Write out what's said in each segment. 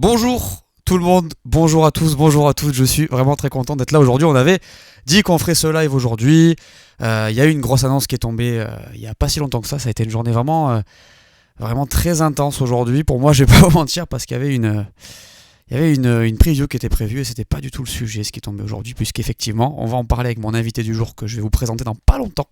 Bonjour tout le monde, bonjour à tous, bonjour à toutes, je suis vraiment très content d'être là aujourd'hui. On avait dit qu'on ferait ce live aujourd'hui. Il y a eu une grosse annonce qui est tombée il n'y a pas si longtemps que ça a été une journée vraiment très intense aujourd'hui. Pour moi, je vais pas vous mentir parce qu'il y avait une preview qui était prévue et c'était pas du tout le sujet ce qui est tombé aujourd'hui, puisqu'effectivement, on va en parler avec mon invité du jour que je vais vous présenter dans pas longtemps.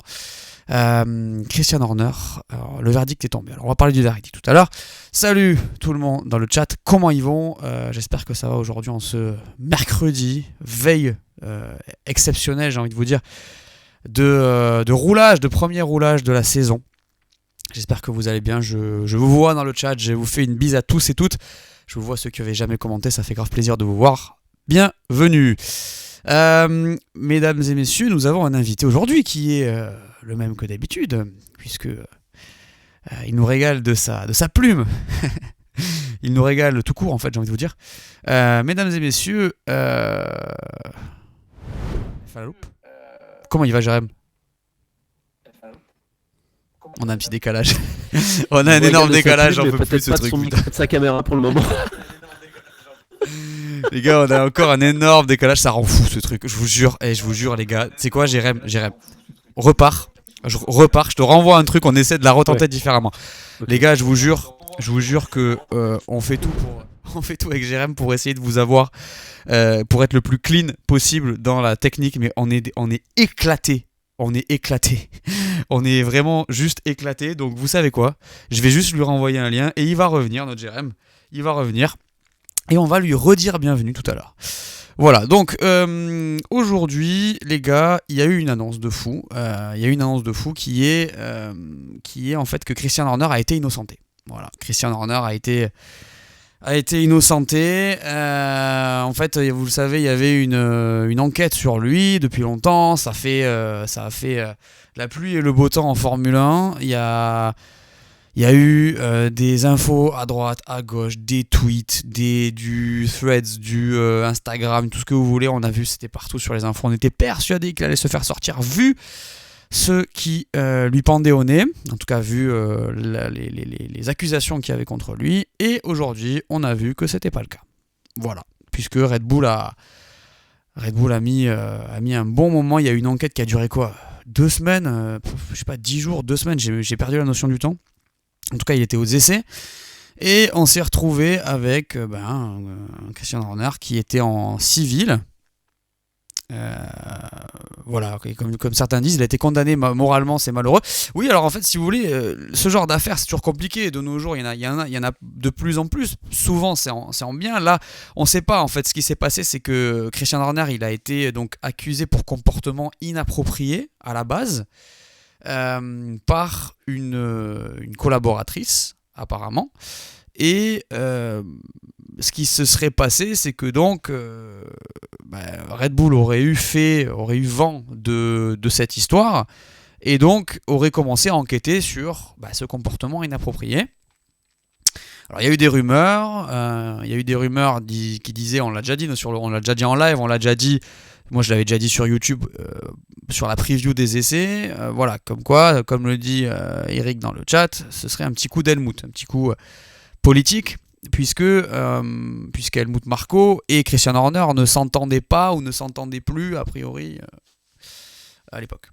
Christian Horner, alors, le verdict est tombé. Alors on va parler du verdict tout à l'heure. Salut tout le monde dans le chat, comment ils vont? J'espère que ça va aujourd'hui en ce mercredi, veille exceptionnelle, j'ai envie de vous dire, de roulage, de premier roulage de la saison. J'espère que vous allez bien, je vous vois dans le chat, je vous fais une bise à tous et toutes. Je vous vois ceux qui n'avaient jamais commenté, ça fait grave plaisir de vous voir. Bienvenue. Mesdames et messieurs, nous avons un invité aujourd'hui qui est le même que d'habitude, puisque il nous régale de sa plume. Il nous régale tout court, en fait, j'ai envie de vous dire. Mesdames et messieurs, comment il va, Jérém? On a un petit décalage. On a un énorme décalage, j'en peux plus ce truc. Peut-être de sa caméra pour le moment. Les gars, on a encore un énorme décalage, ça rend fou ce truc. Je vous jure, les gars. C'est quoi, Jérém, repars. Je te renvoie un truc, on essaie de la retenter différemment. Okay. Les gars, je vous jure que on fait tout avec Jérém pour essayer de vous avoir, pour être le plus clean possible dans la technique, mais on est éclaté. On est vraiment juste éclaté. Donc vous savez quoi, je vais juste lui renvoyer un lien et il va revenir, notre Jérém. Il va revenir et on va lui redire bienvenue tout à l'heure. Voilà, donc aujourd'hui, les gars, il y a eu une annonce de fou. Qui est en fait que Christian Horner a été innocenté. Voilà, Christian Horner a été innocenté. En fait, vous le savez, il y avait une enquête sur lui depuis longtemps. Ça a fait la pluie et le beau temps en Formule 1. Il y a eu des infos à droite, à gauche, des tweets, du Threads, du Instagram, tout ce que vous voulez. On a vu, c'était partout sur les infos. On était persuadé qu'il allait se faire sortir, vu ce qui lui pendait au nez, en tout cas vu les accusations qu'il y avait contre lui. Et aujourd'hui, on a vu que c'était pas le cas. Voilà, puisque Red Bull a mis un bon moment. Il y a eu une enquête qui a duré quoi, 2 semaines, je sais pas, 10 jours, 2 semaines. J'ai perdu la notion du temps. En tout cas, il était aux essais. Et on s'est retrouvé avec un Christian Horner qui était en civil. Voilà, comme certains disent, il a été condamné moralement, c'est malheureux. Oui, alors en fait, si vous voulez, ce genre d'affaires, c'est toujours compliqué. De nos jours, il y en a de plus en plus. Souvent, c'est en bien. Là, on ne sait pas. En fait, ce qui s'est passé, c'est que Christian Horner, il a été donc accusé pour comportement inapproprié à la base. Par une collaboratrice apparemment, et ce qui se serait passé, c'est que donc Red Bull aurait eu vent de cette histoire et donc aurait commencé à enquêter sur ce comportement inapproprié. Alors il y a eu des rumeurs, qui disaient, on l'a déjà dit en live, on l'a déjà dit. Moi, je l'avais déjà dit sur YouTube, sur la preview des essais. Voilà, comme quoi, comme le dit Eric dans le chat, ce serait un petit coup d'Helmut, un petit coup politique, puisque Helmut Marko et Christian Horner ne s'entendaient pas ou ne s'entendaient plus, a priori, à l'époque.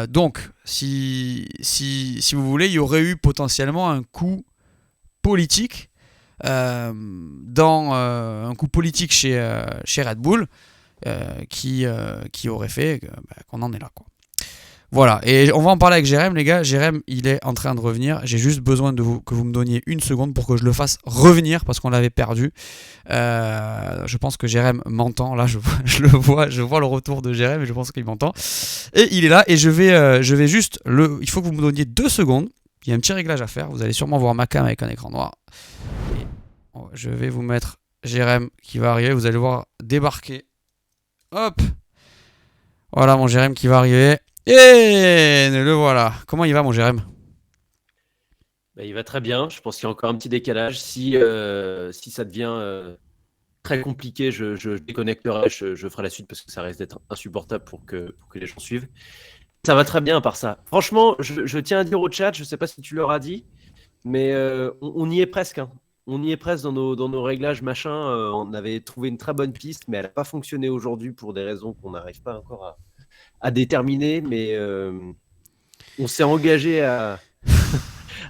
Donc, si vous voulez, il y aurait eu potentiellement un coup politique, un coup politique chez Red Bull, qui aurait fait qu'on en est là, quoi. Voilà, et on va en parler avec Jérém, les gars. Jérém, il est en train de revenir. J'ai juste besoin que vous me donniez une seconde pour que je le fasse revenir parce qu'on l'avait perdu. Je pense que Jérém m'entend. Là, je vois le retour de Jérém et je pense qu'il m'entend. Et il est là et je vais juste il faut que vous me donniez 2 secondes. Il y a un petit réglage à faire. Vous allez sûrement voir ma cam avec un écran noir. Et je vais vous mettre Jérém qui va arriver. Vous allez voir débarquer. Hop, voilà mon Jérém qui va arriver. Et le voilà. Comment il va, mon Jérém? Il va très bien. Je pense qu'il y a encore un petit décalage. Si ça devient très compliqué, je déconnecterai. Je ferai la suite parce que ça risque d'être insupportable pour que les gens suivent. Ça va très bien à part ça. Franchement, je tiens à dire au chat, je ne sais pas si tu leur as dit, mais on y est presque. Hein. on y est presque dans nos réglages, machin. On avait trouvé une très bonne piste, mais elle n'a pas fonctionné aujourd'hui pour des raisons qu'on n'arrive pas encore à déterminer. Mais on s'est engagé à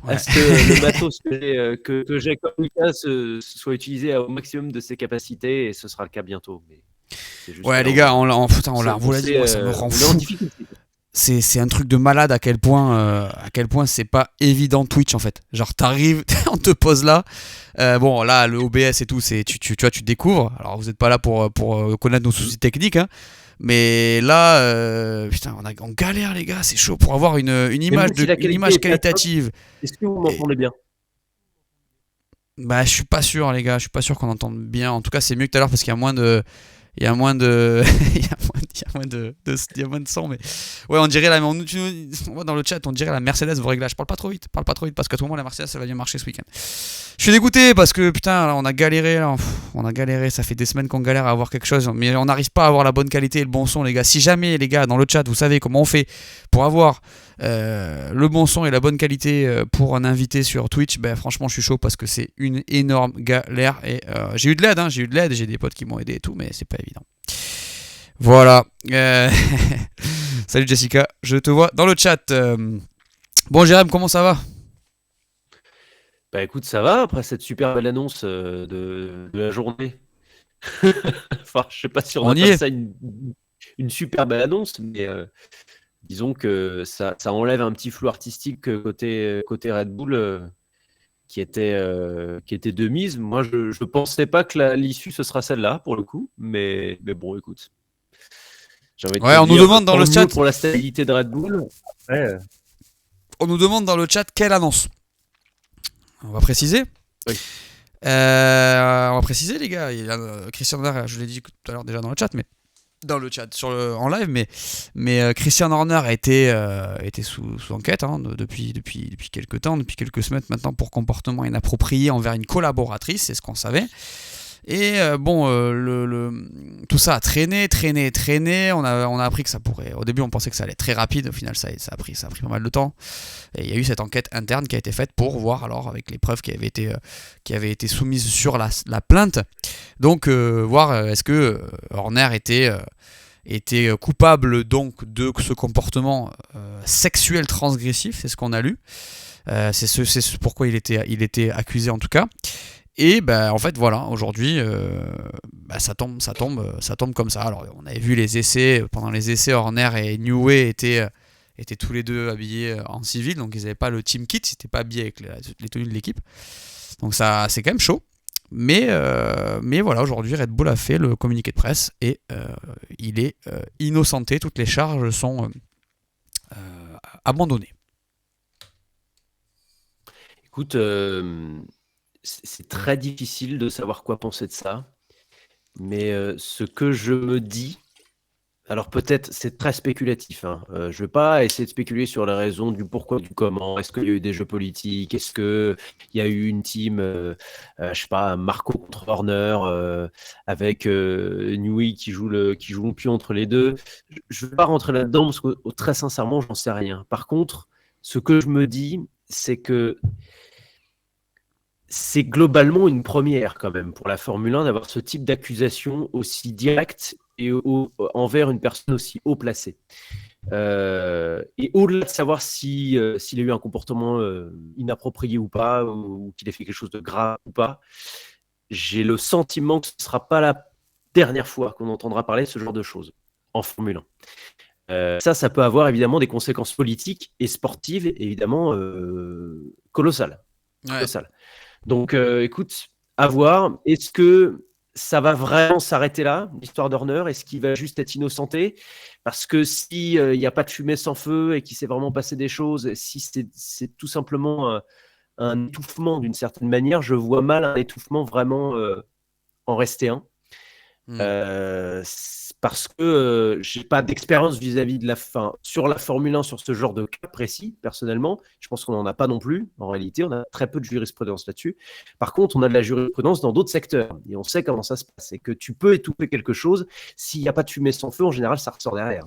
Ouais. ce que le matos que j'ai comme Lucas soit utilisé au maximum de ses capacités, et ce sera le cas bientôt. Mais c'est juste Ouais, que là, les gars, putain, on vous l'a dit, sait, moi ça me rend on est en fou. difficulté. C'est un truc de malade à quel point c'est pas évident Twitch en fait. Genre t'arrives, on te pose là. Bon là le OBS et tout, tu vois, tu découvres. Alors vous n'êtes pas là pour connaître nos soucis techniques, hein. Mais là, putain, on galère les gars, c'est chaud pour avoir une image, Même si la une qualité image est pas top, qualitative. est-ce que vous Et- m'entendez bien? Bah je suis pas sûr les gars, je suis pas sûr qu'on entende bien. En tout cas c'est mieux que tout à l'heure parce qu'il y a moins de, il y a moins de, il y a moins de son, mais ouais, on dirait on voit dans le chat, on dirait la Mercedes vos réglages. Parle pas trop vite parce qu'à tout moment la Mercedes ça va bien marcher ce week-end. Je suis dégoûté parce que putain, là, on a galéré, là, on a galéré, ça fait des semaines qu'on galère à avoir quelque chose, mais on n'arrive pas à avoir la bonne qualité et le bon son, les gars. Si jamais les gars dans le chat vous savez comment on fait pour avoir le bon son et la bonne qualité pour un invité sur Twitch, ben franchement je suis chaud parce que c'est une énorme galère et j'ai eu de l'aide, j'ai des potes qui m'ont aidé et tout, mais c'est pas évident. Voilà. Salut Jessica, je te vois dans le chat. Bon Jérém, comment ça va? Bah écoute, ça va après cette super belle annonce de la journée. Enfin, je sais pas si on On y appelle est. ça une super belle annonce, mais disons que ça enlève un petit flou artistique côté Red Bull qui était de mise. Moi, je pensais pas que l'issue ce sera celle-là pour le coup, mais bon, écoute, j'ai envie de te Ouais, on nous dire demande dans tant le mieux chat, pour la stabilité de Red Bull. Ouais, quelle annonce. On va préciser. oui. On va préciser les gars. Christian Horner, je l'ai dit tout à l'heure déjà dans le chat, mais dans le chat en live, mais Christian Horner a été sous enquête depuis quelques temps, depuis quelques semaines maintenant pour comportement inapproprié envers une collaboratrice, c'est ce qu'on savait. Et tout ça a traîné. On a appris que ça pourrait. Au début, on pensait que ça allait être très rapide. Au final, ça a pris pas mal de temps. Et il y a eu cette enquête interne qui a été faite pour voir, alors, avec les preuves qui avaient été soumises sur la plainte. Donc, voir est-ce que Horner était coupable donc de ce comportement sexuel transgressif. C'est ce qu'on a lu. C'est pourquoi il était accusé en tout cas. Et ben en fait voilà, aujourd'hui ça tombe comme ça. Alors on avait vu les essais, pendant les essais Horner et Newey étaient tous les deux habillés en civil, donc ils n'avaient pas le team kit, ils n'étaient pas habillés avec les tenues de l'équipe. Donc ça c'est quand même chaud. Mais voilà, aujourd'hui Red Bull a fait le communiqué de presse et il est innocenté, toutes les charges sont abandonnées. Écoute, c'est très difficile de savoir quoi penser de ça, mais ce que je me dis, alors peut-être c'est très spéculatif, hein. Je ne vais pas essayer de spéculer sur les raisons du pourquoi, du comment. Est-ce qu'il y a eu des jeux politiques? Est-ce qu'il y a eu une team, je sais pas, Marco contre Horner, avec Newey qui joue le pion entre les deux? Je ne vais pas rentrer là-dedans parce que très sincèrement, j'en sais rien. Par contre, ce que je me dis, c'est que c'est globalement une première quand même pour la Formule 1 d'avoir ce type d'accusation aussi directe et envers une personne aussi haut placée. Et au-delà de savoir s'il a eu un comportement inapproprié ou pas, ou qu'il ait fait quelque chose de grave ou pas, j'ai le sentiment que ce ne sera pas la dernière fois qu'on entendra parler de ce genre de choses en Formule 1. Ça peut avoir évidemment des conséquences politiques et sportives, évidemment, colossales. Ouais. Colossales. Donc, écoute, à voir. Est-ce que ça va vraiment s'arrêter là, l'histoire d'Horner? Est-ce qu'il va juste être innocenté? Parce que si il n'y a pas de fumée sans feu et qu'il s'est vraiment passé des choses, si c'est tout simplement un étouffement d'une certaine manière, je vois mal un étouffement vraiment en rester un. Parce que j'ai pas d'expérience vis-à-vis de sur la Formule 1 sur ce genre de cas précis. Personnellement, je pense qu'on n'en a pas non plus. En réalité, on a très peu de jurisprudence là-dessus. Par contre, on a de la jurisprudence dans d'autres secteurs et on sait comment ça se passe. Et que tu peux étouffer quelque chose, s'il n'y a pas de fumée sans feu, en général, ça ressort derrière.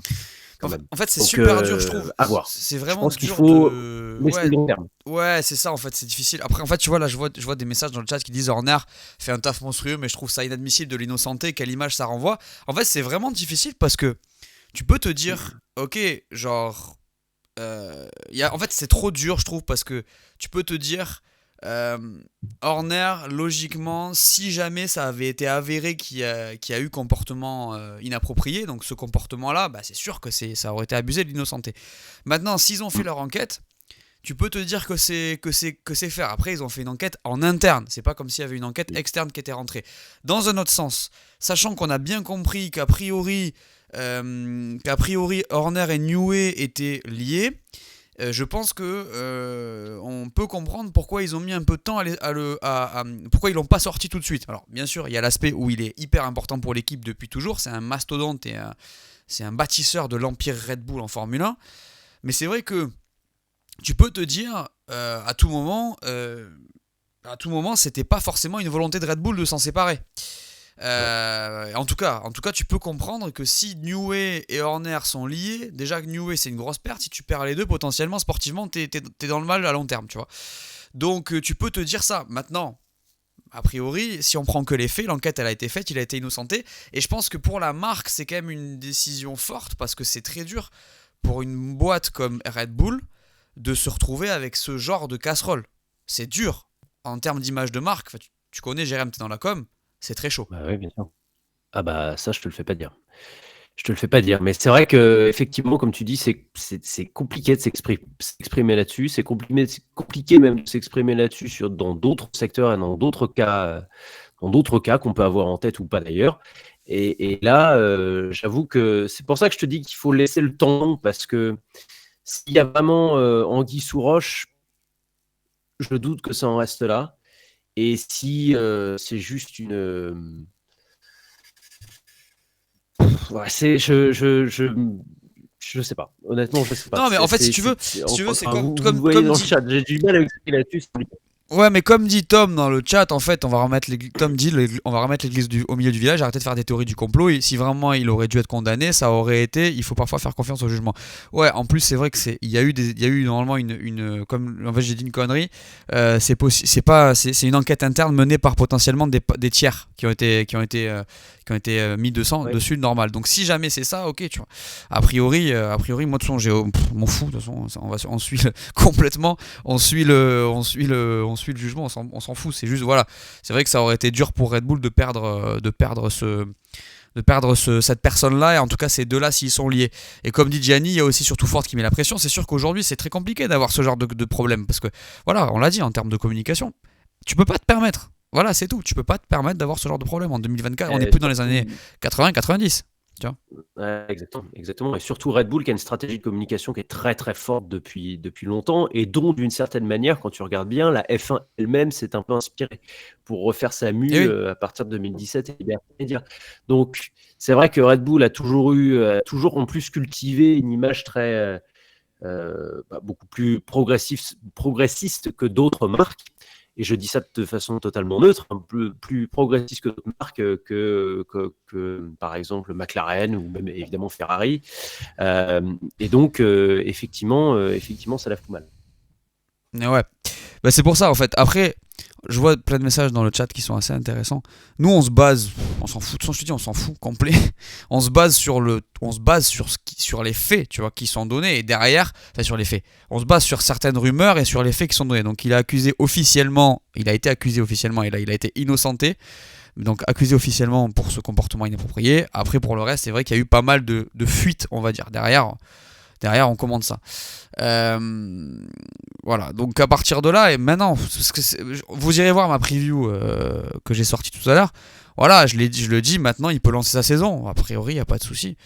quand même. En fait, c'est Donc, super dur, je trouve. à voir. C'est Je vraiment pense qu'il dur faut de. laisser le long terme. Ouais, c'est ça, en fait, c'est difficile. Après, en fait, tu vois, là, je vois des messages dans le chat qui disent Horner fait un taf monstrueux, mais je trouve ça inadmissible de l'innocenté, quelle image ça renvoie. En fait, c'est vraiment difficile parce que tu peux te dire, ok, genre. En fait, c'est trop dur, je trouve, parce que tu peux te dire. Horner, logiquement, si jamais ça avait été avéré qu'il y a eu comportement inapproprié, donc ce comportement-là, bah, c'est sûr que ça aurait été abusé de l'innocenté. Maintenant, s'ils ont fait leur enquête, tu peux te dire que c'est faire. Après, ils ont fait une enquête en interne. C'est pas comme s'il y avait une enquête externe qui était rentrée. Dans un autre sens, sachant qu'on a bien compris qu'a priori, Horner et Niue étaient liés. Je pense que on peut comprendre pourquoi ils ont mis un peu de temps pourquoi ils l'ont pas sorti tout de suite. Alors bien sûr, il y a l'aspect où il est hyper important pour l'équipe depuis toujours. C'est un mastodonte et c'est un bâtisseur de l'empire Red Bull en Formule 1. Mais c'est vrai que tu peux te dire à tout moment, c'était pas forcément une volonté de Red Bull de s'en séparer. En tout cas, tu peux comprendre que si Niue et Horner sont liés, déjà que Niue c'est une grosse perte. Si tu perds les deux, potentiellement sportivement, t'es dans le mal à long terme, tu vois. Donc tu peux te dire ça. Maintenant, a priori, si on prend que les faits, l'enquête elle a été faite, il a été innocenté. Et je pense que pour la marque, c'est quand même une décision forte parce que c'est très dur pour une boîte comme Red Bull de se retrouver avec ce genre de casserole. C'est dur en termes d'image de marque. Enfin, tu connais Jérém, t'es dans la com. C'est très chaud. Bah oui, bien sûr. Ah bah ça, je te le fais pas dire. Je te le fais pas dire. Mais c'est vrai que effectivement, comme tu dis, c'est compliqué de s'exprimer là-dessus. C'est compliqué même de s'exprimer là-dessus dans d'autres secteurs et dans d'autres cas qu'on peut avoir en tête ou pas d'ailleurs. Et là, j'avoue que c'est pour ça que je te dis qu'il faut laisser le temps parce que s'il y a vraiment anguille sous roche, je doute que ça en reste là. Et si c'est juste une... Ouais, je sais pas. Honnêtement, je sais pas. Non, mais en fait, si tu veux, c'est vous comme voyez dans le dit. chat, j'ai du mal à expliquer là-dessus. Ouais, mais comme dit Tom dans le chat, en fait, on va remettre l'église au milieu du village, arrêter de faire des théories du complot. Et si vraiment il aurait dû être condamné, ça aurait été. Il faut parfois faire confiance au jugement. Ouais, en plus, c'est vrai que il y a eu normalement comme en fait j'ai dit une connerie. C'est une enquête interne menée par potentiellement des tiers qui ont été mis dessus normal. Donc si jamais c'est ça, ok, tu vois. A priori, moi de toute façon, m'en fous. De toute façon, on suit complètement, on suit le jugement, on s'en fout. C'est juste voilà, c'est vrai que ça aurait été dur pour Red Bull de perdre cette personne-là, et en tout cas ces deux-là s'ils sont liés. Et comme dit Gianni, il y a aussi surtout Ford qui met la pression. C'est sûr qu'aujourd'hui c'est très compliqué d'avoir ce genre de problème parce que voilà, on l'a dit en termes de communication, tu peux pas te permettre. Voilà, c'est tout. Tu peux pas te permettre d'avoir ce genre de problème en 2024. On n'est plus dans les années 80-90. Ouais, exactement. Et surtout Red Bull qui a une stratégie de communication qui est très très forte depuis longtemps et dont d'une certaine manière, quand tu regardes bien, la F1 elle-même s'est un peu inspirée pour refaire sa mue à partir de 2017 et Liberty Media. Donc c'est vrai que Red Bull a toujours en plus cultivé une image très beaucoup plus progressiste que d'autres marques. Et je dis ça de façon totalement neutre, un peu plus progressiste que d'autres marques que par exemple McLaren ou même évidemment Ferrari. Et donc, effectivement, ça la fout mal. Ouais, bah, c'est pour ça en fait. Après, je vois plein de messages dans le chat qui sont assez intéressants. Nous, on s'en fout. Je te dis, on s'en fout complet. On se base sur les faits, tu vois, qui sont donnés. Et derrière, enfin sur les faits, on se base sur certaines rumeurs et sur les faits qui sont donnés. Donc, il a été accusé officiellement, et là, il a été innocenté. Donc, accusé officiellement pour ce comportement inapproprié. Après, pour le reste, c'est vrai qu'il y a eu pas mal de fuites, on va dire, derrière, on commande ça. Voilà, donc à partir de là, et maintenant, vous irez voir ma preview que j'ai sortie tout à l'heure. Voilà, je le dis, maintenant il peut lancer sa saison. A priori, il n'y a pas de souci.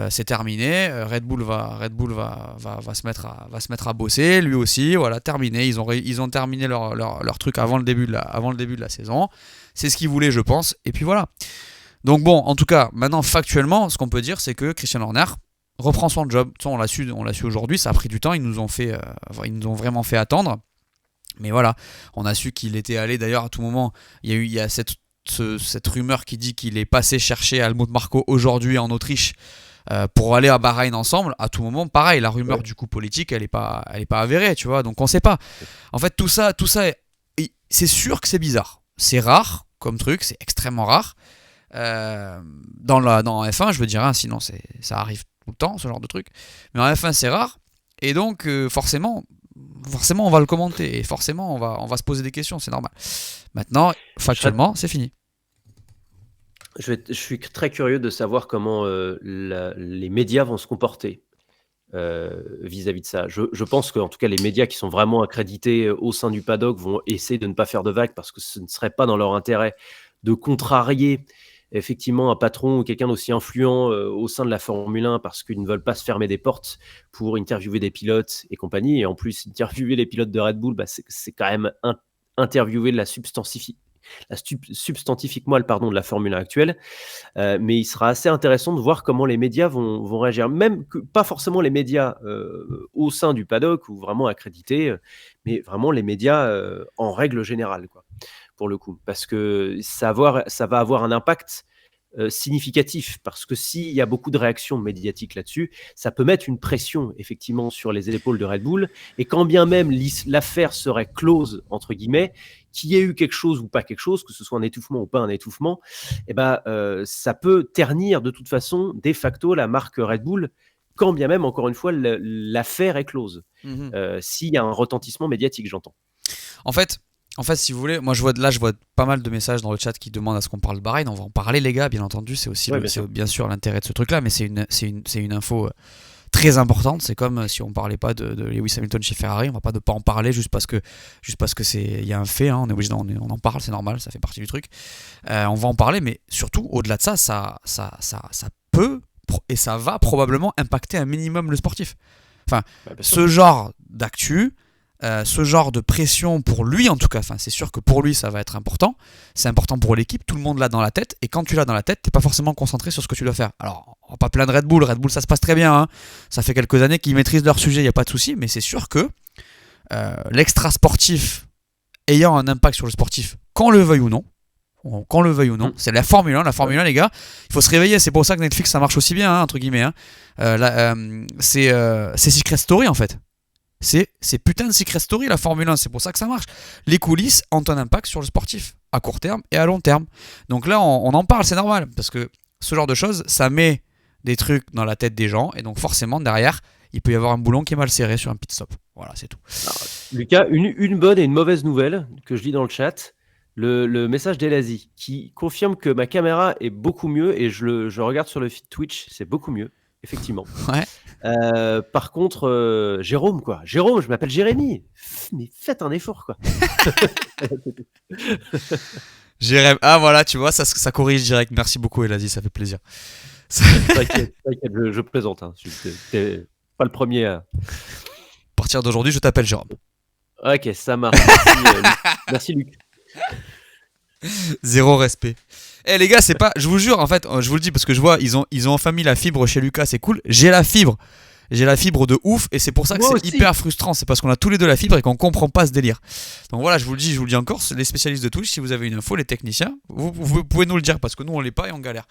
C'est terminé. Red Bull va se mettre à bosser, lui aussi. Voilà, terminé. Ils ont terminé leur truc avant le début de la saison. C'est ce qu'ils voulaient, je pense. Et puis voilà. Donc bon, en tout cas, maintenant factuellement, ce qu'on peut dire, c'est que Christian Horner reprend son job. On l'a su aujourd'hui, ça a pris du temps, ils nous ont vraiment fait attendre. Mais voilà, on a su qu'il était allé, d'ailleurs à tout moment, il y a cette rumeur qui dit qu'il est passé chercher Helmut Marko aujourd'hui en Autriche pour aller à Bahreïn ensemble, à tout moment, pareil, la rumeur du coup politique, elle est pas avérée, tu vois, donc on sait pas. En fait, tout ça, c'est sûr que c'est bizarre. C'est rare comme truc, c'est extrêmement rare. Dans F1, je veux dire, hein, sinon ça arrive tout le temps, ce genre de truc. Mais en F1, c'est rare. Et donc, forcément, on va le commenter. Et forcément, on va se poser des questions, c'est normal. Maintenant, factuellement, c'est fini. Je suis très curieux de savoir comment les médias vont se comporter vis-à-vis de ça. Je pense qu'en tout cas, les médias qui sont vraiment accrédités au sein du paddock vont essayer de ne pas faire de vagues parce que ce ne serait pas dans leur intérêt de contrarier effectivement un patron ou quelqu'un d'aussi influent au sein de la Formule 1 parce qu'ils ne veulent pas se fermer des portes pour interviewer des pilotes et compagnie. Et en plus, interviewer les pilotes de Red Bull, c'est quand même interviewer la substantifique moelle de la Formule 1 actuelle. Mais il sera assez intéressant de voir comment les médias vont réagir. Même que pas forcément les médias au sein du paddock ou vraiment accrédités, mais vraiment les médias en règle générale, quoi, pour le coup. Parce que ça va avoir un impact significatif, parce que s'il y a beaucoup de réactions médiatiques là-dessus, ça peut mettre une pression effectivement sur les épaules de Red Bull, et quand bien même l'affaire serait close, entre guillemets, qu'il y ait eu quelque chose ou pas quelque chose, que ce soit un étouffement ou pas un étouffement, ça peut ternir de toute façon de facto la marque Red Bull, quand bien même, encore une fois, l'affaire est close. S'il y a un retentissement médiatique, j'entends. En fait, si vous voulez, moi je vois pas mal de messages dans le chat qui demandent à ce qu'on parle de Bahreïn. On va en parler, les gars, bien entendu. C'est aussi bien sûr l'intérêt de ce truc-là, mais c'est une info très importante. C'est comme si on parlait pas de Lewis Hamilton chez Ferrari, on va pas en parler juste parce que il y a un fait, hein, on est obligé, on en parle, c'est normal, ça fait partie du truc. On va en parler, mais surtout au-delà de ça peut et ça va probablement impacter un minimum le sportif. Enfin, ce genre d'actu. Ce genre de pression pour lui en tout cas, c'est sûr que pour lui ça va être important, c'est important pour l'équipe, tout le monde l'a dans la tête, et quand tu l'as dans la tête, t'es pas forcément concentré sur ce que tu dois faire. Alors on va pas plaindre Red Bull ça se passe très bien, hein. Ça fait quelques années qu'ils maîtrisent leur sujet, il n'y a pas de souci, mais c'est sûr que l'extra sportif ayant un impact sur le sportif, qu'on le veuille ou non, c'est la Formule 1. La Formule 1, les gars, il faut se réveiller. C'est pour ça que Netflix ça marche aussi bien, hein, entre guillemets, hein. C'est Secret Story en fait. C'est putain de secret story la Formule 1, c'est pour ça que ça marche. Les coulisses ont un impact sur le sportif, à court terme et à long terme. Donc là, on en parle, c'est normal, parce que ce genre de choses, ça met des trucs dans la tête des gens, et donc forcément, derrière, il peut y avoir un boulon qui est mal serré sur un pit stop. Voilà, c'est tout. Alors, Lucas, une bonne et une mauvaise nouvelle que je lis dans le chat. Le message d'Elazi qui confirme que ma caméra est beaucoup mieux, et je regarde sur le feed Twitch, c'est beaucoup mieux. Effectivement. Ouais. Par contre, Jérôme, je m'appelle Jérémy. Mais faites un effort, quoi. Jérémy. Ah voilà, tu vois, ça corrige direct. Merci beaucoup, Elazi, ça fait plaisir. T'inquiète, je plaisante. Hein. T'es pas le premier. À partir d'aujourd'hui, je t'appelle Jérôme. Ok, ça marche. Merci, Luc. Zéro respect. Les gars, c'est pas. Je vous jure, en fait, je vous le dis parce que je vois, ils ont enfin mis la fibre chez Lucas, c'est cool. J'ai la fibre de ouf, et c'est pour ça que c'est hyper frustrant. C'est parce qu'on a tous les deux la fibre et qu'on comprend pas ce délire. Donc voilà, je vous le dis encore, les spécialistes de Twitch, si vous avez une info, les techniciens, vous pouvez nous le dire parce que nous on l'est pas et on galère.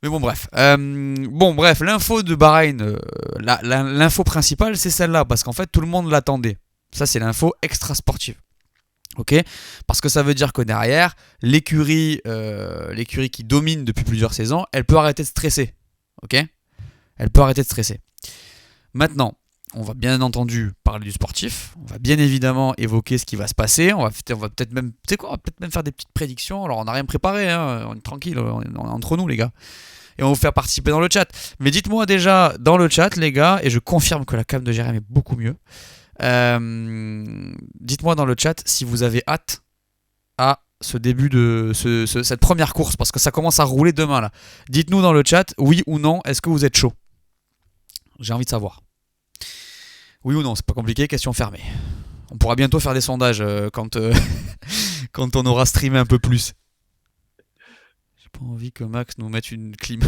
Mais bon, bref. L'info de Bahreïn, l'info principale, c'est celle-là parce qu'en fait, tout le monde l'attendait. Ça, c'est l'info extra sportive. Ok, parce que ça veut dire que derrière, l'écurie qui domine depuis plusieurs saisons, elle peut arrêter de stresser. Ok, elle peut arrêter de stresser. Maintenant, on va bien entendu parler du sportif. On va bien évidemment évoquer ce qui va se passer. On va peut-être même, tu sais quoi, on va peut-être même faire des petites prédictions. Alors on n'a rien préparé, hein, on est tranquille, on est entre nous les gars. Et on va vous faire participer dans le chat. Mais dites-moi déjà dans le chat les gars, et je confirme que la cam de Jérémy est beaucoup mieux. Dites-moi dans le chat si vous avez hâte à ce début de cette première course, parce que ça commence à rouler demain là. Dites-nous dans le chat oui ou non, est-ce que vous êtes chaud? J'ai envie de savoir. Oui ou non, c'est pas compliqué, question fermée. On pourra bientôt faire des sondages quand on aura streamé un peu plus. J'ai pas envie que Max nous mette une clim.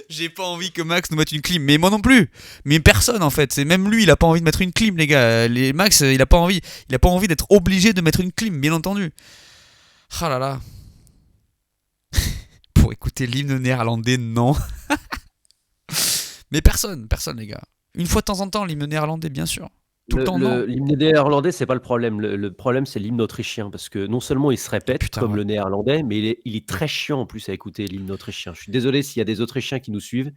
J'ai pas envie que Max nous mette une clim, mais moi non plus. Mais personne en fait, c'est même lui, il a pas envie de mettre une clim les gars. Max, il a pas envie d'être obligé de mettre une clim, bien entendu. Ah là là. Pour écouter l'hymne néerlandais, non. Mais personne, les gars. Une fois de temps en temps, l'hymne néerlandais, bien sûr. Tout le temps, non. L'hymne néerlandais, c'est pas le problème. Le problème, c'est l'hymne autrichien, parce que non seulement il se répète Putain, comme ouais. le néerlandais, mais il est très chiant en plus à écouter l'hymne autrichien. Je suis désolé s'il y a des Autrichiens qui nous suivent.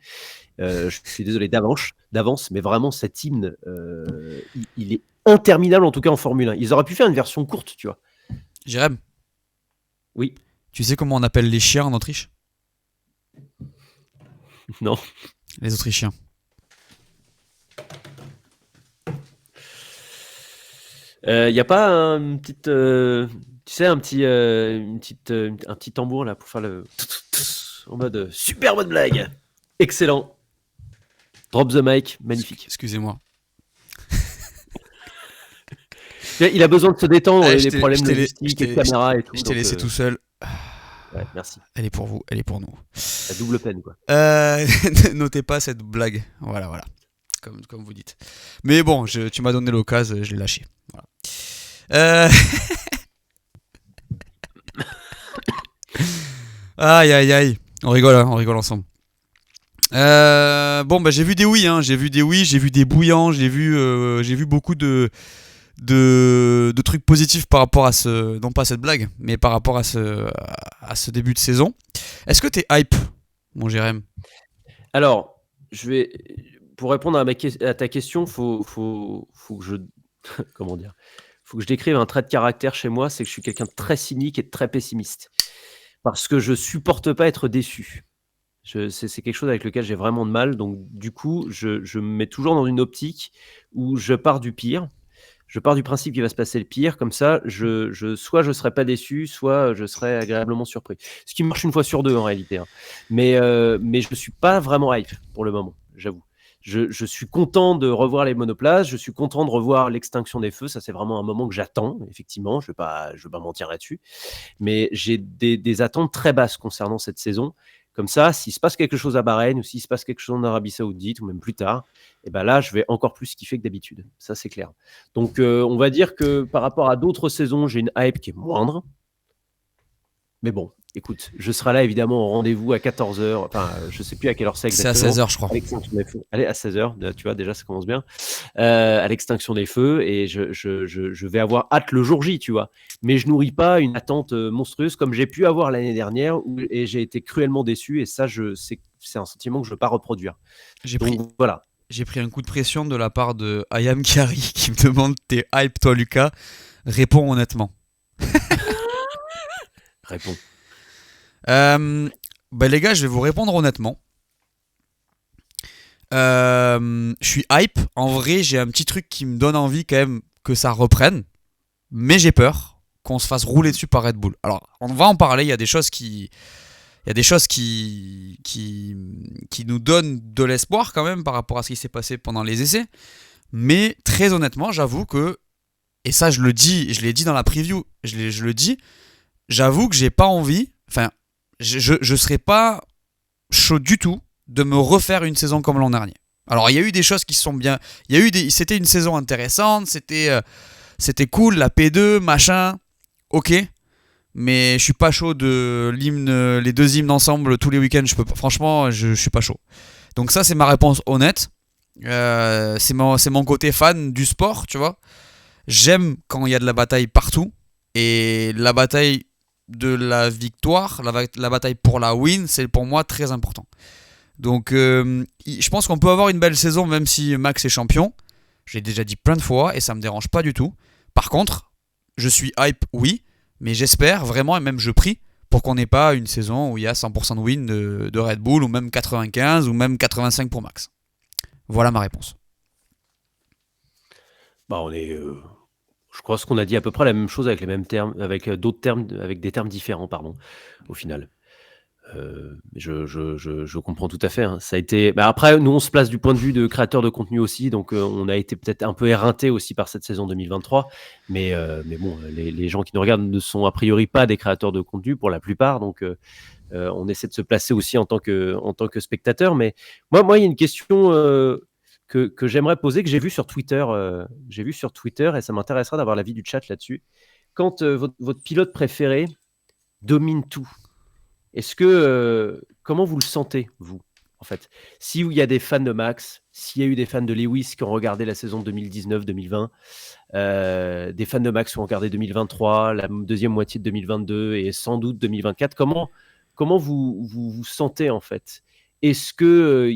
Je suis désolé d'avance, mais vraiment cet hymne, il est interminable en tout cas en Formule 1. Ils auraient pu faire une version courte, tu vois. Jérém, Oui, tu sais comment on appelle les chiens en Autriche? non. Les Autrichiens. Il y a pas une petite, tu sais, un petit tambour là pour faire le en mode super bonne blague, excellent. Drop the mic, magnifique. Excusez-moi. Il a besoin de se détendre, Eh, et des problèmes logistiques, je et de caméra et tout. t'ai laissé tout seul. Ouais, merci. Elle est pour vous, elle est pour nous. La double peine, quoi. Notez pas cette blague. Voilà. Comme vous dites. Mais bon, tu m'as donné l'occasion, je l'ai lâché. Voilà. Aïe. On rigole ensemble. Bon, bah j'ai vu des oui, j'ai vu des bouillants, j'ai vu beaucoup de trucs positifs par rapport à non pas à cette blague, mais par rapport à ce début de saison. Est-ce que t'es hype, mon Jérém? Alors, pour répondre à ta question, faut que je, comment dire, faut que je décrive un trait de caractère chez moi, c'est que je suis quelqu'un de très cynique et de très pessimiste, parce que je supporte pas être déçu. C'est quelque chose avec lequel j'ai vraiment de mal, donc du coup, je me mets toujours dans une optique où je pars du pire. Je pars du principe qu'il va se passer le pire, comme ça, soit je serai pas déçu, soit je serai agréablement surpris. Ce qui marche une fois sur deux en réalité, hein. Mais je suis pas vraiment hype pour le moment, j'avoue. Je suis content de revoir les monoplaces, je suis content de revoir l'extinction des feux. Ça, c'est vraiment un moment que j'attends, effectivement. Je vais pas mentir là-dessus. Mais j'ai des attentes très basses concernant cette saison. Comme ça, s'il se passe quelque chose à Bahreïn, ou s'il se passe quelque chose en Arabie Saoudite, ou même plus tard, et ben là, je vais encore plus kiffer que d'habitude. Ça, c'est clair. Donc, on va dire que par rapport à d'autres saisons, j'ai une hype qui est moindre. Mais bon, écoute, je serai là évidemment au rendez-vous à 14h. Enfin, je sais plus à quelle heure c'est exactement. C'est à 16h, je crois. Allez, à 16h, tu vois, déjà, ça commence bien. À l'extinction des feux, et je vais avoir hâte le jour J, tu vois. Mais je nourris pas une attente monstrueuse comme j'ai pu avoir l'année dernière, et j'ai été cruellement déçu, et ça, c'est un sentiment que je veux pas reproduire. Voilà. J'ai pris un coup de pression de la part de Ayam Kari qui me demande: t'es hype, toi, Lucas? Réponds honnêtement. Réponds. Les gars, je vais vous répondre honnêtement. Je suis hype. En vrai, j'ai un petit truc qui me donne envie quand même que ça reprenne. Mais j'ai peur qu'on se fasse rouler dessus par Red Bull. Alors, on va en parler. Il y a des choses qui nous donnent de l'espoir quand même par rapport à ce qui s'est passé pendant les essais. Mais très honnêtement, j'avoue que, et ça je l'ai dit dans la preview, je le dis, j'avoue que j'ai pas envie, enfin, je serais pas chaud du tout de me refaire une saison comme l'an dernier. Alors il y a eu des choses qui sont bien, c'était une saison intéressante, c'était cool, la P2, machin, ok, mais je suis pas chaud de les deux hymnes ensemble tous les week-ends, franchement, je suis pas chaud. Donc ça, c'est ma réponse honnête. C'est mon côté fan du sport, tu vois. J'aime quand il y a de la bataille partout, et la bataille de la victoire, la bataille pour la win, c'est pour moi très important. Donc je pense qu'on peut avoir une belle saison même si Max est champion. J'ai déjà dit plein de fois et ça me dérange pas du tout. Par contre, je suis hype, oui, mais j'espère vraiment, et même je prie, pour qu'on n'ait pas une saison où il y a 100% de win de Red Bull, ou même 95, ou même 85 pour Max. Voilà ma réponse. Je crois qu'on a dit à peu près la même chose avec les mêmes termes, avec d'autres termes, avec des termes différents, pardon, au final. Je comprends tout à fait, hein. Ça a été. Après, nous, on se place du point de vue de créateur de contenu aussi, donc on a été peut-être un peu éreinté aussi par cette saison 2023. Mais bon, les gens qui nous regardent ne sont a priori pas des créateurs de contenu pour la plupart, donc on essaie de se placer aussi en tant que spectateur. Mais moi, il y a une question que j'aimerais poser, que j'ai vue sur Twitter. Et ça m'intéressera d'avoir l'avis du chat là-dessus. Quand votre pilote préféré domine tout, comment vous le sentez, vous, en fait. S'il y a des fans de Max, s'il y a eu des fans de Lewis qui ont regardé la saison 2019-2020, des fans de Max qui ont regardé 2023, la deuxième moitié de 2022 et sans doute 2024, comment vous sentez en fait? Est-ce que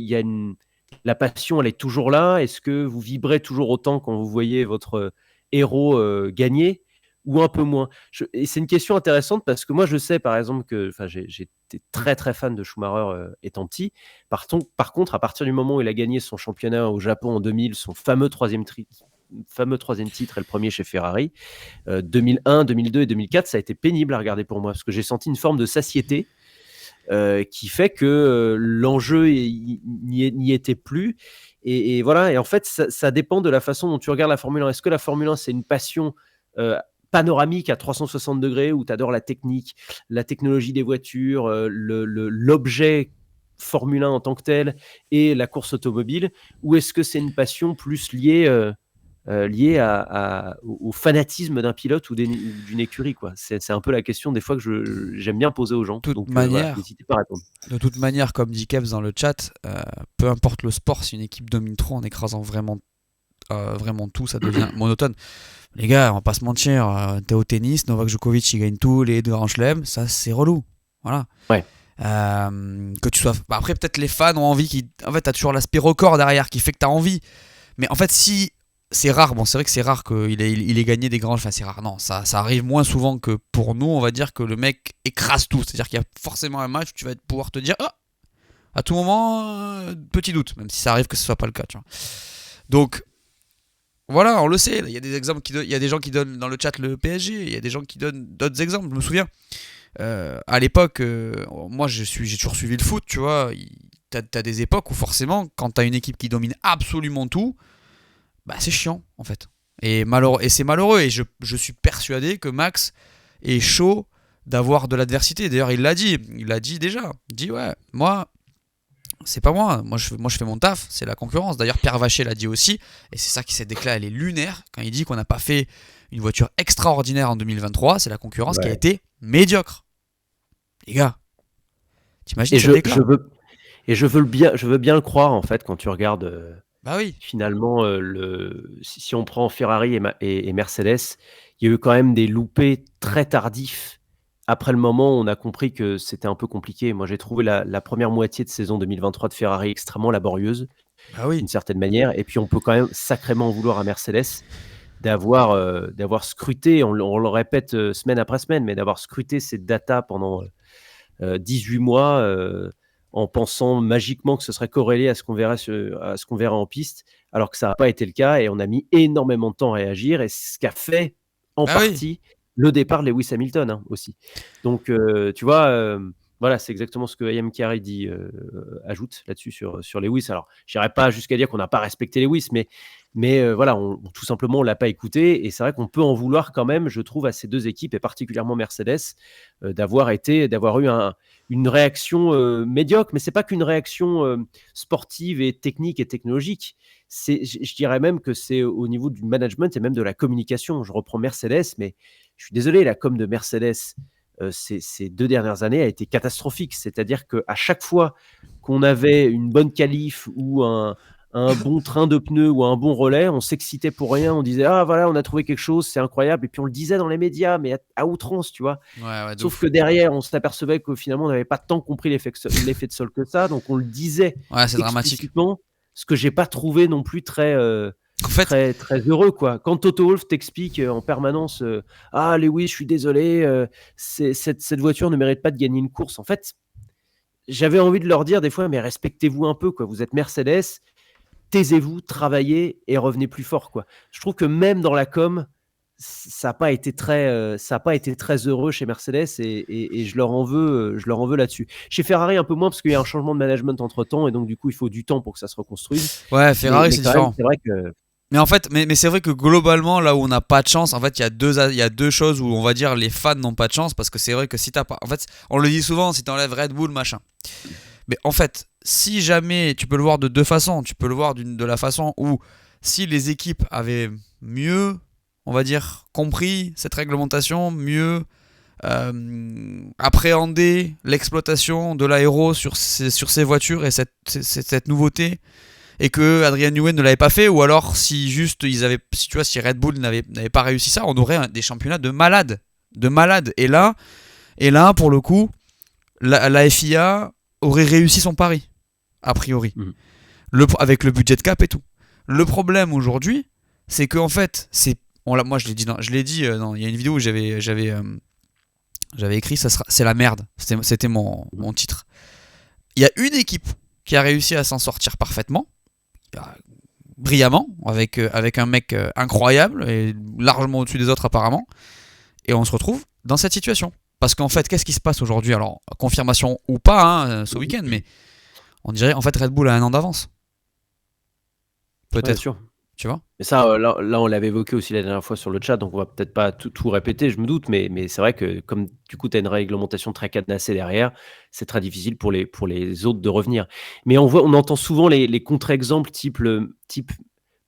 la passion, elle est toujours là? Est-ce que vous vibrez toujours autant quand vous voyez votre héros gagner ou un peu moins? Et c'est une question intéressante parce que moi, je sais par exemple que j'étais très très fan de Schumacher étant petit. Par contre, à partir du moment où il a gagné son championnat au Japon en 2000, son fameux troisième titre et le premier chez Ferrari, 2001, 2002 et 2004, ça a été pénible à regarder pour moi parce que j'ai senti une forme de satiété qui fait que l'enjeu n'y était plus. Et voilà. Et en fait, ça dépend de la façon dont tu regardes la Formule 1. Est-ce que la Formule 1, c'est une passion panoramique à 360 degrés où tu adores la technique, la technologie des voitures, l'objet Formule 1 en tant que tel et la course automobile, ou est-ce que c'est une passion plus liée au fanatisme d'un pilote ou d'une écurie, quoi? C'est un peu la question des fois que j'aime bien poser aux gens. Donc voilà, n'hésitez pas à répondre. De toute manière, comme dit Kebs dans le chat, peu importe le sport, si une équipe domine trop en écrasant vraiment tout, ça devient monotone. Les gars, on va pas se mentir, t'es au tennis, Novak Djokovic il gagne tous les grands chelems, ça c'est relou. Voilà. Ouais. Que tu sois. Après, peut-être les fans ont envie. En fait, t'as toujours l'aspect record derrière qui fait que t'as envie. Mais en fait, si. C'est rare, bon, c'est vrai que c'est rare qu'il ait gagné des grands. Enfin, c'est rare, non, ça arrive moins souvent que pour nous, on va dire que le mec écrase tout. C'est-à-dire qu'il y a forcément un match où tu vas pouvoir te dire, à tout moment, petit doute, même si ça arrive que ce soit pas le cas, tu vois. Donc, voilà, on le sait. Il y a des exemples il y a des gens qui donnent dans le chat le PSG, il y a des gens qui donnent d'autres exemples. Je me souviens, à l'époque, moi j'ai toujours suivi le foot, tu vois. T'as des époques où forcément, quand t'as une équipe qui domine absolument tout, bah c'est chiant en fait. Et c'est malheureux. Et je suis persuadé que Max est chaud d'avoir de l'adversité. D'ailleurs, il l'a dit déjà. Il dit ouais, moi. C'est pas moi je fais mon taf, c'est la concurrence. D'ailleurs, Pierre Vacher l'a dit aussi, et c'est ça qui cette déclat, elle est lunaire, quand il dit qu'on n'a pas fait une voiture extraordinaire en 2023, c'est la concurrence qui a été médiocre. Les gars, t'imagines cette déclat? Je veux bien le croire, en fait, quand tu regardes finalement, si on prend Ferrari et Mercedes, il y a eu quand même des loupés très tardifs. Après le moment où on a compris que c'était un peu compliqué. Moi, j'ai trouvé la première moitié de saison 2023 de Ferrari extrêmement laborieuse, d'une certaine manière. Et puis, on peut quand même sacrément en vouloir à Mercedes d'avoir scruté, on le répète semaine après semaine, mais d'avoir scruté ces datas pendant 18 mois en pensant magiquement que ce serait corrélé à ce qu'on verrait en piste, alors que ça n'a pas été le cas. Et on a mis énormément de temps à réagir. Et c'est ce qu'a fait en partie le départ de Lewis Hamilton aussi. Donc, tu vois, voilà, c'est exactement ce que Ayam Chiari ajoute là-dessus sur Lewis. Alors, je n'irai pas jusqu'à dire qu'on n'a pas respecté Lewis, mais voilà, tout simplement, on ne l'a pas écouté. Et c'est vrai qu'on peut en vouloir quand même, je trouve, à ces deux équipes, et particulièrement Mercedes, d'avoir eu une réaction médiocre. Mais ce n'est pas qu'une réaction sportive et technique et technologique. Je dirais même que c'est au niveau du management et même de la communication. Je reprends Mercedes, mais je suis désolé, la com de Mercedes ces 2 dernières années a été catastrophique. C'est-à-dire qu'à chaque fois qu'on avait une bonne qualif ou un bon train de pneus ou un bon relais, on s'excitait pour rien. On disait « Ah, voilà, on a trouvé quelque chose, c'est incroyable. » Et puis on le disait dans les médias, mais à outrance, tu vois. Sauf que derrière, on s'apercevait que finalement, on n'avait pas tant compris l'effet de sol que ça. Donc on le disait explicitement, ce que j'ai pas trouvé non plus très heureux, quoi. Quand Toto Wolff t'explique en permanence ah Lewis, je suis désolé, cette voiture ne mérite pas de gagner une course. En fait, j'avais envie de leur dire des fois, mais respectez-vous un peu, quoi. Vous êtes Mercedes, taisez-vous, travaillez et revenez plus fort, quoi. Je trouve que même dans la com, ça n'a pas été très heureux chez Mercedes et je leur en veux là-dessus. Chez Ferrari un peu moins parce qu'il y a un changement de management entre temps et donc du coup il faut du temps pour que ça se reconstruise. Ouais, Ferrari c'est différent. C'est vrai que mais en fait, mais c'est vrai que globalement, là où on n'a pas de chance, en fait, il y a deux choses où on va dire les fans n'ont pas de chance parce que c'est vrai que si t'as pas, en fait, on le dit souvent, si t'enlèves Red Bull, machin. Mais en fait, si jamais, tu peux le voir de deux façons. Tu peux le voir de la façon où si les équipes avaient mieux, on va dire, compris cette réglementation, mieux appréhender l'exploitation de l'aéro sur ces voitures et cette nouveauté, et que Adrian Newey ne l'avait pas fait, ou alors si juste si tu vois, si Red Bull n'avait pas réussi ça, on aurait des championnats de malades, Et là, pour le coup, la FIA aurait réussi son pari, a priori, avec le budget cap et tout. Le problème aujourd'hui, c'est qu'en fait, moi je l'ai dit, il y a une vidéo où j'avais écrit c'est la merde. C'était mon titre. Il y a une équipe qui a réussi à s'en sortir parfaitement, brillamment, avec un mec incroyable et largement au-dessus des autres apparemment, et on se retrouve dans cette situation. Parce qu'en fait, qu'est-ce qui se passe aujourd'hui? Alors, confirmation ou pas ce week-end, mais on dirait en fait Red Bull a un an d'avance. Peut-être. Ouais, sûr. Tu vois? Mais ça, là, on l'avait évoqué aussi la dernière fois sur le chat, donc on va peut-être pas tout répéter, je me doute, mais c'est vrai que comme du coup, tu as une réglementation très cadenassée derrière, c'est très difficile pour les autres de revenir. Mais on entend souvent les contre-exemples type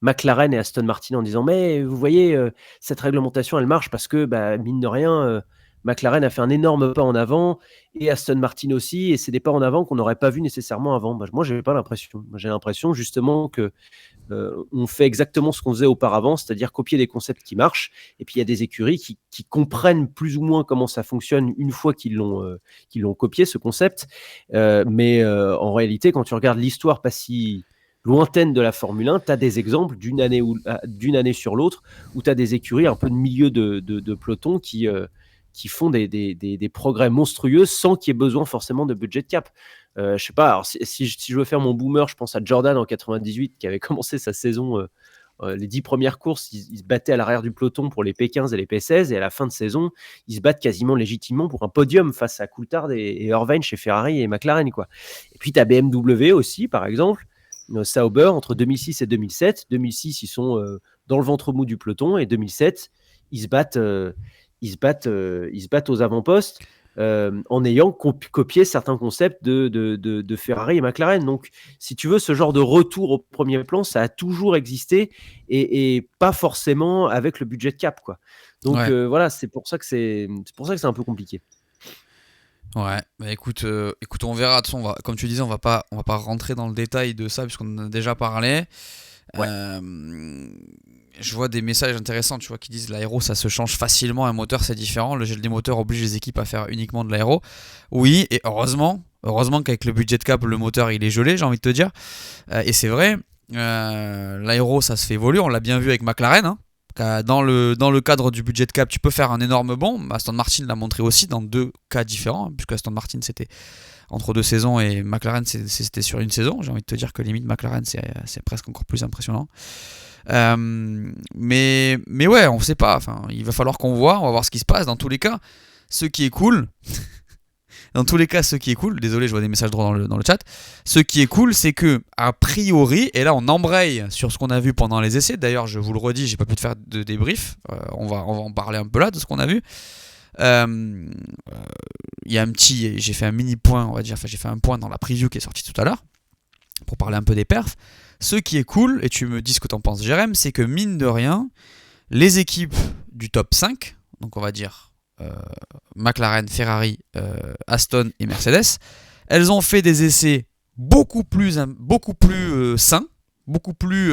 McLaren et Aston Martin en disant mais vous voyez, cette réglementation, elle marche parce que mine de rien, McLaren a fait un énorme pas en avant et Aston Martin aussi, et c'est des pas en avant qu'on n'aurait pas vu nécessairement avant. Moi, j'ai pas l'impression. Moi, j'ai l'impression justement que on fait exactement ce qu'on faisait auparavant, c'est-à-dire copier des concepts qui marchent. Et puis il y a des écuries qui comprennent plus ou moins comment ça fonctionne une fois qu'ils l'ont copié, ce concept. Mais en réalité, quand tu regardes l'histoire pas si lointaine de la Formule 1, tu as des exemples d'une année sur l'autre où tu as des écuries un peu de milieu de peloton qui font des progrès monstrueux sans qu'il y ait besoin forcément de budget de cap. Je sais pas, alors si je veux faire mon boomer, je pense à Jordan en 98 qui avait commencé sa saison, les 10 premières courses, il se battait à l'arrière du peloton pour les P15 et les P16, et à la fin de saison, ils se battent quasiment légitimement pour un podium face à Coulthard et Irvine chez Ferrari et McLaren, quoi. Et puis tu as BMW aussi, par exemple, Sauber, entre 2006 et 2007. 2006, ils sont dans le ventre mou du peloton, et 2007, ils se battent aux avant-postes en ayant copié certains concepts de Ferrari et McLaren. Donc, si tu veux, ce genre de retour au premier plan, ça a toujours existé, et pas forcément avec le budget de cap, quoi. Donc voilà, c'est pour ça que c'est un peu compliqué. Ouais, écoute, on verra. De toute façon, comme tu disais, on va pas rentrer dans le détail de ça puisqu'on en a déjà parlé. Ouais. Je vois des messages intéressants, tu vois, qui disent l'aéro ça se change facilement, un moteur c'est différent, le gel des moteurs oblige les équipes à faire uniquement de l'aéro. Oui, et heureusement qu'avec le budget cap, le moteur il est gelé, j'ai envie de te dire. Et c'est vrai, l'aéro ça se fait évoluer, on l'a bien vu avec McLaren, hein. Dans le cadre du budget cap, tu peux faire un énorme bond. Aston Martin l'a montré aussi dans deux cas différents, puisque Aston Martin c'était entre 2 saisons et McLaren c'était sur une saison. J'ai envie de te dire que limite McLaren c'est presque encore plus impressionnant. Mais ouais, on sait pas. Enfin, il va falloir on va voir ce qui se passe. Dans tous les cas, ce qui est cool, désolé, je vois des messages droits dans le chat. Ce qui est cool, c'est que a priori, et là on embraye sur ce qu'on a vu pendant les essais. D'ailleurs, je vous le redis, j'ai pas pu te faire de débrief. On va en parler un peu là de ce qu'on a vu. Il y a j'ai fait un mini point, on va dire. Enfin, j'ai fait un point dans la preview qui est sortie tout à l'heure pour parler un peu des perfs. Ce qui est cool, et tu me dis ce que t'en penses, Jérém, c'est que mine de rien, les équipes du top 5, donc on va dire McLaren, Ferrari, Aston et Mercedes, elles ont fait des essais beaucoup plus sains, beaucoup plus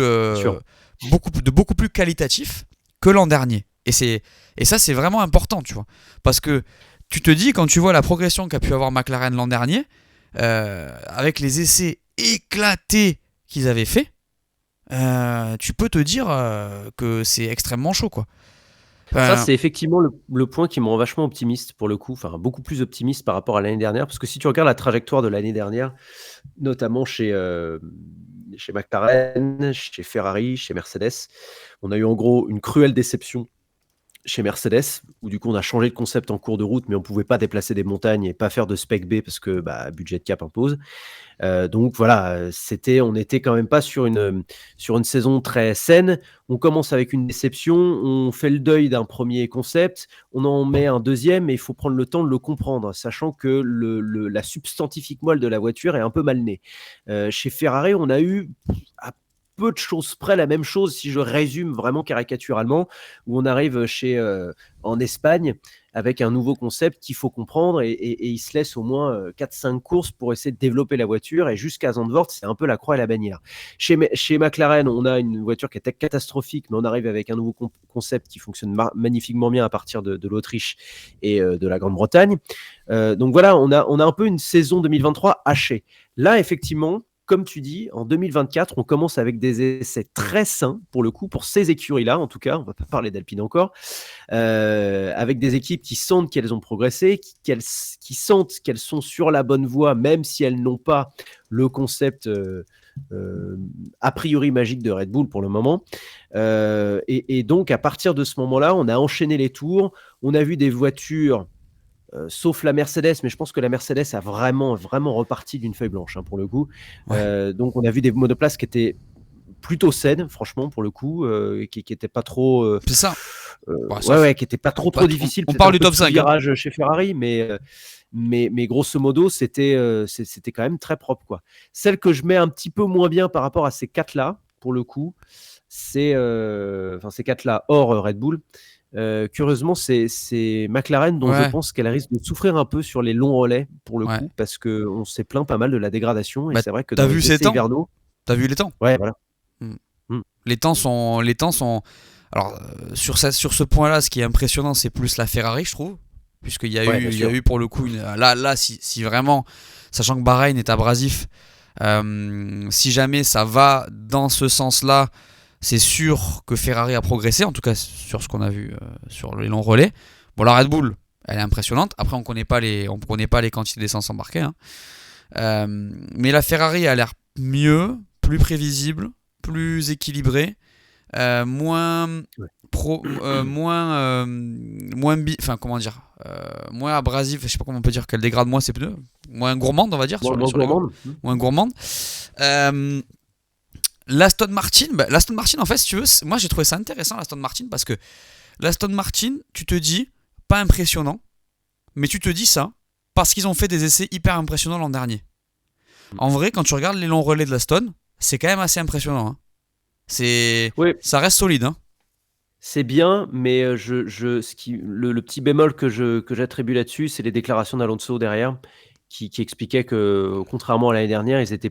qualitatifs que l'an dernier. Et ça, c'est vraiment important, tu vois. Parce que tu te dis, quand tu vois la progression qu'a pu avoir McLaren l'an dernier, avec les essais éclatés qu'ils avaient fait, tu peux te dire que c'est extrêmement chaud, quoi. Ça, c'est effectivement le point qui me rend vachement optimiste pour le coup, enfin beaucoup plus optimiste par rapport à l'année dernière, parce que si tu regardes la trajectoire de l'année dernière, notamment chez McLaren, chez Ferrari, chez Mercedes, on a eu en gros une cruelle déception chez Mercedes, où du coup on a changé de concept en cours de route, mais on pouvait pas déplacer des montagnes et pas faire de spec B parce que budget de cap impose. Donc voilà, on était quand même pas sur une saison très saine. On commence avec une déception, on fait le deuil d'un premier concept, on en met un deuxième, mais il faut prendre le temps de le comprendre, sachant que la substantifique moelle de la voiture est un peu mal née. Chez Ferrari, on a eu peu de choses près la même chose, si je résume vraiment caricaturalement, où on arrive en Espagne avec un nouveau concept qu'il faut comprendre et il se laisse au moins 4-5 courses pour essayer de développer la voiture et jusqu'à Zandvoort, c'est un peu la croix et la bannière. Chez McLaren, on a une voiture qui était catastrophique, mais on arrive avec un nouveau concept qui fonctionne magnifiquement bien à partir de l'Autriche et de la Grande-Bretagne. Donc voilà, on a un peu une saison 2023 hachée. Là, effectivement, comme tu dis, en 2024, on commence avec des essais très sains, pour le coup, pour ces écuries-là, en tout cas, on ne va pas parler d'Alpine encore, avec des équipes qui sentent qu'elles ont progressé, qui sentent qu'elles sont sur la bonne voie, même si elles n'ont pas le concept a priori magique de Red Bull pour le moment. Et donc, à partir de ce moment-là, on a enchaîné les tours, on a vu des voitures... sauf la Mercedes, mais je pense que la Mercedes a vraiment reparti d'une feuille blanche, hein, pour le coup. Ouais. Donc on a vu des monoplaces qui étaient plutôt saines, franchement, pour le coup, qui n'étaient pas trop... C'est ça. qui n'étaient pas trop difficiles. On parle du top 5. Virage chez Ferrari, mais grosso modo, c'était quand même très propre, quoi. Celle que je mets un petit peu moins bien par rapport à ces 4-là, pour le coup, c'est... ces 4-là hors Red Bull. Curieusement, c'est McLaren dont je pense qu'elle risque de souffrir un peu sur les longs relais pour le coup, parce qu'on s'est plaint pas mal de la dégradation. Et c'est vrai que t'as vu ces temps hivernaux, t'as vu les temps. Ouais, voilà. Les temps sont. Alors sur ce point-là, ce qui est impressionnant, c'est plus la Ferrari, je trouve, puisqu'il y a eu pour le coup là si vraiment, sachant que Bahreïn est abrasif, si jamais ça va dans ce sens-là. C'est sûr que Ferrari a progressé, en tout cas sur ce qu'on a vu sur les longs relais. Bon, la Red Bull, elle est impressionnante. Après, on connaît pas les quantités d'essence embarquées. Hein. Mais la Ferrari a l'air mieux, plus prévisible, plus équilibrée, moins abrasive. Je sais pas comment on peut dire qu'elle dégrade moins ses pneus, moins gourmande, on va dire. Moins gourmande. L'Aston Martin, en fait, si tu veux, moi j'ai trouvé ça intéressant, l'Aston Martin, parce que l'Aston Martin, tu te dis, pas impressionnant, mais tu te dis ça parce qu'ils ont fait des essais hyper impressionnants l'an dernier. En vrai, quand tu regardes les longs relais de l'Aston, c'est quand même assez impressionnant. Hein. Ça reste solide. Hein. C'est bien, mais le petit bémol que j'attribue là-dessus, c'est les déclarations d'Alonso derrière. Qui expliquait que, contrairement à l'année dernière, il était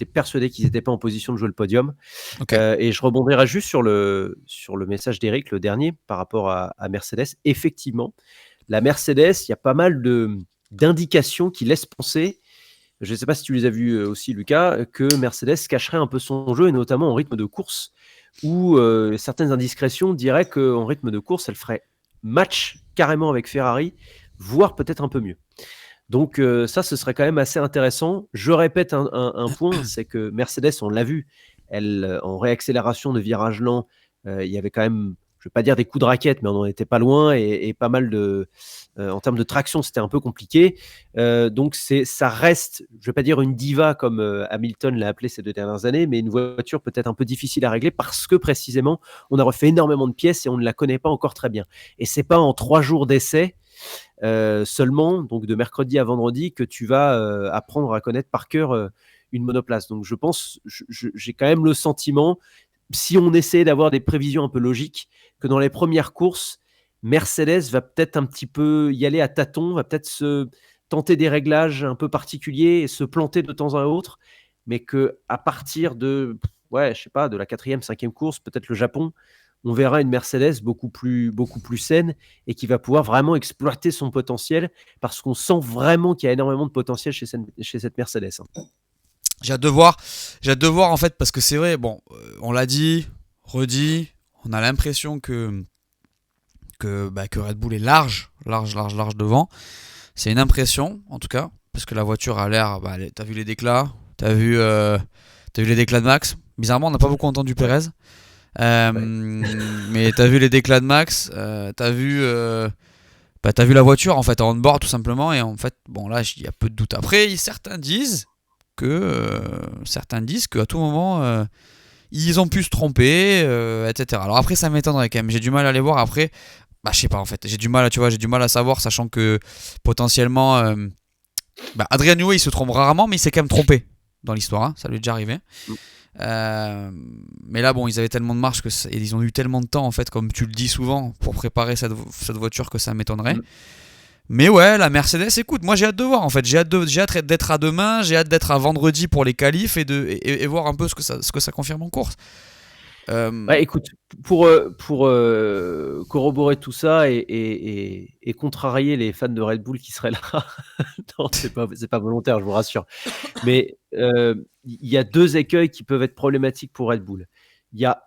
persuadé qu'ils n'étaient pas en position de jouer le podium. Okay. Et je rebondirai juste sur le message d'Eric, le dernier, par rapport à Mercedes. Effectivement, la Mercedes, il y a pas mal d'indications qui laissent penser, je ne sais pas si tu les as vues aussi, Lucas, que Mercedes cacherait un peu son jeu, et notamment en rythme de course, où certaines indiscrétions diraient qu'en rythme de course, elle ferait match carrément avec Ferrari, voire peut-être un peu mieux. Donc ça, ce serait quand même assez intéressant. Je répète un point, c'est que Mercedes, on l'a vu, en réaccélération de virage lent, il y avait quand même, je ne vais pas dire des coups de raquette, mais on n'en était pas loin et pas mal en termes de traction, c'était un peu compliqué. Donc ça reste, je ne vais pas dire une diva comme Hamilton l'a appelé ces 2 dernières années, mais une voiture peut-être un peu difficile à régler parce que précisément, on a refait énormément de pièces et on ne la connaît pas encore très bien. Et c'est pas en 3 jours d'essai seulement, donc de mercredi à vendredi, que tu vas apprendre à connaître par cœur une monoplace. Donc je pense, j'ai quand même le sentiment, si on essaie d'avoir des prévisions un peu logiques, que dans les premières courses, Mercedes va peut-être un petit peu y aller à tâtons, va peut-être se tenter des réglages un peu particuliers et se planter de temps à autre, mais qu'à partir de, je sais pas, de la 4e, 5e course, peut-être le Japon, on verra une Mercedes beaucoup plus saine et qui va pouvoir vraiment exploiter son potentiel parce qu'on sent vraiment qu'il y a énormément de potentiel chez cette Mercedes. Hein. J'ai hâte de voir en fait, parce que c'est vrai, bon, on l'a dit, redit, on a l'impression que Red Bull est large devant. C'est une impression, en tout cas, parce que la voiture a l'air, t'as vu les déclats, t'as vu les déclats de Max. Bizarrement, on n'a pas beaucoup entendu Perez. Mais t'as vu les déclats de Max, t'as vu la voiture en fait en on-board tout simplement, et en fait bon là il y a peu de doute. Après certains disent qu'à tout moment ils ont pu se tromper, etc. Alors après ça m'étonnerait quand même, j'ai du mal à les voir. Après je sais pas en fait, j'ai du mal à savoir, sachant que potentiellement Adrian Newey il se trompe rarement, mais il s'est quand même trompé dans l'histoire, hein, ça lui est déjà arrivé. Mais là, bon, ils avaient tellement de marge et ils ont eu tellement de temps, en fait, comme tu le dis souvent, pour préparer cette voiture que ça m'étonnerait. Mais ouais, la Mercedes, écoute, moi j'ai hâte de voir, en fait. J'ai hâte d'être à demain, j'ai hâte d'être à vendredi pour les qualifs et voir un peu ce que ça confirme en course. Écoute, pour corroborer tout ça et contrarier les fans de Red Bull qui seraient là, non, c'est pas volontaire, je vous rassure. Mais il y a 2 écueils qui peuvent être problématiques pour Red Bull. Il y a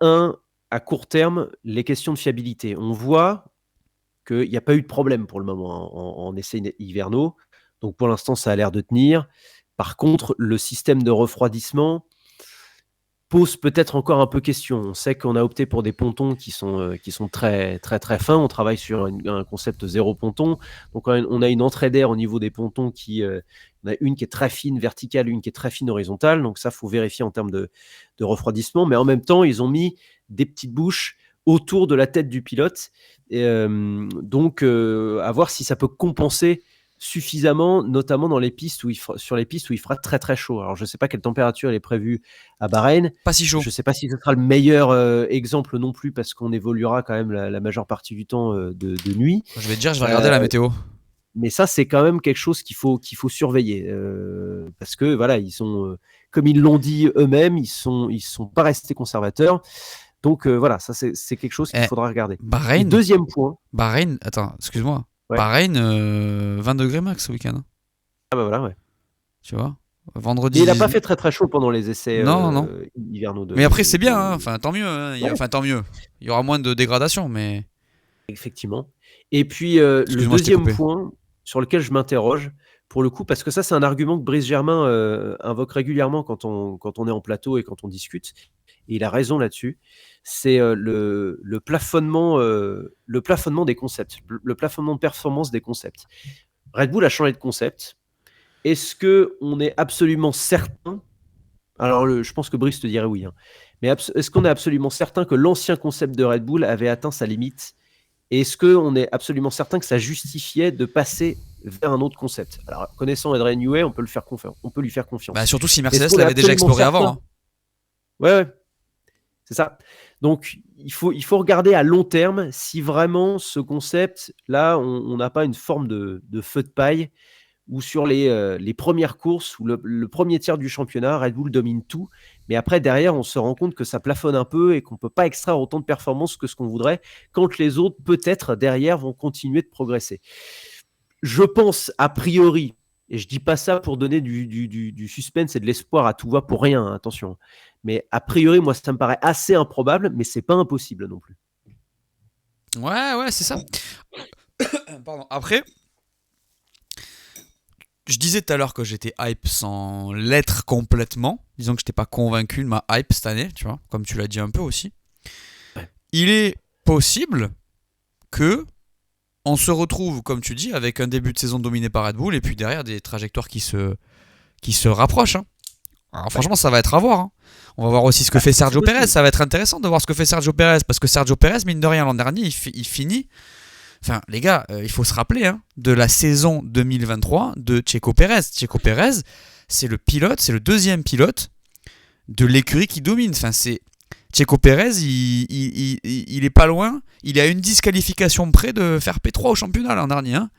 à court terme, les questions de fiabilité. On voit qu'il n'y a pas eu de problème pour le moment en essais hivernaux. Donc pour l'instant, ça a l'air de tenir. Par contre, le système de refroidissement pose peut-être encore un peu question. On sait qu'on a opté pour des pontons qui sont très, très, très fins. On travaille sur un concept 0 ponton. Donc, on a une entrée d'air au niveau des pontons on a une qui est très fine verticale, une qui est très fine horizontale. Donc, ça, il faut vérifier en termes de refroidissement. Mais en même temps, ils ont mis des petites bouches autour de la tête du pilote. Donc, à voir si ça peut compenser suffisamment, notamment sur les pistes où il fera très très chaud. Alors je ne sais pas quelle température est prévue à Bahreïn. Pas si chaud. Je ne sais pas si ce sera le meilleur exemple non plus parce qu'on évoluera quand même la majeure partie du temps de nuit. Je vais te dire, je vais regarder la météo. Mais ça, c'est quand même quelque chose qu'il faut surveiller parce que voilà, ils sont comme ils l'ont dit eux-mêmes, ils sont pas restés conservateurs. Donc voilà, ça c'est quelque chose qu'il faudra regarder. Bahreïn. Deuxième point. Bahreïn, attends, excuse-moi. Ouais. Bahreïn, 20 degrés max ce week-end. Ah bah voilà, ouais. Tu vois, vendredi. Mais il n'a pas fait très très chaud pendant les essais non. hivernaux. Mais après, c'est bien, hein. Enfin, tant mieux. Hein. Tant mieux. Il y aura moins de dégradation, mais. Effectivement. Et puis, le deuxième point sur lequel je m'interroge, pour le coup, parce que ça, c'est un argument que Brice Germain invoque régulièrement quand on est en plateau et quand on discute. Et il a raison là-dessus. C'est le plafonnement des concepts, le plafonnement de performance des concepts. Red Bull a changé de concept. Est-ce qu'on est absolument certain? Alors, je pense que Brice te dirait oui. Hein. Mais est-ce qu'on est absolument certain que l'ancien concept de Red Bull avait atteint sa limite? Et est-ce qu'on est absolument certain que ça justifiait de passer vers un autre concept? Alors, connaissant Adrian Newey, on peut lui faire confiance. Bah, surtout si Mercedes l'avait déjà exploré avant. Hein. Ouais. C'est ça. Donc, il faut regarder à long terme si vraiment ce concept-là, on n'a pas une forme de feu de paille où sur les premières courses ou le premier tiers du championnat, Red Bull domine tout. Mais après, derrière, on se rend compte que ça plafonne un peu et qu'on ne peut pas extraire autant de performance que ce qu'on voudrait quand les autres, peut-être, derrière, vont continuer de progresser. Je pense, a priori, et je ne dis pas ça pour donner du suspense et de l'espoir à tout va pour rien, hein, attention. Mais a priori, moi, ça me paraît assez improbable, mais c'est pas impossible non plus. Ouais, c'est ça. Pardon. Après, je disais tout à l'heure que j'étais hype sans l'être complètement. Disons que je n'étais pas convaincu de ma hype cette année, tu vois, comme tu l'as dit un peu aussi. Ouais. Il est possible que on se retrouve, comme tu dis, avec un début de saison dominé par Red Bull et puis derrière des trajectoires qui se rapprochent. Hein. Alors franchement, ça va être à voir. Hein. On va voir aussi ce que fait Sergio Pérez. Ça va être intéressant de voir ce que fait Sergio Pérez parce que Sergio Pérez, mine de rien, l'an dernier, il finit. Enfin, les gars, il faut se rappeler de la saison 2023 de Checo Pérez. Checo Pérez, c'est le deuxième pilote de l'écurie qui domine. Enfin, c'est Checo Pérez, il est pas loin. Il est à une disqualification près de faire P3 au championnat l'an dernier. Hein.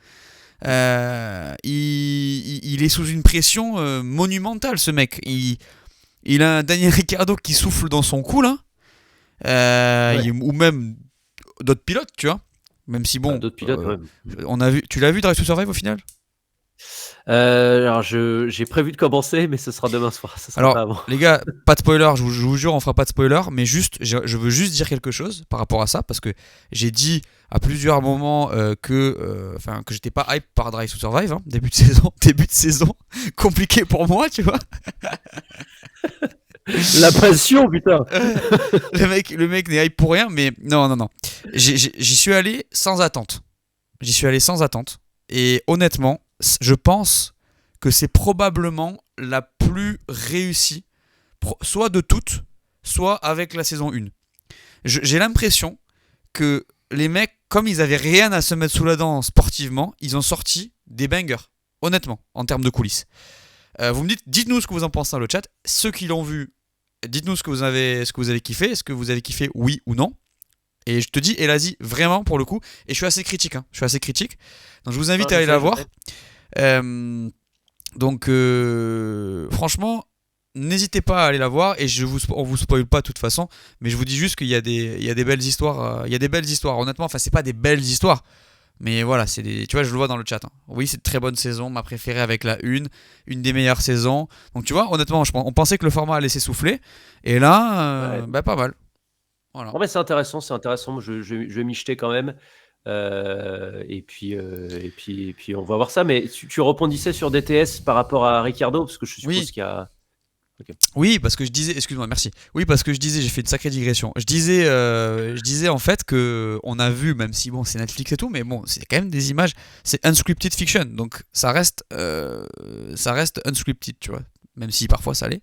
Il est sous une pression monumentale, ce mec. Il a un Daniel Ricciardo qui souffle dans son cou, là. Ou même d'autres pilotes, tu vois. Même si bon, d'autres pilotes, tu l'as vu Drive to Survive au final? Alors j'ai prévu de commencer, mais ce sera demain soir. Ça sera alors pas avant. Les gars, pas de spoiler, je vous jure, on fera pas de spoiler, mais juste, je veux juste dire quelque chose par rapport à ça, parce que j'ai dit à plusieurs moments que j'étais pas hype par Drive to Survive, hein, début de saison, compliqué pour moi, tu vois. La passion, putain. le mec n'est hype pour rien, mais non. J'y suis allé sans attente. Et honnêtement, je pense que c'est probablement la plus réussie, soit de toutes, soit avec la saison 1. J'ai l'impression que les mecs, comme ils avaient rien à se mettre sous la dent sportivement, ils ont sorti des bangers, honnêtement, en termes de coulisses. Vous me dites-nous ce que vous en pensez dans le chat. Ceux qui l'ont vu, dites-nous ce que vous avez kiffé. Est-ce que vous avez kiffé, oui ou non? Et je te dis, Elasi, vraiment pour le coup, et je suis assez critique, hein, donc je vous invite à aller la voir. Donc franchement, n'hésitez pas à aller la voir, et on vous spoil pas de toute façon, mais je vous dis juste qu'il y a des belles histoires, honnêtement. Enfin, c'est pas des belles histoires, mais voilà, tu vois, je le vois dans le chat, hein. Oui, c'est une très bonne saison, ma préférée avec la une des meilleures saisons. Donc tu vois, honnêtement, on pensait que le format allait s'essouffler, et là, pas mal. Voilà. Non, mais c'est intéressant. Je vais m'y jeter quand même. Et puis, on va voir ça. Mais tu rebondissais sur DTS par rapport à Ricciardo, parce que je suppose qu'il y a. Okay. Oui, parce que je disais, excuse-moi, merci. Oui, parce que je disais, j'ai fait une sacrée digression. Je disais en fait que on a vu, même si bon, c'est Netflix et tout, mais bon, c'est quand même des images, c'est unscripted fiction, donc ça reste unscripted, tu vois, même si parfois ça l'est.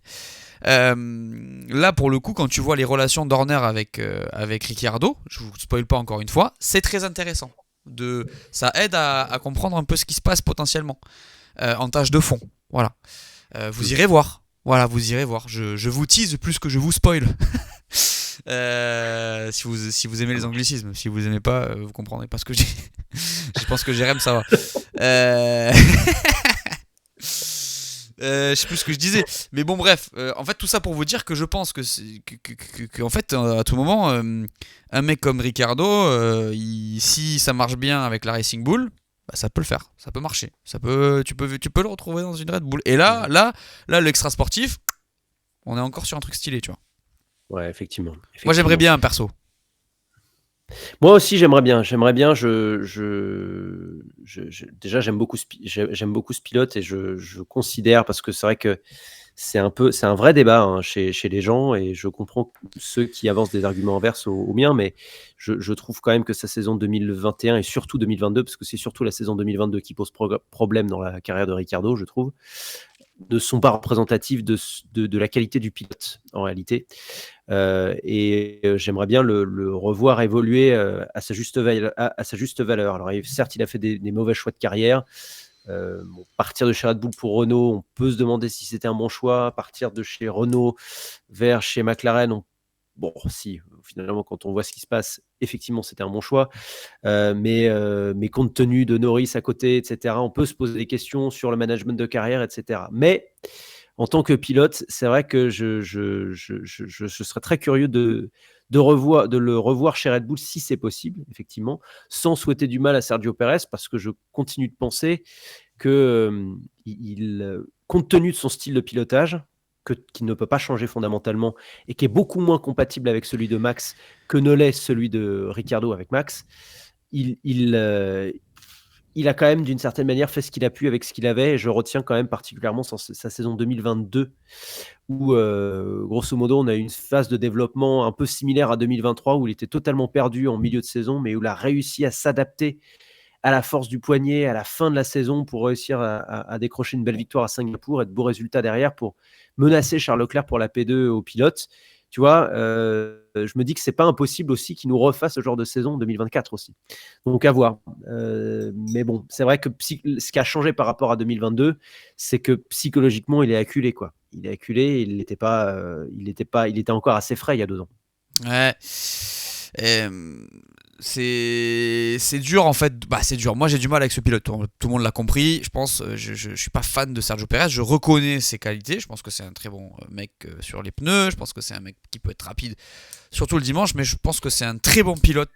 Là, pour le coup, quand tu vois les relations d'Horner avec Ricciardo, je vous spoil pas encore une fois, c'est très intéressant. Ça aide à comprendre un peu ce qui se passe potentiellement en tâche de fond. Voilà. Vous irez voir. Voilà, vous irez voir. Je vous tease plus que je vous spoil. Si vous aimez les anglicismes, si vous aimez pas, vous comprendrez pas ce que je dis. Je pense que Jérém, ça va. Je sais plus ce que je disais, mais bon, bref. En fait, tout ça pour vous dire que je pense que en fait, à tout moment, un mec comme Ricciardo, si ça marche bien avec la Racing Bull, bah, ça peut le faire, ça peut marcher, tu peux le retrouver dans une Red Bull. Et là, l'extra sportif, on est encore sur un truc stylé, tu vois. Ouais, effectivement. Moi, j'aimerais bien, perso. Moi aussi, j'aimerais bien. Déjà, j'aime beaucoup ce pilote, et je considère, parce que c'est vrai que c'est un vrai débat, hein, chez les gens, et je comprends ceux qui avancent des arguments inverses au mien, mais je trouve quand même que sa saison 2021 et surtout 2022, parce que c'est surtout la saison 2022 qui pose problème dans la carrière de Ricciardo, je trouve, ne sont pas représentatifs de la qualité du pilote en réalité. Et j'aimerais bien le revoir évoluer à sa juste valeur. Alors certes, il a fait des mauvais choix de carrière. Partir de chez Red Bull pour Renault, on peut se demander si c'était un bon choix. Partir de chez Renault vers chez McLaren, si, finalement, quand on voit ce qui se passe, effectivement, c'était un bon choix. Mais compte tenu de Norris à côté, etc., on peut se poser des questions sur le management de carrière, etc. Mais en tant que pilote, c'est vrai que je serais très curieux de le revoir chez Red Bull, si c'est possible, effectivement, sans souhaiter du mal à Sergio Pérez, parce que je continue de penser que compte tenu de son style de pilotage, qui ne peut pas changer fondamentalement et qui est beaucoup moins compatible avec celui de Max que ne l'est celui de Ricciardo avec Max, il a quand même d'une certaine manière fait ce qu'il a pu avec ce qu'il avait, et je retiens quand même particulièrement sa saison 2022 où grosso modo on a eu une phase de développement un peu similaire à 2023 où il était totalement perdu en milieu de saison, mais où il a réussi à s'adapter à la force du poignet à la fin de la saison pour réussir à décrocher une belle victoire à Singapour et de beaux résultats derrière pour menacer Charles Leclerc pour la P2 au pilote. Tu vois, je me dis que c'est pas impossible aussi qu'il nous refasse ce genre de saison 2024 aussi. Donc à voir. Mais bon, c'est vrai que ce qui a changé par rapport à 2022, c'est que psychologiquement, il est acculé, quoi. Il est acculé, il était encore assez frais il y a 2 ans. Ouais. C'est dur en fait. C'est dur. Moi j'ai du mal avec ce pilote. Tout le monde l'a compris. Je pense. Je suis pas fan de Sergio Pérez. Je reconnais ses qualités. Je pense que c'est un très bon mec sur les pneus. Je pense que c'est un mec qui peut être rapide, surtout le dimanche. Mais je pense que c'est un très bon pilote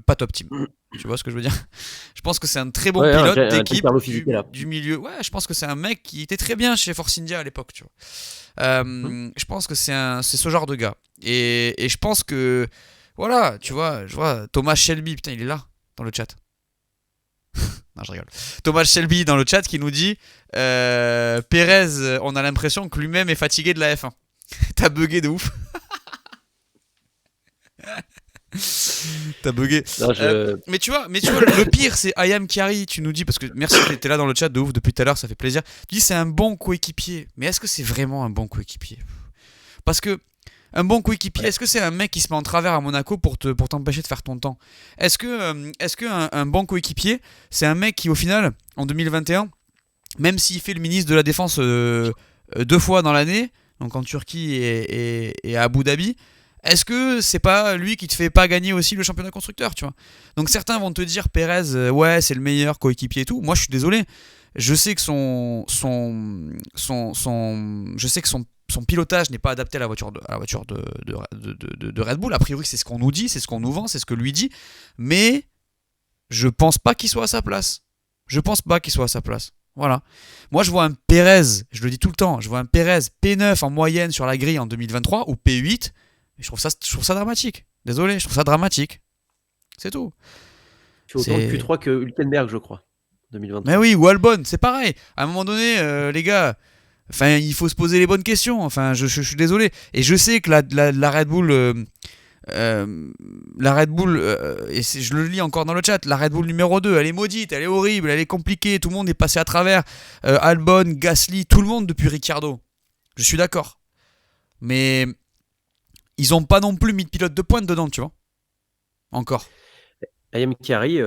pas top team. Tu vois ce que je veux dire? Je pense que c'est un très bon pilote d'équipe du milieu. Ouais, je pense que c'est un mec qui était très bien chez Force India à l'époque. Tu vois. Je pense que c'est ce genre de gars. Et je pense que voilà, tu vois, je vois Thomas Shelby, putain, il est là, dans le chat. Non, je rigole. Thomas Shelby dans le chat qui nous dit Pérez, on a l'impression que lui-même est fatigué de la F1. T'as bugué de ouf. T'as bugué. Non, mais tu vois, le pire, c'est I Am Carry, tu nous dis, parce que merci, t'es là dans le chat de ouf depuis tout à l'heure, ça fait plaisir. Tu dis c'est un bon coéquipier. Mais est-ce que c'est vraiment un bon coéquipier? Parce que un bon coéquipier, est-ce que c'est un mec qui se met en travers à Monaco pour t'empêcher de faire ton temps? Est-ce que un bon coéquipier, c'est un mec qui, au final, en 2021, même s'il fait le ministre de la Défense 2 fois dans l'année, donc en Turquie et à Abu Dhabi, est-ce que c'est pas lui qui te fait pas gagner aussi le championnat constructeur, tu vois? Donc certains vont te dire Pérez, ouais, c'est le meilleur coéquipier et tout. Moi, je suis désolé. Je sais que je sais que son pilotage n'est pas adapté à la voiture de Red Bull. A priori, c'est ce qu'on nous dit, c'est ce qu'on nous vend, c'est ce que lui dit. Mais je pense pas qu'il soit à sa place. Je pense pas qu'il soit à sa place. Voilà. Moi, je vois un Pérez, je le dis tout le temps, je vois un Pérez P9 en moyenne sur la grille en 2023 ou P8. Et je trouve ça dramatique. Désolé, je trouve ça dramatique. C'est tout. Tu fais autant de Q3 que Hülkenberg, je crois, 2023. Mais oui, ou Albon, c'est pareil. À un moment donné, les gars, enfin, il faut se poser les bonnes questions. Enfin, je suis désolé. Et je sais que la Red Bull, et je le lis encore dans le chat, la Red Bull numéro 2, elle est maudite, elle est horrible, elle est compliquée. Tout le monde est passé à travers. Albon, Gasly, tout le monde depuis Ricciardo. Je suis d'accord. Mais ils ont pas non plus mis de pilote de pointe dedans, tu vois. Encore. Ayam Kari,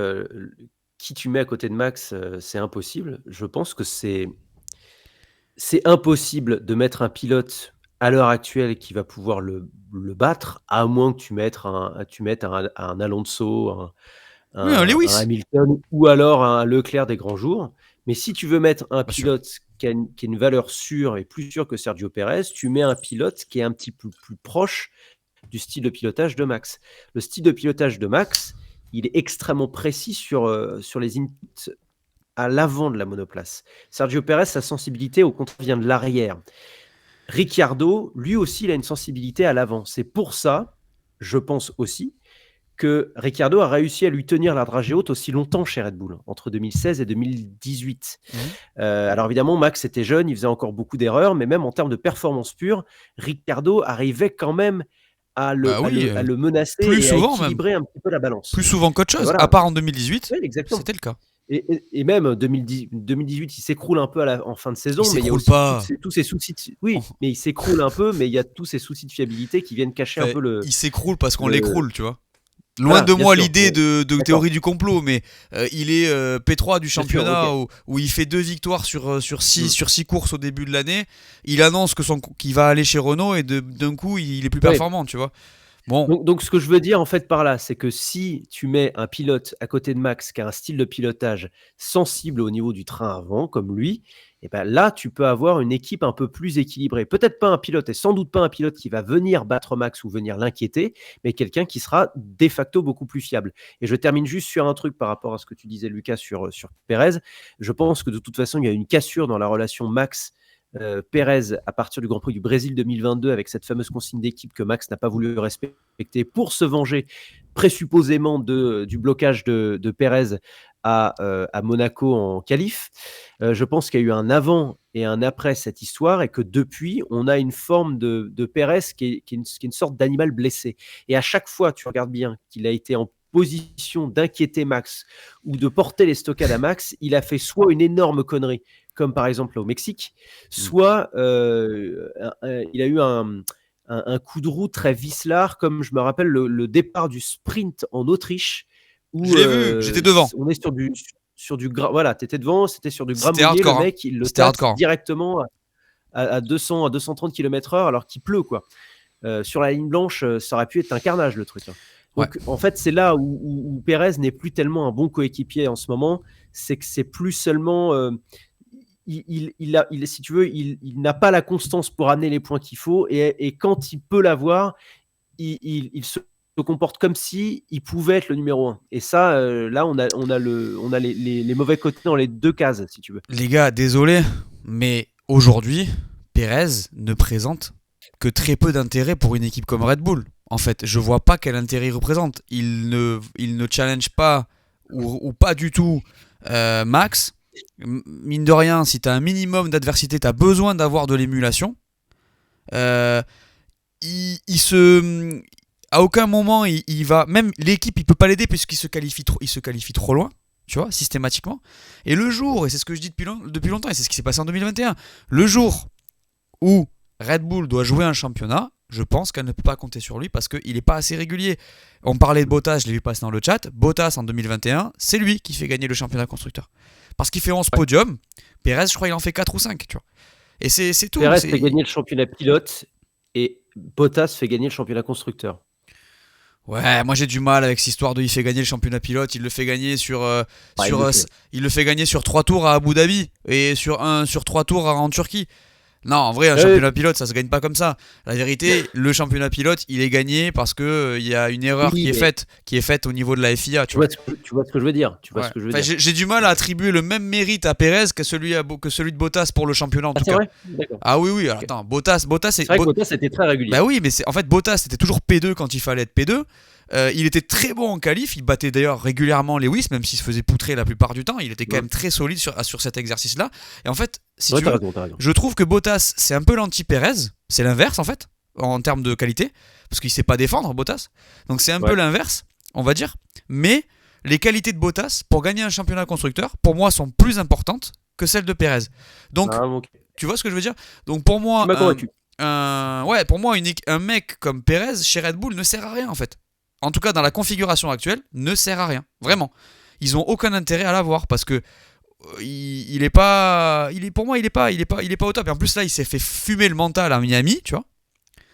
qui tu mets à côté de Max, c'est impossible. Je pense que c'est impossible de mettre un pilote à l'heure actuelle qui va pouvoir le battre, à moins que tu mettes un Alonso, Un Lewis. un Hamilton ou alors un Leclerc des grands jours. Mais si tu veux mettre un pilote qui a une valeur sûre et plus sûre que Sergio Pérez, tu mets un pilote qui est un petit peu plus proche du style de pilotage de Max. Le style de pilotage de Max, il est extrêmement précis sur les inputs à l'avant de la monoplace. Sergio Pérez, sa sensibilité au contraire vient de l'arrière. Ricciardo, lui aussi, il a une sensibilité à l'avant. C'est pour ça, je pense aussi, que Ricciardo a réussi à lui tenir la dragée haute aussi longtemps chez Red Bull, entre 2016 et 2018. Alors évidemment, Max était jeune, il faisait encore beaucoup d'erreurs, mais même en termes de performance pure, Ricciardo arrivait quand même à le menacer et à équilibrer un petit peu la balance. Plus souvent qu'autre chose, voilà. À part en 2018, oui, c'était le cas. Et même 2018, il s'écroule un peu en fin de saison, mais il y a aussi tous ces soucis. Mais il s'écroule un peu, mais il y a tous ces soucis de fiabilité qui viennent cacher un peu le. Il s'écroule parce qu'on l'écroule, tu vois. Loin de moi l'idée de théorie du complot, mais il est P3 du championnat où il fait 2 victoires sur 6 courses au début de l'année. Il annonce qu'il va aller chez Renault et d'un coup il est plus performant, tu vois. Bon. Donc ce que je veux dire en fait par là, c'est que si tu mets un pilote à côté de Max qui a un style de pilotage sensible au niveau du train avant, comme lui, et ben là tu peux avoir une équipe un peu plus équilibrée. Peut-être pas un pilote et sans doute pas un pilote qui va venir battre Max ou venir l'inquiéter, mais quelqu'un qui sera de facto beaucoup plus fiable. Et je termine juste sur un truc par rapport à ce que tu disais Lucas sur Pérez. Je pense que de toute façon il y a une cassure dans la relation Max Pérez à partir du Grand Prix du Brésil 2022 avec cette fameuse consigne d'équipe que Max n'a pas voulu respecter pour se venger présupposément du blocage de Pérez à Monaco en qualif. Je pense qu'il y a eu un avant et un après cette histoire et que depuis on a une forme de Pérez qui est une sorte d'animal blessé, et à chaque fois tu regardes bien qu'il a été en position d'inquiéter Max ou de porter les stockades à Max, il a fait soit une énorme connerie comme par exemple au Mexique, soit il a eu un coup de roue très vicelard, comme je me rappelle le départ du sprint en Autriche. Où, je l'ai vu, j'étais devant. On est sur du voilà, t'étais devant, c'était sur du gras mouillé, le mec, il le tape directement à 230 km/h alors qu'il pleut, quoi. Sur la ligne blanche, ça aurait pu être un carnage, le truc. Donc, en fait, c'est là où Pérez n'est plus tellement un bon coéquipier en ce moment, c'est que c'est plus seulement... si tu veux, il n'a pas la constance pour amener les points qu'il faut, et quand il peut l'avoir, il se comporte comme si il pouvait être le numéro 1. Et ça, là, on a les mauvais côtés dans les deux cases, si tu veux. Les gars, désolé, mais aujourd'hui, Pérez ne présente que très peu d'intérêt pour une équipe comme Red Bull. En fait, je vois pas quel intérêt il représente. Il ne challenge pas ou pas du tout Max. Mine de rien, si tu as un minimum d'adversité, tu as besoin d'avoir de l'émulation. À aucun moment il va, même l'équipe il peut pas l'aider puisqu'il se qualifie trop loin, tu vois, systématiquement. Et le jour, et c'est ce que je dis depuis longtemps, et c'est ce qui s'est passé en 2021, le jour où Red Bull doit jouer un championnat, je pense qu'elle ne peut pas compter sur lui parce qu'il n'est pas assez régulier. On parlait de Bottas, je l'ai vu passer dans le chat. Bottas en 2021, c'est lui qui fait gagner le championnat constructeur. Parce qu'il fait 11 podiums. Pérez, je crois, il en fait 4 ou 5. Tu vois. Et c'est tout. Perez fait gagner le championnat pilote et Bottas fait gagner le championnat constructeur. Ouais, moi j'ai du mal avec cette histoire de il fait gagner le championnat pilote, il le fait gagner il le fait gagner sur 3 tours à Abu Dhabi et sur 3 tours en Turquie. Non, en vrai, un championnat pilote, ça se gagne pas comme ça. La vérité, le championnat pilote, il est gagné parce que il y a une erreur qui est faite au niveau de la FIA. Tu vois ce que je veux dire. J'ai du mal à attribuer le même mérite à Perez que celui de Bottas pour le championnat en tout cas. Vrai ah oui, alors, attends, Bottas, c'est vrai que Bottas était très régulier. Bah oui, mais en fait Bottas était toujours P2 quand il fallait être P2. Il était très bon en qualif, il battait d'ailleurs régulièrement Lewis, même s'il se faisait poutrer la plupart du temps. Il était quand même très solide sur cet exercice-là. Et en fait, si tu veux, je trouve que Bottas, c'est un peu l'anti-Perez. C'est l'inverse en fait, en termes de qualité, parce qu'il sait pas défendre Bottas. Donc c'est un peu l'inverse, on va dire. Mais les qualités de Bottas pour gagner un championnat constructeur, pour moi, sont plus importantes que celles de Perez. Donc, tu vois ce que je veux dire? Donc pour moi, pour moi, un mec comme Perez chez Red Bull ne sert à rien en fait. En tout cas, dans la configuration actuelle, ne sert à rien. Vraiment. Ils ont aucun intérêt à l'avoir parce que pour moi, il est pas au top. Et en plus, là, il s'est fait fumer le mental à Miami, tu vois.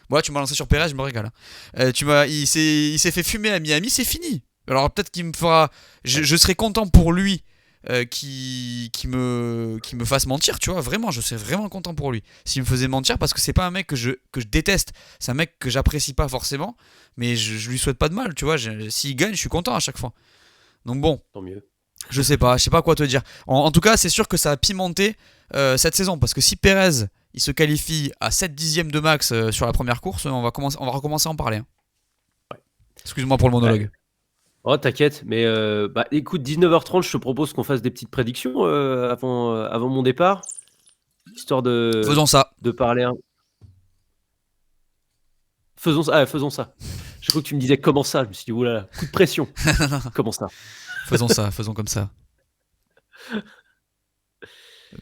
Voilà, tu m'as lancé sur Perez, je me régale. Il s'est fait fumer à Miami, c'est fini. Alors peut-être qu'il me fera. Je serais content pour lui qui me fasse mentir, tu vois. Vraiment, je serais vraiment content pour lui s'il me faisait mentir parce que c'est pas un mec que je déteste. C'est un mec que j'apprécie pas forcément. Mais je lui souhaite pas de mal, tu vois. S'il gagne, je suis content à chaque fois. Donc bon. Tant mieux. Je sais pas quoi te dire. En tout cas, c'est sûr que ça a pimenté cette saison. Parce que si Perez il se qualifie à 7 dixièmes de max sur la première course, on va recommencer à en parler. Ouais. Excuse-moi pour le monologue. Ouais. Oh, t'inquiète. Mais écoute, 19h30, je te propose qu'on fasse des petites prédictions avant mon départ. Histoire de. Faisons ça. De parler. Faisons ça. Je crois que tu me disais comment ça. Je me suis dit, oulala, coup de pression. Comment ça? Faisons comme ça.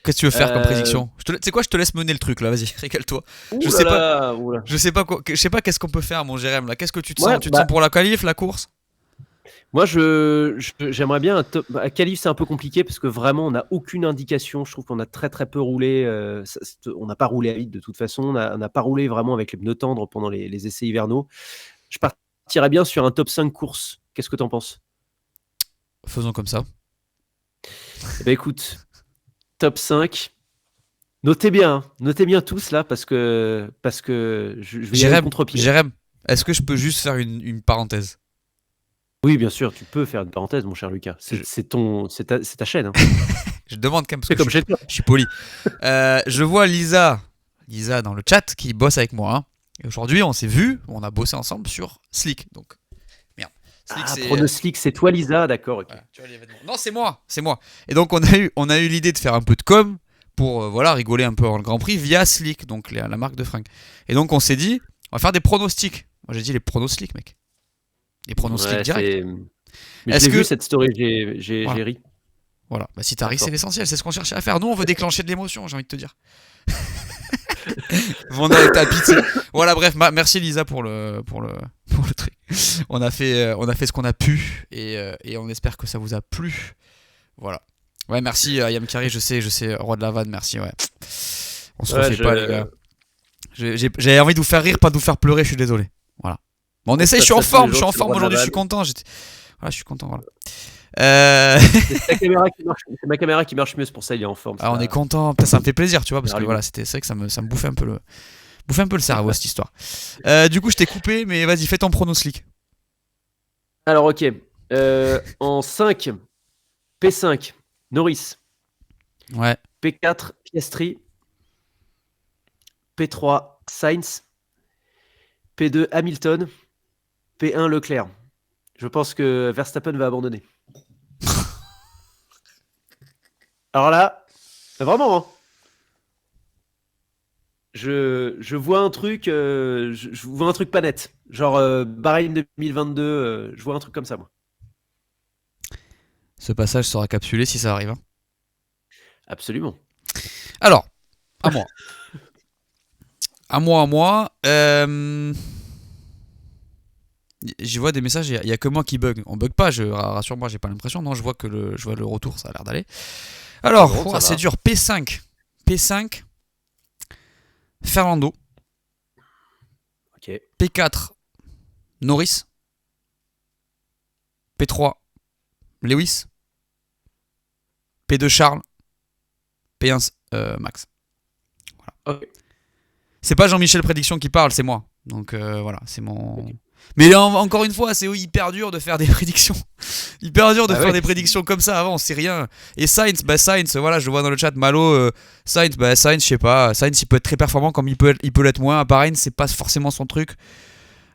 Qu'est-ce que tu veux faire comme prédiction? Tu sais quoi, je te laisse mener le truc là, vas-y, régale-toi. Je sais pas qu'est-ce qu'on peut faire, mon Jérém là. Qu'est-ce que tu te sens? Tu te sens pour la qualif, la course? Moi, j'aimerais bien à qualif, c'est un peu compliqué parce que vraiment, on n'a aucune indication. Je trouve qu'on a très très peu roulé. On n'a pas roulé à vide de toute façon. On n'a pas roulé vraiment avec les pneus tendres pendant les essais hivernaux. Je partirais bien sur un top 5 course. Qu'est-ce que t'en penses? Faisons comme ça. Eh ben, écoute, top 5. Notez bien tous là parce que je vais y aller contre-pied. Jérém, est-ce que je peux juste faire une parenthèse? Oui, bien sûr, tu peux faire une parenthèse, mon cher Lucas. C'est ta chaîne. Hein. Je demande quand même parce que je suis poli. Je vois Lisa dans le chat qui bosse avec moi. Hein. Et aujourd'hui, on s'est vu, on a bossé ensemble sur Slick. Donc, merde. Slick, Pronoslick, c'est toi, Lisa, d'accord. Okay. Voilà, tu vois l'événement. Non, c'est moi. Et donc, on a eu l'idée de faire un peu de com pour rigoler un peu avant le Grand Prix via Slick, donc la marque de fringues. Et donc, on s'est dit, on va faire des pronostics. Moi, j'ai dit les pronostics, mec. Les pronostics directs. Mais j'ai vu cette story, j'ai ri. Voilà, bah, si t'as ri, c'est l'essentiel, c'est ce qu'on cherchait à faire. Nous, on veut déclencher de l'émotion, j'ai envie de te dire. Vendeur de tapis. Voilà, bref, merci Lisa pour le truc. On a fait ce qu'on a pu et on espère que ça vous a plu. Voilà. Ouais, merci Yam Kari, je sais, roi de la vanne, merci. Ouais. On se refait pas, les gars. J'avais envie de vous faire rire, pas de vous faire pleurer, je suis désolé. Voilà. Bon, on essaye, je suis en forme aujourd'hui, je suis content. Voilà, je suis content, voilà. C'est ma caméra qui marche mieux, c'est pour ça il est en forme. On est content, putain, ça me fait plaisir, tu vois, parce que voilà, c'est vrai que ça me bouffait un peu le cerveau cette histoire. Du coup, je t'ai coupé, mais vas-y, fais ton pronostic. Alors, ok. En 5, P5, Norris. Ouais. P4, Piastri. P3, Sainz. P2, Hamilton. P1, Leclerc. Je pense que Verstappen va abandonner. Alors là, vraiment, hein. Je vois un truc, je vois un truc pas net. Genre Bahreïn 2022, je vois un truc comme ça, moi. Ce passage sera capsulé si ça arrive. Hein. Absolument. Alors, à moi. à moi. J'y vois des messages, il n'y a que moi qui bug. On bug pas, rassure-moi, j'ai pas l'impression. Non, je vois le retour, ça a l'air d'aller. Alors, c'est dur. P5. Fernando. Ok. P4, Norris. P3, Lewis. P2, Charles. P1, Max. Voilà. Ok. C'est pas Jean-Michel Prédiction qui parle, c'est moi. Donc voilà, c'est mon. Okay. Mais encore une fois, c'est hyper dur de faire des prédictions. Hyper dur de faire des prédictions comme ça avant, on sait rien. Et Sainz, voilà, je le vois dans le chat, Malo, Sainz, je sais pas. Sainz, il peut être très performant comme il peut l'être moins. À Bahreïn, c'est pas forcément son truc.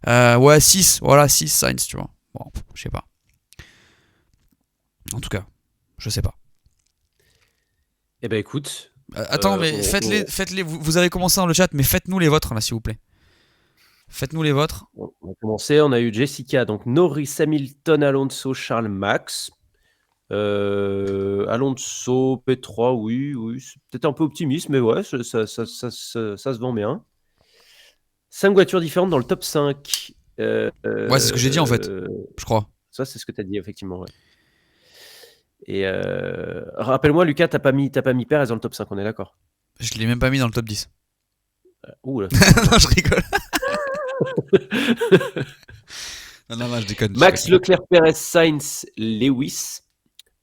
Ouais, 6, Sainz, tu vois. Bon, je sais pas. En tout cas, je sais pas. Eh ben écoute. Attends, mais faites-les. Vous avez commencé dans le chat, mais faites-nous les vôtres là, s'il vous plaît. Faites-nous les vôtres. On va commencer. On a eu Jessica, donc Norris, Hamilton, Alonso, Charles, Max. Alonso, P3, oui. C'est peut-être un peu optimiste, mais ouais, ça se vend bien. 5 voitures différentes dans le top 5. Ouais, c'est ce que j'ai dit en fait, je crois. Ça, c'est ce que tu as dit, effectivement, ouais. Et rappelle-moi, Lucas, t'as pas mis Perez dans le top 5, on est d'accord? Je l'ai même pas mis dans le top 10. Ouh là. Non, je rigole. non, je déconne. Max, Leclerc, Perez, Sainz, Lewis.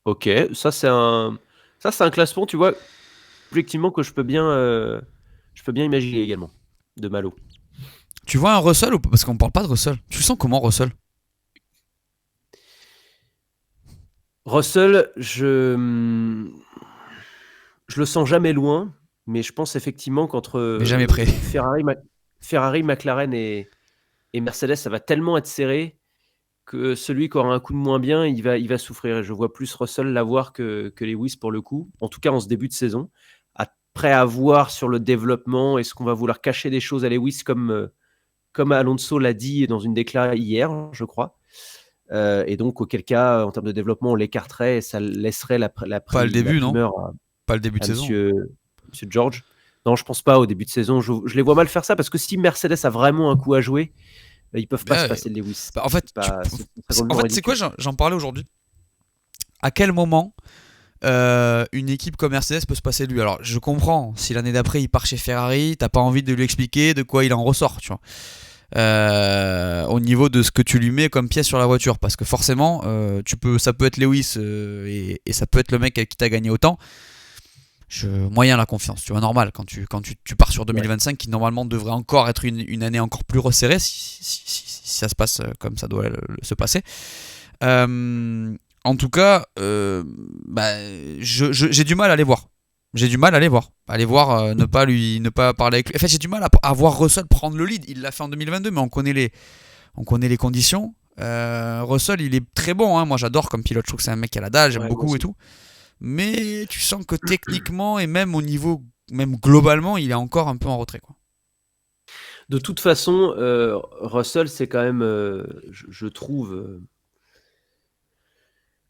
Ok, ça c'est un classement, tu vois, effectivement, que je peux bien imaginer également, de Malo. Tu vois un Russell ou pas? Parce qu'on parle pas de Russell. Tu le sens comment, Russell? Russell, je le sens jamais loin, mais je pense effectivement qu'entre mais jamais prêt. Ferrari, McLaren et Mercedes, ça va tellement être serré que celui qui aura un coup de moins bien, il va souffrir. Je vois plus Russell l'avoir que Lewis pour le coup, en tout cas en ce début de saison. Après, à voir sur le développement, est-ce qu'on va vouloir cacher des choses à Lewis comme Alonso l'a dit dans une déclaration hier, je crois. Et donc, auquel cas, en termes de développement, on l'écarterait et ça laisserait la pas le début, non? Pas le début de saison. Monsieur George. Non, je pense pas au début de saison. Je les vois mal faire ça parce que si Mercedes a vraiment un coup à jouer, ils peuvent pas se passer de Lewis. En fait, c'est quoi, j'en parlais aujourd'hui. À quel moment une équipe comme Mercedes peut se passer de lui? Alors, je comprends, si l'année d'après il part chez Ferrari, t'as pas envie de lui expliquer de quoi il en ressort, tu vois. Au niveau de ce que tu lui mets comme pièce sur la voiture, parce que forcément, ça peut être Lewis et ça peut être le mec avec qui t'as gagné autant. Moyen la confiance, tu vois, normal quand tu pars sur 2025 qui normalement devrait encore être une année encore plus resserrée si ça se passe comme ça doit se passer. En tout cas, j'ai du mal à les voir. Ne pas parler avec lui. En fait, j'ai du mal à voir Russell prendre le lead. Il l'a fait en 2022, mais on connaît les conditions. Russell, il est très bon, hein. Moi, j'adore comme pilote. Je trouve que c'est un mec qui a la dalle, j'aime beaucoup et tout. Mais tu sens que techniquement et même au niveau, même globalement, il est encore un peu en retrait, quoi. De toute façon, Russell, c'est quand même, je trouve,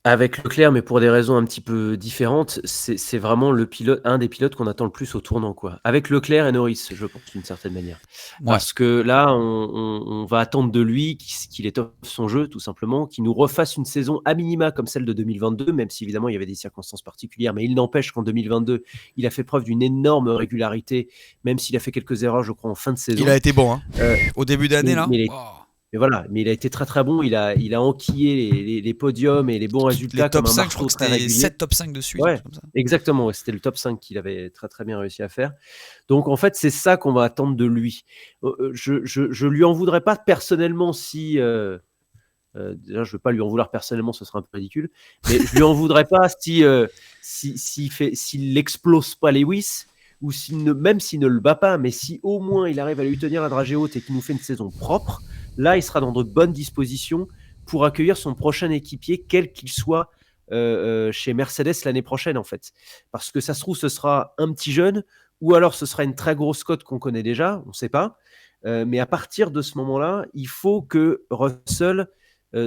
avec Leclerc, mais pour des raisons un petit peu différentes, c'est vraiment un des pilotes qu'on attend le plus au tournant, quoi. Avec Leclerc et Norris, je pense, d'une certaine manière. Ouais. Parce que là, on va attendre de lui qu'il étoffe son jeu, tout simplement, qu'il nous refasse une saison à minima comme celle de 2022, même si évidemment il y avait des circonstances particulières, mais il n'empêche qu'en 2022, il a fait preuve d'une énorme régularité, même s'il a fait quelques erreurs, je crois, en fin de saison. Il a été bon, hein. Au début d'année, là. Mais voilà, mais il a été très très bon, il a enquillé les podiums et les bons résultats. Les top 5, je crois que c'était 7 top 5 de suite. Ouais, comme ça. Exactement, c'était le top 5 qu'il avait très très bien réussi à faire. Donc en fait, c'est ça qu'on va attendre de lui. Je lui en voudrais pas personnellement si... déjà, je ne veux pas lui en vouloir personnellement, ce serait un peu ridicule, mais je lui en voudrais pas s'il n'explose pas Lewis, ou même s'il ne le bat pas, mais si au moins il arrive à lui tenir la dragée haute et qu'il nous fait une saison propre, là, il sera dans de bonnes dispositions pour accueillir son prochain équipier, quel qu'il soit chez Mercedes l'année prochaine, en fait. Parce que ça se trouve, ce sera un petit jeune, ou alors ce sera une très grosse cote qu'on connaît déjà, on ne sait pas. Mais à partir de ce moment-là, il faut que Russell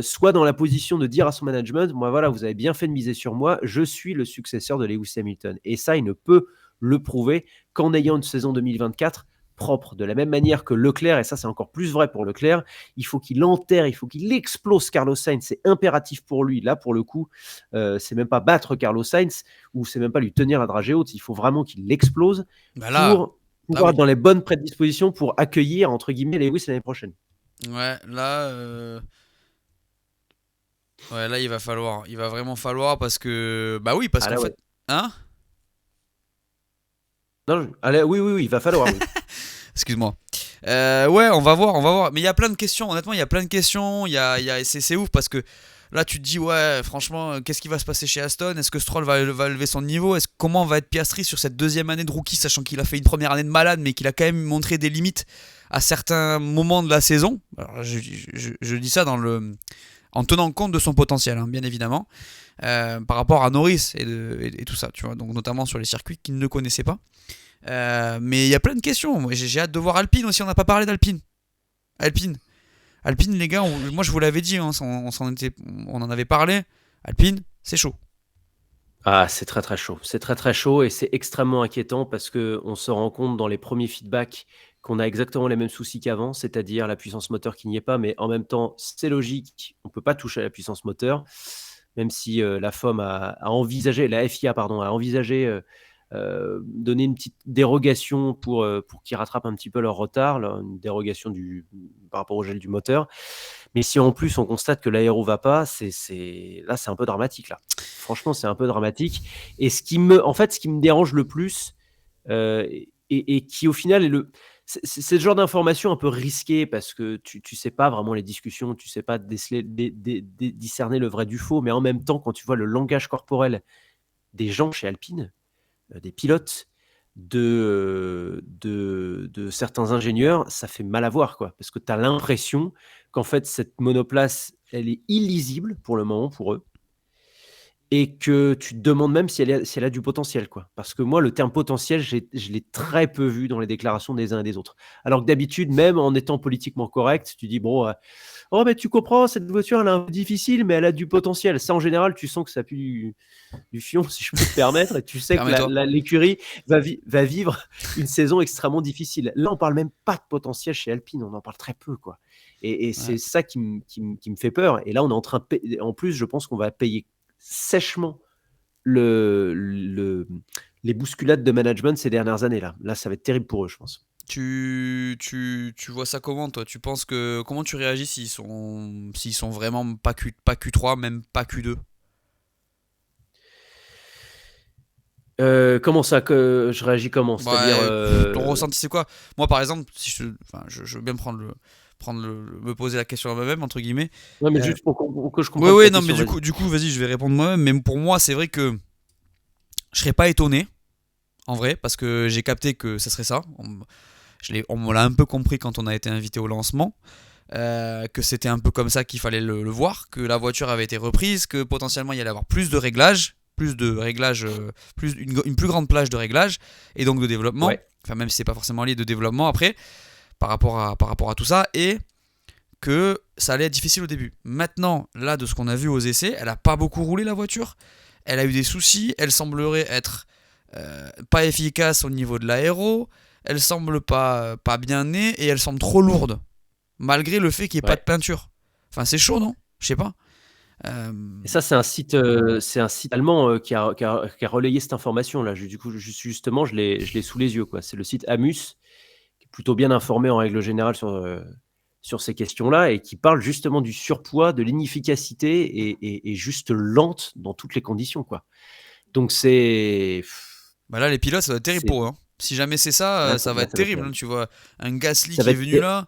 soit dans la position de dire à son management, moi, voilà, vous avez bien fait de miser sur moi, je suis le successeur de Lewis Hamilton. Et ça, il ne peut le prouver qu'en ayant une saison 2024 propre. De la même manière que Leclerc, et ça c'est encore plus vrai pour Leclerc, il faut qu'il enterre, il faut qu'il explose Carlos Sainz, c'est impératif pour lui. Là pour le coup, c'est même pas battre Carlos Sainz, ou c'est même pas lui tenir la dragée haute, il faut vraiment qu'il l'explose Là, pouvoir oui. être dans les bonnes prédispositions pour accueillir, entre guillemets, Lewis l'année prochaine. Ouais, là, ouais, là, il va falloir. Il va vraiment falloir parce que. Bah oui, parce Ah qu'en là, ouais. fait. Hein? Non, allez, oui, oui, oui, il va falloir, oui. Excuse-moi. Ouais, on va voir, on va voir. Mais il y a plein de questions, honnêtement, il y a plein de questions. C'est ouf parce que là, tu te dis, ouais, franchement, qu'est-ce qui va se passer chez Aston? Est-ce que Stroll va lever son niveau? Comment va être Piastri sur cette deuxième année de rookie, sachant qu'il a fait une première année de malade, mais qu'il a quand même montré des limites à certains moments de la saison? Alors, je dis ça en tenant compte de son potentiel, hein, bien évidemment, par rapport à Norris et tout ça, tu vois, donc notamment sur les circuits qu'il ne connaissait pas. Mais il y a plein de questions. Moi, j'ai hâte de voir Alpine aussi. On n'a pas parlé d'Alpine. Alpine. Alpine, les gars, moi je vous l'avais dit, hein, on en avait parlé. Alpine, c'est chaud. Ah, c'est très très chaud. C'est très très chaud et c'est extrêmement inquiétant parce que on se rend compte dans les premiers feedbacks qu'on a exactement les mêmes soucis qu'avant, c'est-à-dire la puissance moteur qui n'y est pas, mais en même temps, c'est logique, on peut pas toucher à la puissance moteur, même si la FOM a envisagé, la FIA pardon, a envisagé donner une petite dérogation pour qu'ils rattrapent un petit peu leur retard, là, une dérogation par rapport au gel du moteur. Mais si en plus on constate que l'aéro va pas, là c'est un peu dramatique là. Franchement, c'est un peu dramatique. Et en fait, ce qui me dérange le plus, et qui au final c'est le genre d'information un peu risquée parce que tu sais pas vraiment les discussions, tu sais pas discerner le vrai du faux, mais en même temps, quand tu vois le langage corporel des gens chez Alpine, des pilotes, de certains ingénieurs, ça fait mal à voir, quoi. Parce que tu as l'impression qu'en fait, cette monoplace, elle est illisible pour le moment pour eux. Et que tu te demandes même si elle a du potentiel, quoi. Parce que moi, le terme potentiel, je l'ai très peu vu dans les déclarations des uns et des autres. Alors que d'habitude, même en étant politiquement correct, tu dis, bon, oh, mais tu comprends, cette voiture, elle est un peu difficile, mais elle a du potentiel. Ça, en général, tu sens que ça pue du fion, si je peux te permettre, et tu sais que Permets-toi. l'écurie va vivre une saison extrêmement difficile. Là, on parle même pas de potentiel chez Alpine, on en parle très peu, quoi. Et c'est Ouais. ça qui me fait peur. Et là, on est en train en plus, je pense qu'on va payer sèchement les bousculades de management ces dernières années. Là, ça va être terrible pour eux, je pense. Tu vois ça comment, toi? Comment tu réagis s'ils sont vraiment pas Q3, même pas Q2? Comment ça que je réagis comment? C'est-à-dire Ouais, ton ressenti c'est quoi? Moi par exemple, si enfin, je veux bien me poser la question à moi-même entre guillemets. ouais, mais Euh, juste pour que je ouais comprenne ouais ta non mais question, vas-y. du coup vas-y je vais répondre moi-même. Mais pour moi c'est vrai que je serais pas étonné en vrai parce que j'ai capté que ça serait ça. On me l'a un peu compris quand on a été invité au lancement. Que c'était un peu comme ça qu'il fallait le voir, que la voiture avait été reprise, que potentiellement il y allait avoir plus de réglages, une plus grande plage de réglage et donc de développement. Ouais. Enfin même si c'est pas forcément lié de développement après par rapport à tout ça et que ça allait être difficile au début. Maintenant, là de ce qu'on a vu aux essais, elle a pas beaucoup roulé la voiture. Elle a eu des soucis, elle semblerait être pas efficace au niveau de l'aéro, elle semble pas bien née et elle semble trop lourde malgré le fait qu'il n'y ait pas de Ouais. peinture. Enfin, c'est chaud, non? Je sais pas. Et ça, c'est un site allemand qui a relayé cette information-là. Du coup, justement, je l'ai sous les yeux, quoi. C'est le site Amus, qui est plutôt bien informé en règle générale sur ces questions-là et qui parle justement du surpoids, de l'inefficacité et juste lente dans toutes les conditions, quoi. Donc Bah là, les pilotes, ça va être terrible c'est pour eux, hein. Si jamais c'est ça, là, ça va être ça va être terrible, hein. terrible. Tu vois, un Gasly Ça qui va est être venu là.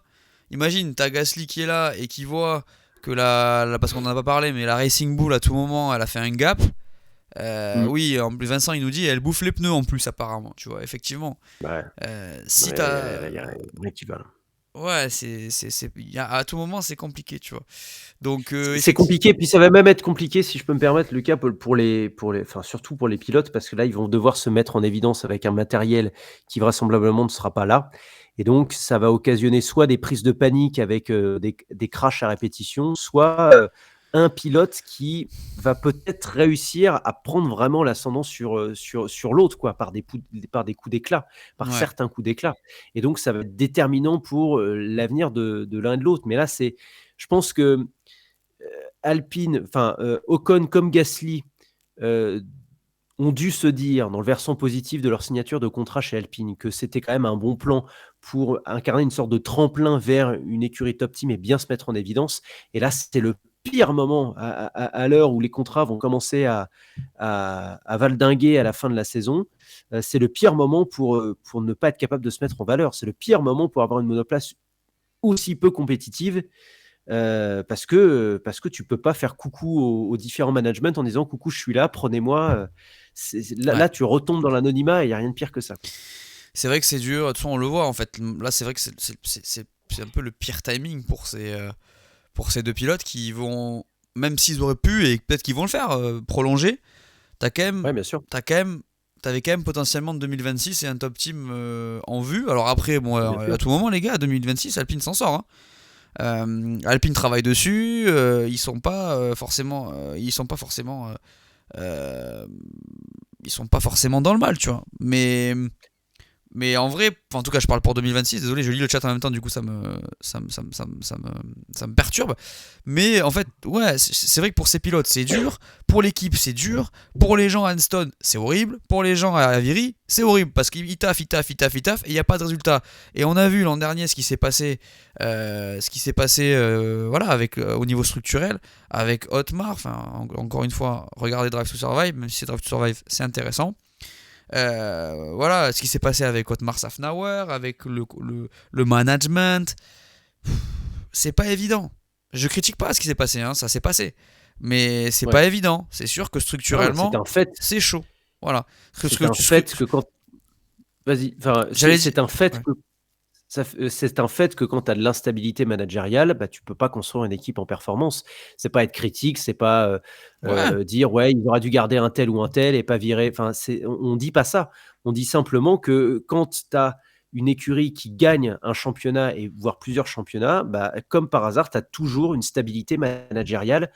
Imagine, t'as Gasly qui est là et qui voit que parce qu'on en a pas parlé, mais la Racing Bull à tout moment, elle a fait un gap. mmh. Oui, en plus, Vincent, il nous dit, elle bouffe les pneus en plus, apparemment. Tu vois, effectivement. Ouais. Non, Si mais t'as. il y a rien qui va, là. Ouais, à tout moment, c'est compliqué, tu vois. Donc, C'est compliqué, puis ça va même être compliqué, si je peux me permettre, Lucas, enfin, surtout pour les pilotes, parce que là, ils vont devoir se mettre en évidence avec un matériel qui vraisemblablement ne sera pas là. Et donc, ça va occasionner soit des prises de panique avec des crashs à répétition, soit un pilote qui va peut-être réussir à prendre vraiment l'ascendant sur l'autre, quoi, par des coups d'éclat, par ouais. certains coups d'éclat. Et donc, ça va être déterminant pour l'avenir de l'un et de l'autre. Mais là, je pense que Alpine, enfin Ocon comme Gasly, ont dû se dire, dans le versant positif de leur signature de contrat chez Alpine, que c'était quand même un bon plan pour incarner une sorte de tremplin vers une écurie top team et bien se mettre en évidence. Et là, c'était le pire moment à l'heure où les contrats vont commencer à valdinguer à la fin de la saison. C'est le pire moment pour ne pas être capable de se mettre en valeur. C'est le pire moment pour avoir une monoplace aussi peu compétitive. Parce que tu peux pas faire coucou aux différents managements en disant coucou, je suis là, prenez-moi. Là, tu retombes dans l'anonymat et il n'y a rien de pire que ça. C'est vrai que c'est dur, de toute façon, on le voit en fait. Là, c'est vrai que c'est un peu le pire timing pour ces deux pilotes qui vont, même s'ils auraient pu, et peut-être qu'ils vont le faire, prolonger. Ouais, bien sûr. T'avais quand même potentiellement 2026 et un top team en vue. Alors après, bon, à tout moment, les gars, 2026, Alpine s'en sort. Hein. Alpine travaille dessus, ils sont pas forcément dans le mal, tu vois. Mais en vrai, en tout cas, je parle pour 2026. Désolé, je lis le chat en même temps, du coup, ça me perturbe. Mais en fait, ouais, c'est vrai que pour ces pilotes, c'est dur. Pour l'équipe, c'est dur. Pour les gens à Anston, c'est horrible. Pour les gens à Aviry, c'est horrible parce qu'ils taffent, et il n'y a pas de résultat. Et on a vu l'an dernier ce qui s'est passé, voilà, avec, au niveau structurel, avec Otmar. Enfin, encore une fois, regardez Drive to Survive, même si c'est Drive to Survive, c'est intéressant. Voilà ce qui s'est passé avec Otmar Safnauer, avec le management. C'est pas évident. Je critique pas ce qui s'est passé, hein, ça s'est passé. Mais c'est pas évident. C'est sûr que structurellement, c'est un fait. C'est chaud. Voilà. C'est un fait que quand. Vas-y. Enfin, c'est un fait que. C'est un fait que quand tu as de l'instabilité managériale, bah, tu peux pas construire une équipe en performance. C'est pas être critique, c'est pas dire il aurait dû garder un tel ou un tel et pas virer. Enfin, on dit pas ça. On dit simplement que quand tu as une écurie qui gagne un championnat et voire plusieurs championnats, bah, comme par hasard, tu as toujours une stabilité managériale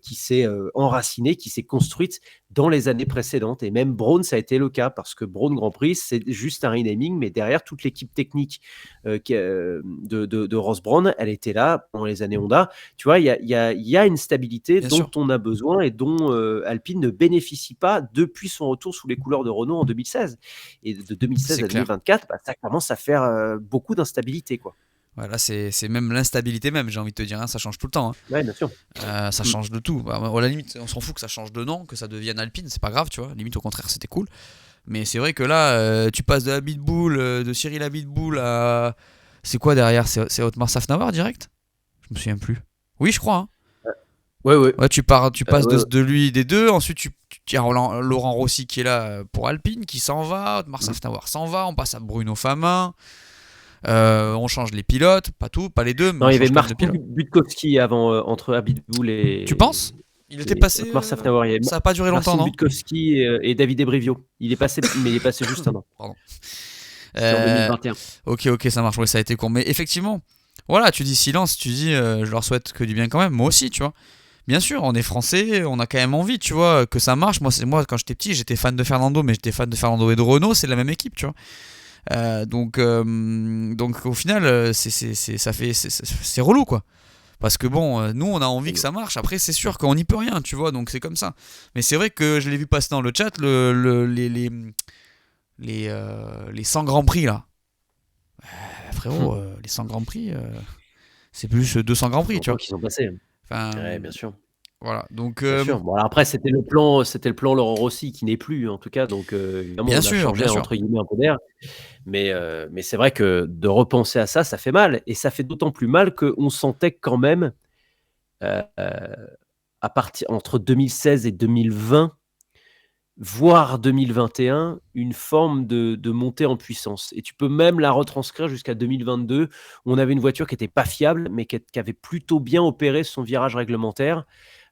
qui s'est enracinée, qui s'est construite dans les années précédentes. Et même Braun, ça a été le cas, parce que Braun Grand Prix, c'est juste un renaming, mais derrière, toute l'équipe technique de Ross Braun, elle était là pendant les années Honda. Tu vois, il y a une stabilité dont on a besoin et dont Alpine ne bénéficie pas depuis son retour sous les couleurs de Renault en 2016. Et de 2016 à 2024, bah, ça commence à faire beaucoup d'instabilité, quoi. Voilà, c'est même l'instabilité même, j'ai envie de te dire, hein, ça change tout le temps. Hein. Ouais, bien sûr. Ça change de tout. Bah, à la limite, on s'en fout que ça change de nom, que ça devienne Alpine, c'est pas grave, tu vois. Limite, au contraire, c'était cool. Mais c'est vrai que là, tu passes de Abitbull, de Cyril Abitbull à. C'est quoi derrière? C'est Otmar Safnauer direct? Je me souviens plus. Oui, je crois. Hein. Ouais, tu passes de lui, des deux. Ensuite, tu as Laurent Rossi qui est là pour Alpine, qui s'en va. Otmar Safnauer s'en va. On passe à Bruno Famin. On change les pilotes, pas les deux. Mais non, il y avait Martin Butkowski avant, entre Abitbull et. Tu penses? Il était passé. Ça n'a pas duré longtemps, non? Butkowski et David Ebrivio. Il est passé, mais il est passé juste un an. Pardon. C'est en 2021. Ok, ça marche. Ouais, ça a été court. Mais effectivement, voilà, tu dis silence, tu dis je leur souhaite que du bien quand même. Moi aussi, tu vois. Bien sûr, on est français, on a quand même envie, tu vois, que ça marche. Moi, quand j'étais petit, j'étais fan de Fernando, mais j'étais fan de Fernando et de Renault, c'est la même équipe, tu vois. Donc au final, c'est relou, quoi. Parce que bon, nous on a envie que ça marche. Après, c'est sûr qu'on n'y peut rien, tu vois. Donc c'est comme ça. Mais c'est vrai que je l'ai vu passer dans le chat, les 100 Grands Prix là. Frérot, les 100 Grands Prix, c'est plus 200 Grands Prix, tu vois. Qui sont passés. Enfin, ouais, bien sûr. Voilà, donc bien sûr. Bon, alors après c'était le plan Laurent Rossi qui n'est plus en tout cas, donc évidemment on a changé entre guillemets un peu d'air, mais c'est vrai que de repenser à ça fait mal, et ça fait d'autant plus mal qu'on sentait quand même à partir entre 2016 et 2020, voire 2021, une forme de montée en puissance. Et tu peux même la retranscrire jusqu'à 2022, où on avait une voiture qui n'était pas fiable, mais qui avait plutôt bien opéré son virage réglementaire,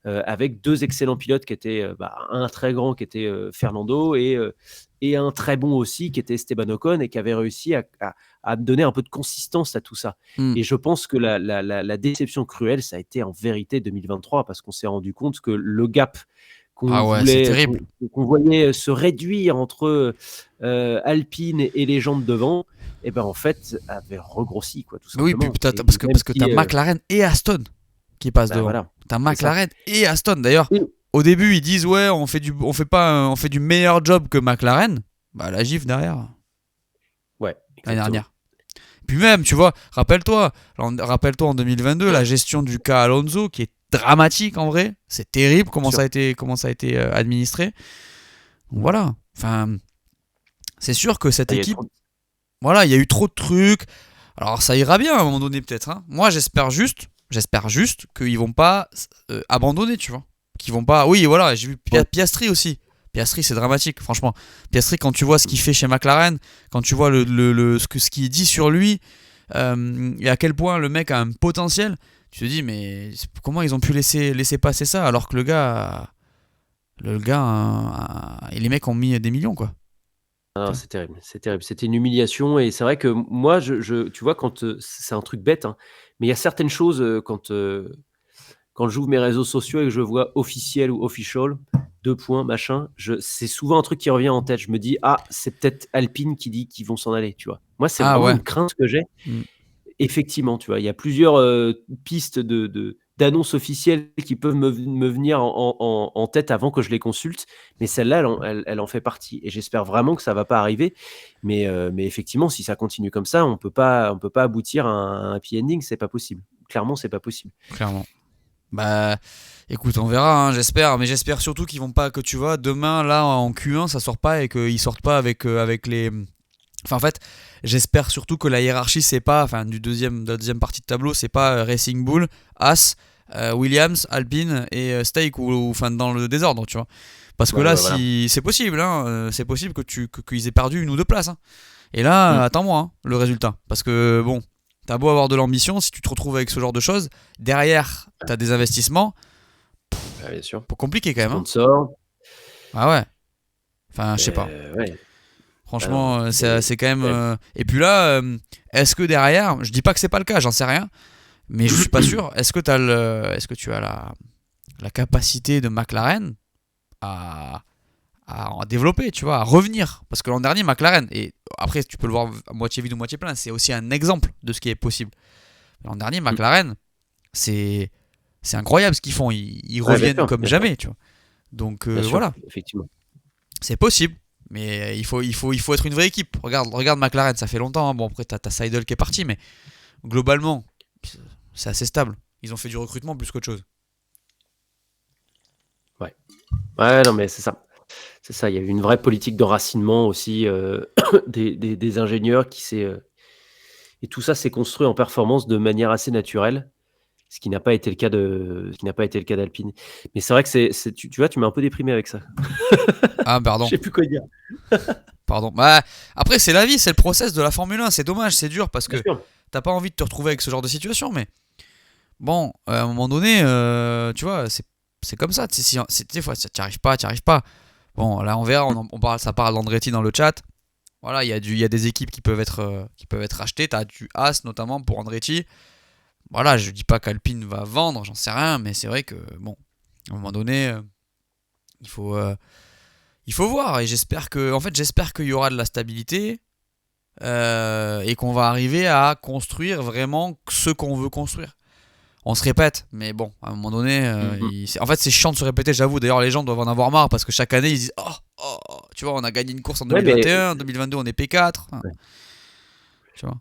avec deux excellents pilotes qui étaient un très grand qui était Fernando et un très bon aussi qui était Esteban Ocon, et qui avait réussi à donner un peu de consistance à tout ça. Et je pense que la déception cruelle, ça a été en vérité 2023, parce qu'on s'est rendu compte que le gap qu'on voyait se réduire entre Alpine et les gens de devant, et ben en fait avait regrossi, quoi, tout simplement. Oui, parce que t'as McLaren et Aston qui passent devant. Voilà. T'as McLaren et Aston d'ailleurs. au début ils disent ouais, on fait du meilleur job que McLaren, bah la gifle derrière Ouais, l'année exactement. dernière. Puis même, tu vois, rappelle-toi en 2022 la gestion du cas Alonso qui est dramatique en vrai, c'est terrible Bien sûr. comment ça a été administré. Donc voilà, enfin, c'est sûr que cette Ah, il y a équipe, trop- voilà, il y a eu trop de trucs. Alors ça ira bien à un moment donné peut-être, hein. Moi j'espère juste qu'ils vont pas abandonner, tu vois. Qu'ils vont pas. Oui, voilà, j'ai vu Ouais. Piastri aussi. Piastri c'est dramatique, franchement. Piastri quand tu vois ce qu'il fait chez McLaren, quand tu vois ce qu'il dit sur lui, et à quel point le mec a un potentiel, tu te dis mais comment ils ont pu laisser passer ça alors que et les mecs ont mis des millions quoi. Ah Tu non, vois. c'est terrible, c'est terrible. C'était une humiliation et c'est vrai que moi, tu vois, quand c'est un truc bête, hein, mais il y a certaines choses quand j'ouvre mes réseaux sociaux et que je vois officiel ou official, deux points, machin, c'est souvent un truc qui revient en tête. Je me dis, ah, c'est peut-être Alpine qui dit qu'ils vont s'en aller, tu vois. Moi, c'est Ah vraiment ouais. une crainte que j'ai. Mm. Effectivement, tu vois, il y a plusieurs pistes d'annonces officielles qui peuvent me venir en tête avant que je les consulte, mais celle-là, elle en fait partie. Et j'espère vraiment que ça va pas arriver. Mais effectivement, si ça continue comme ça, on peut pas aboutir à un happy ending, c'est pas possible. Clairement, c'est pas possible. Clairement. Bah, écoute, on verra, hein, j'espère, mais j'espère surtout qu'ils vont pas, que tu vois, demain, là, en Q1, ça sort pas et qu'ils sortent pas avec les. Enfin, en fait, j'espère surtout que la hiérarchie, c'est pas, enfin, de la deuxième partie de tableau, c'est pas Racing Bull, As, Williams, Alpine et Stake, enfin, dans le désordre, tu vois. Parce que Ouais, là, ouais, voilà. si c'est possible, hein, c'est possible qu'ils aient perdu une ou deux places, hein. Et là, Mm. attends-moi hein, le résultat. Parce que, bon, t'as beau avoir de l'ambition, si tu te retrouves avec ce genre de choses, derrière, t'as des investissements, Ouais, bien sûr. compliqué quand même. Hein. Sponsor. Ah ouais. Enfin, je sais pas. Ouais. Ah non, Franchement, c'est c'est quand même. terrible. Et puis là, est-ce que derrière, je dis pas que c'est pas le cas, j'en sais rien, mais je suis pas sûr. Est-ce que tu as la capacité de McLaren à, à en développer, tu vois, à revenir? Parce que l'an dernier, McLaren, et après tu peux le voir à moitié vide ou moitié plein, c'est aussi un exemple de ce qui est possible. L'an dernier, Mm. McLaren, c'est c'est incroyable ce qu'ils font. Ils Ouais, reviennent comme bien sûr, jamais, tu vois. Donc bien sûr, voilà, effectivement. c'est possible. Mais il faut être une vraie équipe. Regarde McLaren, ça fait longtemps. Hein. Bon, après, t'as Seidel qui est parti, mais globalement, c'est assez stable. Ils ont fait du recrutement plus qu'autre chose. Ouais. Ouais, non, mais c'est ça. C'est ça. Il y a eu une vraie politique d'enracinement aussi des ingénieurs et tout ça s'est construit en performance de manière assez naturelle, ce qui n'a pas été le cas ce qui n'a pas été le cas d'Alpine. Mais c'est vrai que tu vois, tu m'as un peu déprimé avec ça. Ah, Je pardon. sais plus quoi dire. Pardon. Bah, après, c'est la vie, c'est le process de la Formule 1. C'est dommage, c'est dur parce Bien que sûr. t'as pas envie de te retrouver avec ce genre de situation. Mais bon, à un moment donné, tu vois, c'est comme ça. Des fois, t'y arrives pas, t'y arrives pas. Bon, là, on verra. Ça parle d'Andretti dans le chat. Voilà, il y a des équipes qui peuvent être rachetées. T'as du As notamment pour Andretti. Voilà, je dis pas qu'Alpine va vendre, j'en sais rien, mais c'est vrai que bon, à un moment donné, il faut, euh, il faut voir. Et j'espère qu'il y aura de la stabilité et qu'on va arriver à construire vraiment ce qu'on veut construire. On se répète, mais bon, à un moment donné, Mhm. en fait, c'est chiant de se répéter, j'avoue. D'ailleurs, les gens doivent en avoir marre parce que chaque année, ils disent tu vois, on a gagné une course en Ouais, mais 2021, en 2022, on est P4. Enfin, tu vois.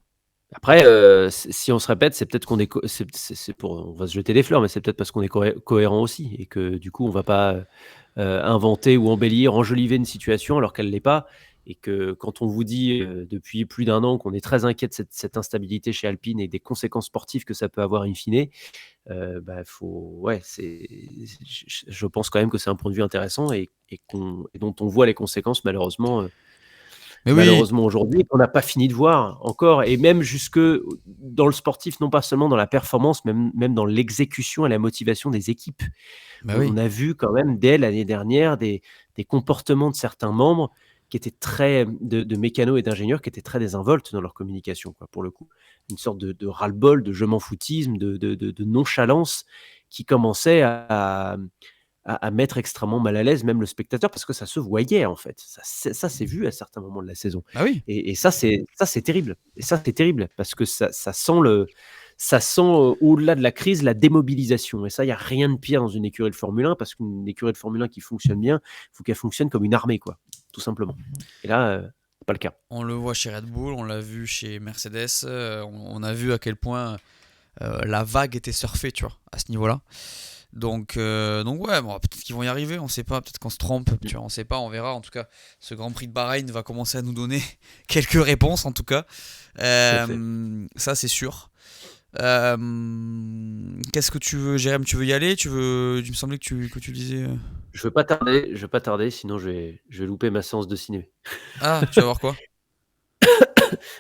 après, si on se répète, c'est peut-être qu'on est, c'est pour, on va se jeter des fleurs, mais c'est peut-être parce qu'on est cohérent aussi et que du coup, on va pas inventer ou embellir, enjoliver une situation alors qu'elle l'est pas. Et que quand on vous dit depuis plus d'un an qu'on est très inquiet de cette instabilité chez Alpine et des conséquences sportives que ça peut avoir in fine, bah, ouais, je pense quand même que c'est un point de vue intéressant et dont on voit les conséquences Mais oui, malheureusement aujourd'hui, qu'on n'a pas fini de voir encore, et même jusque dans le sportif, non pas seulement dans la performance, même dans l'exécution et la motivation des équipes. bah On oui. a vu quand même dès l'année dernière des comportements de certains membres qui étaient très de mécanos et d'ingénieurs qui étaient très désinvoltes dans leur communication, quoi, pour le coup. Une sorte de ras-le-bol, de je m'en foutisme, de nonchalance qui commençait à mettre extrêmement mal à l'aise même le spectateur parce que ça se voyait en fait. Ça s'est vu à certains moments de la saison. Bah oui. Et ça, c'est terrible. Et ça, c'est terrible parce que ça sent ça sent au-delà de la crise, la démobilisation. Et ça, il n'y a rien de pire dans une écurie de Formule 1, parce qu'une écurie de Formule 1 qui fonctionne bien, il faut qu'elle fonctionne comme une armée, quoi, tout simplement. Et là, c'est pas le cas. On le voit chez Red Bull, on l'a vu chez Mercedes, on a vu à quel point la vague était surfée, tu vois, à ce niveau-là. Donc ouais, bon, peut-être qu'ils vont y arriver, on sait pas, peut-être qu'on se trompe, tu vois, on sait pas, on verra. En tout cas, ce Grand Prix de Bahreïn va commencer à nous donner quelques réponses, en tout cas. Ça, c'est sûr. Qu'est-ce que tu veux, Jérém? Tu veux y aller? Il me semblait que tu disais. Je veux pas tarder, sinon je vais louper ma séance de ciné. Ah, tu vas voir quoi?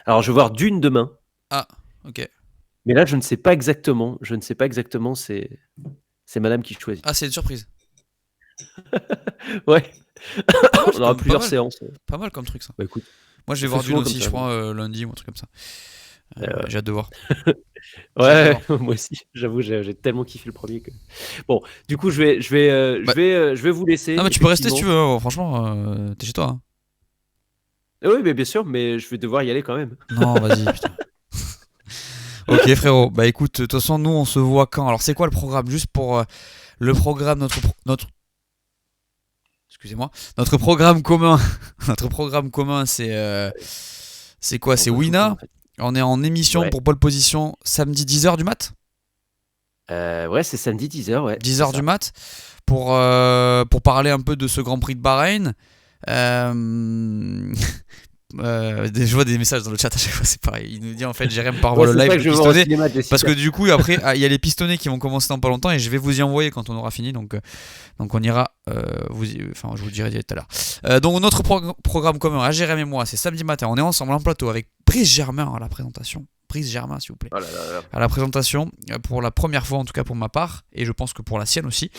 Alors, je vais voir Dune demain. Ah, ok. Mais là, je ne sais pas exactement. C'est madame qui choisit. Ah, c'est une surprise. Ouais. Mal, On aura plusieurs séances. Pas mal comme truc, ça. Bah écoute. Moi, je vais voir Dune aussi, je crois, lundi ou un truc comme ça. J'ai hâte de voir. Ouais, moi aussi. J'avoue, j'ai tellement kiffé le premier que. Bon, du coup, je vais vous laisser. Non, mais tu peux rester si tu veux. Franchement, t'es chez toi. Hein. Oui, mais bien sûr, mais je vais devoir y aller quand même. Non, vas-y, putain. Ok, frérot. Bah écoute, de toute façon, nous, on se voit quand? Alors, c'est quoi le programme? Juste pour le programme, excusez-moi. Notre programme commun. Notre programme commun, c'est quoi? C'est Wina. On est en émission pour pole position samedi 10h du mat. Ouais, c'est samedi 10h, ouais. 10h du mat. Pour parler un peu de ce Grand Prix de Bahreïn. Je vois des messages dans le chat à chaque fois, c'est pareil. Il nous dit en fait Jérém parvoit le live de pistonné parce que du coup après il y a les pistonnés qui vont commencer dans pas longtemps et je vais vous y envoyer quand on aura fini, donc on ira je vous dirai tout à l'heure. Donc notre programme commun à Jérém et moi, c'est samedi matin, on est ensemble en plateau avec Brice Germain à la présentation. Brice Germain, s'il vous plaît. Oh là là. À la présentation, pour la première fois en tout cas pour ma part, et je pense que pour la sienne aussi.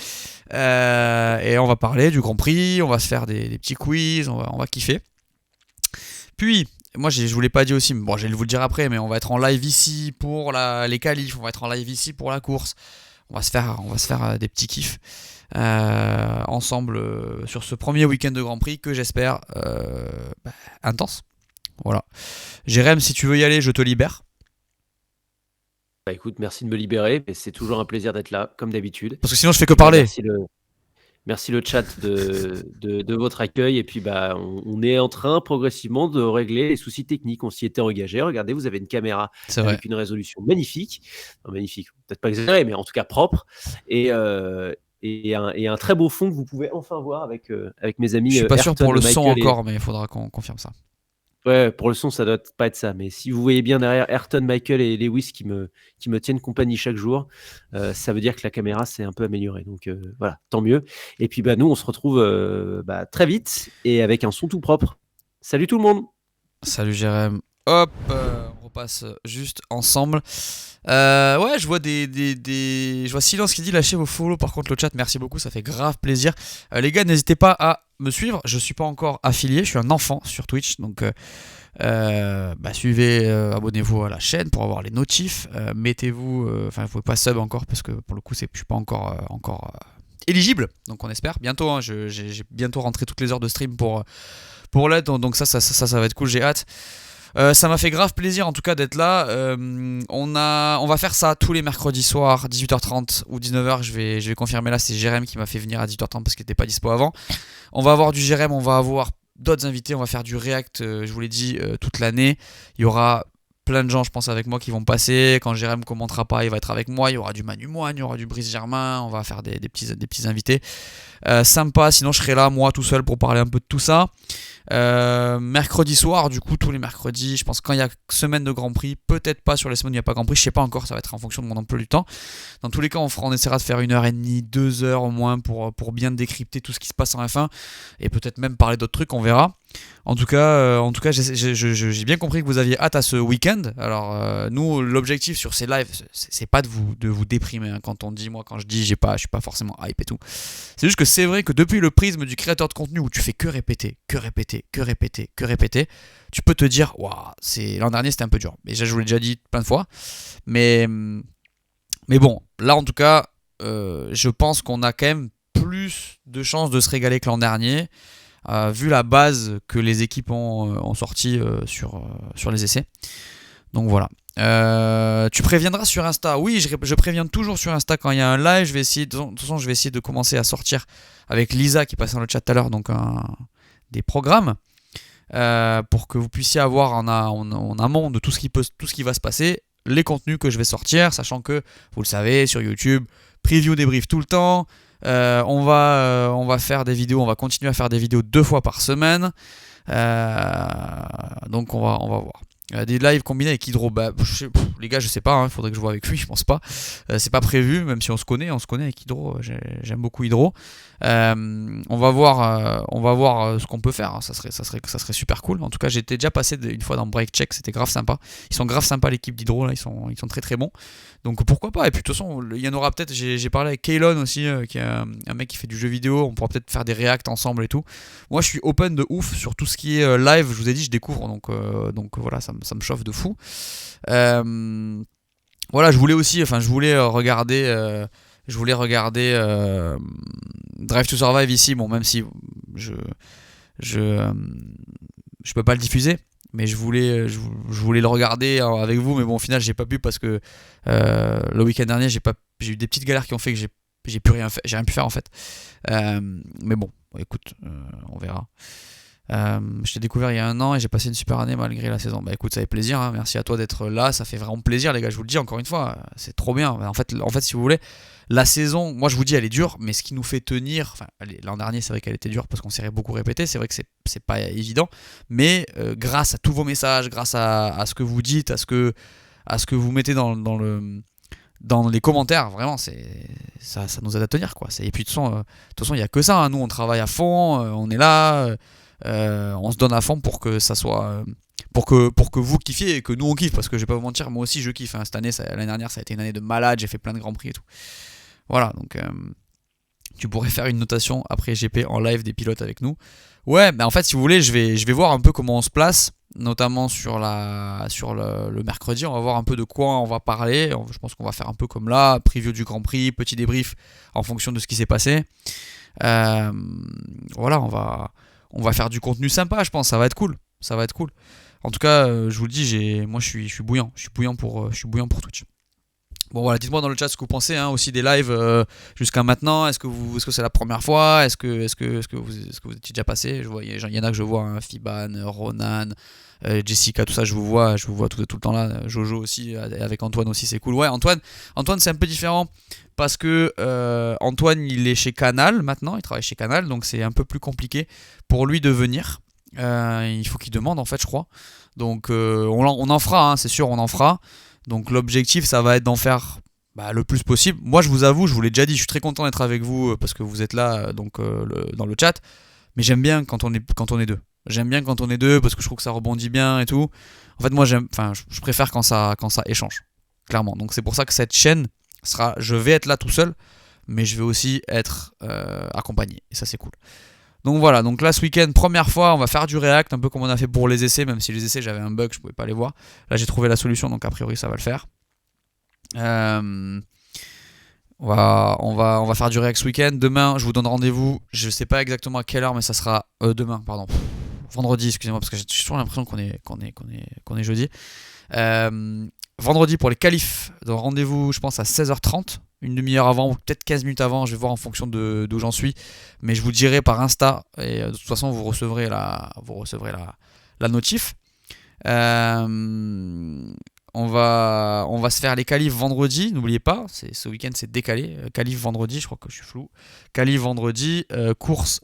Et on va parler du Grand Prix, on va se faire des petits quiz, on va kiffer. Puis, moi je vous l'ai pas dit aussi, mais bon, je vais vous le dire après, mais on va être en live ici pour les qualifs, on va être en live ici pour la course. On va se faire des petits kiffs ensemble sur ce premier week-end de Grand Prix que j'espère intense. Voilà. Jérém, si tu veux y aller, je te libère. Bah écoute, merci de me libérer, mais c'est toujours un plaisir d'être là, comme d'habitude. Parce que sinon je fais que parler. Merci le chat de votre accueil. Et puis, bah, on est en train progressivement de régler les soucis techniques. On s'y était engagé. Regardez, vous avez une caméra avec une résolution magnifique. Non, magnifique, peut-être pas exagéré, mais en tout cas propre. Et un très beau fond que vous pouvez enfin voir avec mes amis. Je suis pas Ayrton, sûr pour le Michael son encore, mais il faudra qu'on confirme ça. Ouais, pour le son, ça doit pas être ça. Mais si vous voyez bien derrière Ayrton, Michael et Lewis qui me tiennent compagnie chaque jour, ça veut dire que la caméra s'est un peu améliorée. Donc voilà, tant mieux. Et puis nous, on se retrouve très vite et avec un son tout propre. Salut tout le monde. Salut Jérém. Hop, on repasse juste ensemble. Ouais, je vois je vois Silence qui dit lâchez vos follow par contre le chat, merci beaucoup, ça fait grave plaisir. Les gars, n'hésitez pas à me suivre, je suis pas encore affilié, je suis un enfant sur Twitch, donc suivez, abonnez-vous à la chaîne pour avoir les notifs, mettez-vous, vous pouvez pas sub encore parce que pour le coup je suis pas encore éligible, donc on espère bientôt, hein, j'ai bientôt rentré toutes les heures de stream pour l'aide, donc ça va être cool, j'ai hâte. Ça m'a fait grave plaisir en tout cas d'être là. On va faire ça tous les mercredis soirs, 18h30 ou 19h. Je vais confirmer là, c'est Jérém qui m'a fait venir à 18h30 parce qu'il n'était pas dispo avant. On va avoir du Jérém, on va avoir d'autres invités, on va faire du React, je vous l'ai dit, toute l'année. Il y aura plein de gens, je pense, avec moi qui vont passer. Quand Jérém commentera pas, il va être avec moi. Il y aura du Manu Moine, il y aura du Brice Germain. On va faire des petits invités. Sympa, sinon je serai là, moi, tout seul pour parler un peu de tout ça. Mercredi soir, du coup, tous les mercredis, je pense quand il y a semaine de Grand Prix, peut-être pas sur les semaines où il n'y a pas Grand Prix, je sais pas encore, ça va être en fonction de mon emploi du temps. Dans tous les cas, on essaiera de faire 1h30, 2h au moins pour bien décrypter tout ce qui se passe en F1 et peut-être même parler d'autres trucs, on verra. En tout cas, j'ai bien compris que vous aviez hâte à ce week-end. Alors, nous, l'objectif sur ces lives, c'est pas de vous déprimer. Hein, quand je dis, je suis pas forcément hype et tout. C'est juste que c'est vrai que depuis le prisme du créateur de contenu où tu fais que répéter, tu peux te dire, waouh, l'an dernier c'était un peu dur. Mais je vous l'ai déjà dit plein de fois. Mais bon, là en tout cas, je pense qu'on a quand même plus de chances de se régaler que l'an dernier. Vu la base que les équipes ont sorti sur les essais. Donc voilà. Tu préviendras sur Insta. Oui, je préviens toujours sur Insta quand il y a un live. Je vais essayer, de toute façon, je vais essayer de commencer à sortir avec Lisa qui passait dans le chat tout à l'heure, donc des programmes pour que vous puissiez avoir en amont de tout ce qui va se passer, les contenus que je vais sortir, sachant que vous le savez sur YouTube, preview débrief tout le temps. On va faire des vidéos, on va continuer à faire des vidéos 2 fois par semaine. Donc on va voir. Des lives combinés avec Hydro, les gars je sais pas, il faudrait que je vois avec lui, je pense pas. C'est pas prévu, même si on se connaît avec Hydro, j'aime beaucoup Hydro. On va voir ce qu'on peut faire, hein. Ça serait super cool. En tout cas j'étais déjà passé une fois dans Break Check, c'était grave sympa. Ils sont grave sympas l'équipe d'Hydro là, ils sont très très bons. Donc pourquoi pas, et puis de toute façon il y en aura peut-être, j'ai parlé avec Kaylon aussi, qui est un mec qui fait du jeu vidéo, on pourra peut-être faire des reacts ensemble et tout. Moi je suis open de ouf sur tout ce qui est live, je vous ai dit je découvre, donc voilà, ça me chauffe de fou. Voilà, je voulais regarder Drive to Survive ici, bon même si je peux pas le diffuser, mais je voulais le regarder avec vous, mais bon au final j'ai pas pu parce que le week-end dernier j'ai eu des petites galères qui ont fait que j'ai rien pu faire en fait. Mais bon, écoute, on verra. Je t'ai découvert il y a 1 an et j'ai passé une super année malgré la saison. Bah écoute, ça fait plaisir, hein. Merci à toi d'être là, ça fait vraiment plaisir les gars, je vous le dis encore une fois, c'est trop bien. En fait si vous voulez, la saison, moi je vous dis elle est dure, mais ce qui nous fait tenir, l'an dernier c'est vrai qu'elle était dure parce qu'on s'est beaucoup répété, c'est vrai que c'est pas évident, mais grâce à tous vos messages, grâce à ce que vous dites, à ce que vous mettez dans les commentaires, vraiment ça nous aide à tenir quoi. Et puis de toute façon il n'y a que ça, hein. Nous on travaille à fond, on est là, on se donne à fond pour que ça soit pour que vous kiffiez et que nous on kiffe, parce que je vais pas vous mentir, moi aussi je kiffe, hein. Cette année, l'année dernière ça a été une année de malade, j'ai fait plein de grands prix et tout. Voilà, donc tu pourrais faire une notation après GP en live des pilotes avec nous. Ouais, mais en fait si vous voulez je vais voir un peu comment on se place, notamment sur le mercredi. On va voir un peu de quoi on va parler. Je pense qu'on va faire un peu comme là, preview du Grand Prix, petit débrief en fonction de ce qui s'est passé. Voilà, on va faire du contenu sympa, je pense, ça va être cool. En tout cas, je vous le dis, moi je suis bouillant, je suis bouillant pour Twitch. Bon voilà, dites-moi dans le chat ce que vous pensez, hein, aussi des lives jusqu'à maintenant. Est-ce que c'est la première fois? Est-ce que vous étiez déjà passé? Je vois, il y en a que je vois, hein, Fiban, Ronan, Jessica, tout ça, je vous vois tout le temps là. Jojo aussi, avec Antoine aussi, c'est cool. Ouais, Antoine c'est un peu différent parce que Antoine il est chez Canal maintenant, il travaille chez Canal, donc c'est un peu plus compliqué pour lui de venir. Il faut qu'il demande en fait, je crois. Donc on en fera, hein, c'est sûr, on en fera. Donc l'objectif ça va être d'en faire le plus possible. Moi je vous avoue, je vous l'ai déjà dit, je suis très content d'être avec vous parce que vous êtes là dans le chat. Mais j'aime bien quand on est deux. J'aime bien quand on est deux parce que je trouve que ça rebondit bien et tout. En fait moi je préfère quand ça échange, clairement. Donc c'est pour ça que cette chaîne je vais être là tout seul, mais je vais aussi être accompagné. Et ça c'est cool. Donc voilà, donc là ce week-end, première fois, on va faire du React, un peu comme on a fait pour les essais, même si les essais j'avais un bug, je pouvais pas les voir. Là j'ai trouvé la solution, donc a priori ça va le faire. On va faire du React ce week-end. Demain je vous donne rendez-vous, je sais pas exactement à quelle heure, mais ça sera vendredi, excusez-moi, parce que j'ai toujours l'impression qu'on est jeudi. Vendredi pour les qualifs, donc rendez-vous je pense à 16h30, une demi-heure avant ou peut-être 15 minutes avant, je vais voir en fonction d'où j'en suis, mais je vous dirai par Insta et de toute façon vous recevrez la notif. On va se faire les qualifs vendredi, n'oubliez pas, ce week-end c'est décalé, qualif vendredi, je crois que je suis flou, qualif vendredi, course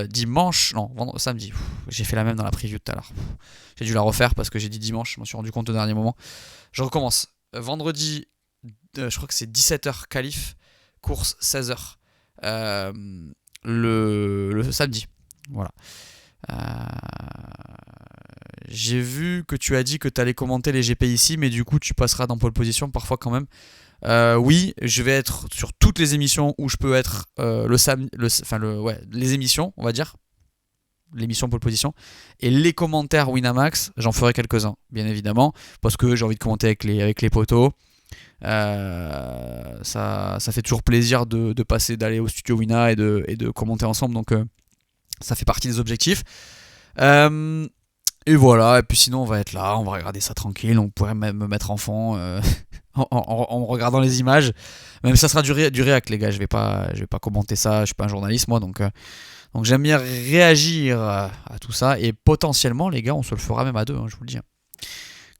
dimanche, samedi, j'ai fait la même dans la preview tout à l'heure, j'ai dû la refaire parce que j'ai dit dimanche, je m'en suis rendu compte au dernier moment. Je recommence, vendredi, je crois que c'est 17h qualif, course 16h, le samedi, voilà. J'ai vu que tu as dit que tu allais commenter les GP ici, mais du coup tu passeras dans pole position parfois quand même. Oui, je vais être sur toutes les émissions où je peux être les émissions, on va dire, l'émission pole position, et les commentaires Winamax, j'en ferai quelques-uns, bien évidemment, parce que j'ai envie de commenter avec les potos. Ça fait toujours plaisir de passer, d'aller au studio Wina et de commenter ensemble, donc ça fait partie des objectifs. Et voilà, et puis sinon on va être là, on va regarder ça tranquille, on pourrait même me mettre en fond en regardant les images. Même ça sera du réact les gars, je vais pas commenter ça, je suis pas un journaliste moi, donc j'aime bien réagir à tout ça, et potentiellement les gars on se le fera même à deux, hein, je vous le dis.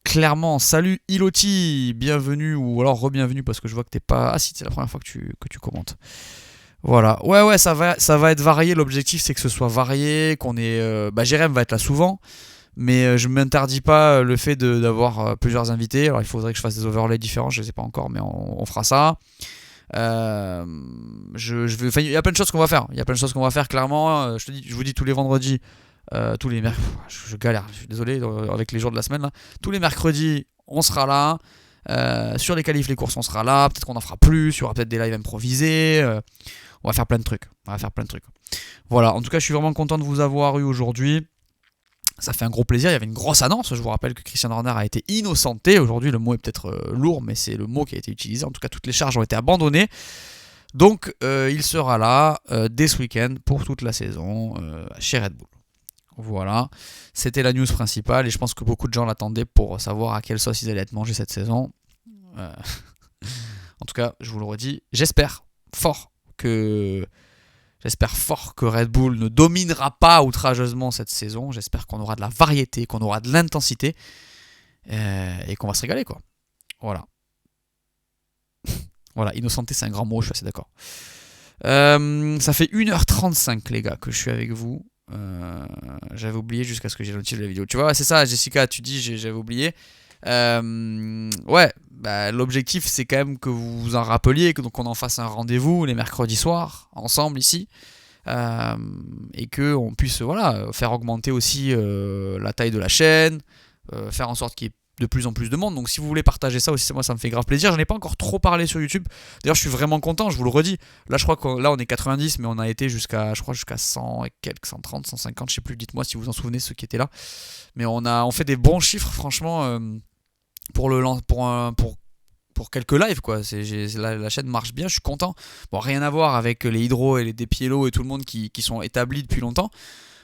Clairement, salut Iloti, bienvenue, ou alors re-bienvenue parce que je vois que t'es pas... Ah si, c'est la première fois que tu commentes. Voilà, ouais, ça va être varié, l'objectif c'est que ce soit varié, qu'on ait... Jérém va être là souvent, mais je m'interdis pas le fait d'avoir plusieurs invités. Alors il faudrait que je fasse des overlays différents, je sais pas encore, mais on fera ça. Il y a plein de choses qu'on va faire. Il y a plein de choses qu'on va faire clairement. Je vous dis tous les vendredis, tous les mercredis. Je galère. Je suis désolé avec les jours de la semaine là. Tous les mercredis, on sera là. Sur les qualifs, les courses, on sera là. Peut-être qu'on en fera plus. Il y aura peut-être des lives improvisés. On va faire plein de trucs. Voilà. En tout cas, je suis vraiment content de vous avoir eu aujourd'hui. Ça fait un gros plaisir, il y avait une grosse annonce, je vous rappelle que Christian Horner a été innocenté, aujourd'hui le mot est peut-être lourd, mais c'est le mot qui a été utilisé, en tout cas toutes les charges ont été abandonnées, donc il sera là dès ce week-end pour toute la saison chez Red Bull. Voilà, c'était la news principale et je pense que beaucoup de gens l'attendaient pour savoir à quelle sauce ils allaient être mangés cette saison. En tout cas, je vous le redis, j'espère fort que Red Bull ne dominera pas outrageusement cette saison. J'espère qu'on aura de la variété, qu'on aura de l'intensité et qu'on va se régaler, quoi. Voilà. Voilà, innocenté, c'est un grand mot, je suis assez d'accord. Ça fait 1h35, les gars, que je suis avec vous. J'avais oublié jusqu'à ce que j'ai noté la vidéo. Tu vois, c'est ça, Jessica, tu dis j'avais oublié. L'objectif c'est quand même que vous vous en rappeliez, que donc on en fasse un rendez-vous les mercredis soirs ensemble ici, et que on puisse faire augmenter aussi la taille de la chaîne, faire en sorte qu'il y ait de plus en plus de monde. Donc si vous voulez partager ça aussi, moi ça me fait grave plaisir. J'en ai pas encore trop parlé sur YouTube. D'ailleurs je suis vraiment content, je vous le redis. Là je crois qu'on est 90, mais on a été jusqu'à 100 et quelques, 130, 150, je sais plus. Dites-moi si vous en souvenez ceux qui étaient là. Mais on fait des bons chiffres franchement. Pour quelques lives quoi, la chaîne marche bien, je suis content. Bon, rien à voir avec les Hydro et les Depiello et tout le monde qui sont établis depuis longtemps,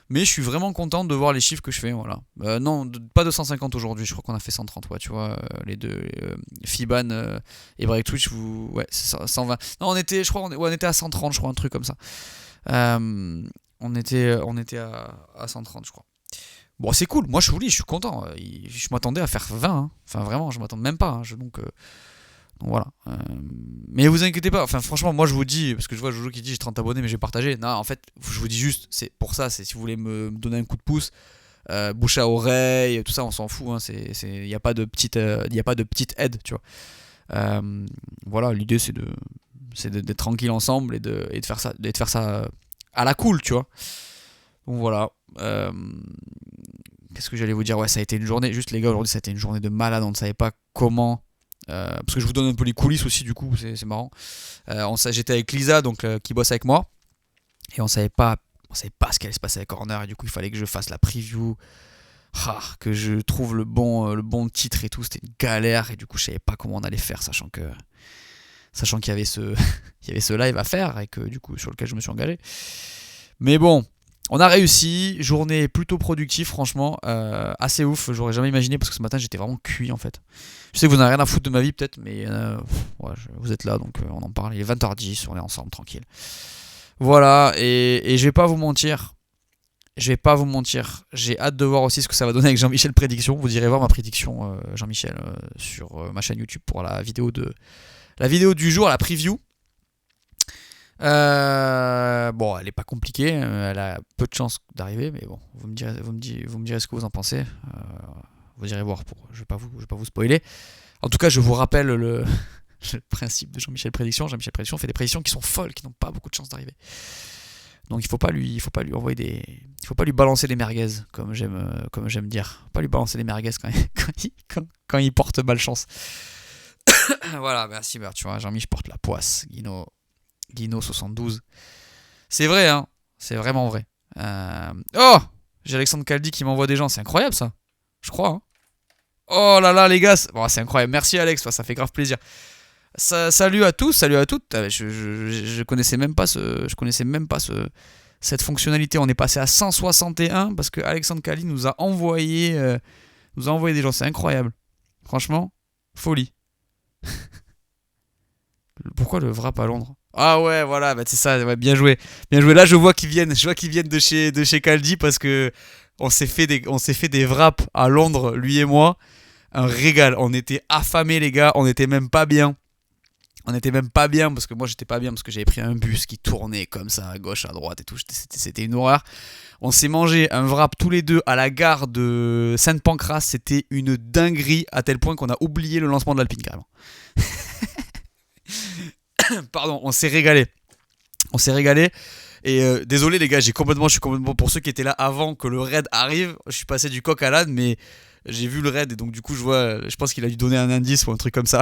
mais je suis vraiment content de voir les chiffres que je fais, voilà. Non, pas de 150 aujourd'hui, je crois qu'on a fait 130, ouais, tu vois, les deux, Fiban et Break Twitch, ouais, c'est 120. Non, on était à 130, je crois, un truc comme ça. On était à 130, je crois. Bon, c'est cool, moi je vous dis, je suis content. Je m'attendais à faire 20, hein. Enfin vraiment, je m'attends même pas. Hein. Donc voilà. Mais vous inquiétez pas, enfin franchement, moi je vous dis, parce que je vois Jojo qui dit j'ai 30 abonnés mais j'ai partagé. Non, en fait, je vous dis juste, c'est pour ça, c'est si vous voulez me donner un coup de pouce, bouche à oreille, tout ça, on s'en fout. Il n'y a pas de petite aide, tu vois. Voilà, l'idée c'est d'être tranquille ensemble et de faire ça à la cool, tu vois. Donc voilà. Qu'est-ce que j'allais vous dire? Ouais, ça a été une journée. Juste les gars, aujourd'hui, ça a été une journée de malade. On ne savait pas comment. Parce que je vous donne un peu les coulisses aussi, du coup, c'est marrant. J'étais avec Lisa, donc qui bosse avec moi, et on savait pas ce qui allait se passer avec Corner. Et du coup, il fallait que je fasse la preview, que je trouve le bon titre et tout. C'était une galère, et du coup, je savais pas comment on allait faire, sachant qu'il y avait ce live à faire et que du coup, sur lequel je me suis engagé. Mais bon. On a réussi, journée plutôt productive franchement, assez ouf, j'aurais jamais imaginé parce que ce matin j'étais vraiment cuit en fait. Je sais que vous n'avez rien à foutre de ma vie peut-être, mais vous êtes là donc on en parle, il est 20h10, on est ensemble tranquille. Voilà, et je vais pas vous mentir, j'ai hâte de voir aussi ce que ça va donner avec Jean-Michel Prédiction, vous irez voir ma prédiction Jean-Michel sur ma chaîne YouTube pour la vidéo du jour, la preview. Bon, elle est pas compliquée, elle a peu de chances d'arriver, mais bon, vous me direz ce que vous en pensez. Vous irez voir. Je vais pas vous spoiler. En tout cas, je vous rappelle le principe de Jean-Michel Prédiction. Jean-Michel Prédiction fait des prédictions qui sont folles, qui n'ont pas beaucoup de chances d'arriver. Donc il faut pas lui envoyer il faut pas lui balancer des merguez, comme j'aime dire. Pas lui balancer des merguez quand il porte malchance. Voilà, merci. Tu vois, Jean-Michel porte la poisse. Guino 72. C'est vrai, hein. C'est vraiment vrai. Oh, j'ai Alexandre Caldi qui m'envoie des gens. C'est incroyable ça. Je crois. Hein. Oh là là, les gars. Bon, c'est incroyable. Merci Alex. Ça fait grave plaisir. Salut à tous. Salut à toutes. Je connaissais même pas cette fonctionnalité. On est passé à 161 parce que Alexandre Kali nous a envoyé des gens. C'est incroyable. Franchement, folie. Pourquoi le wrap à Londres? Ah ouais, voilà, bah c'est ça, ouais, bien joué. Bien joué. Là, je vois qu'ils viennent de chez Kaldi parce que on s'est fait des wraps à Londres, lui et moi. Un régal. On était affamés, les gars. On était même pas bien. Parce que moi j'étais pas bien parce que j'avais pris un bus qui tournait comme ça à gauche, à droite et tout. C'était une horreur. On s'est mangé un wrap tous les deux à la gare de Saint-Pancras. C'était une dinguerie à tel point qu'on a oublié le lancement de l'Alpine carrément. Pardon, on s'est régalé. Et désolé les gars, je suis complètement pour ceux qui étaient là avant que le raid arrive. Je suis passé du coq à l'âne, mais j'ai vu le raid et donc du coup je pense qu'il a dû donner un indice ou un truc comme ça.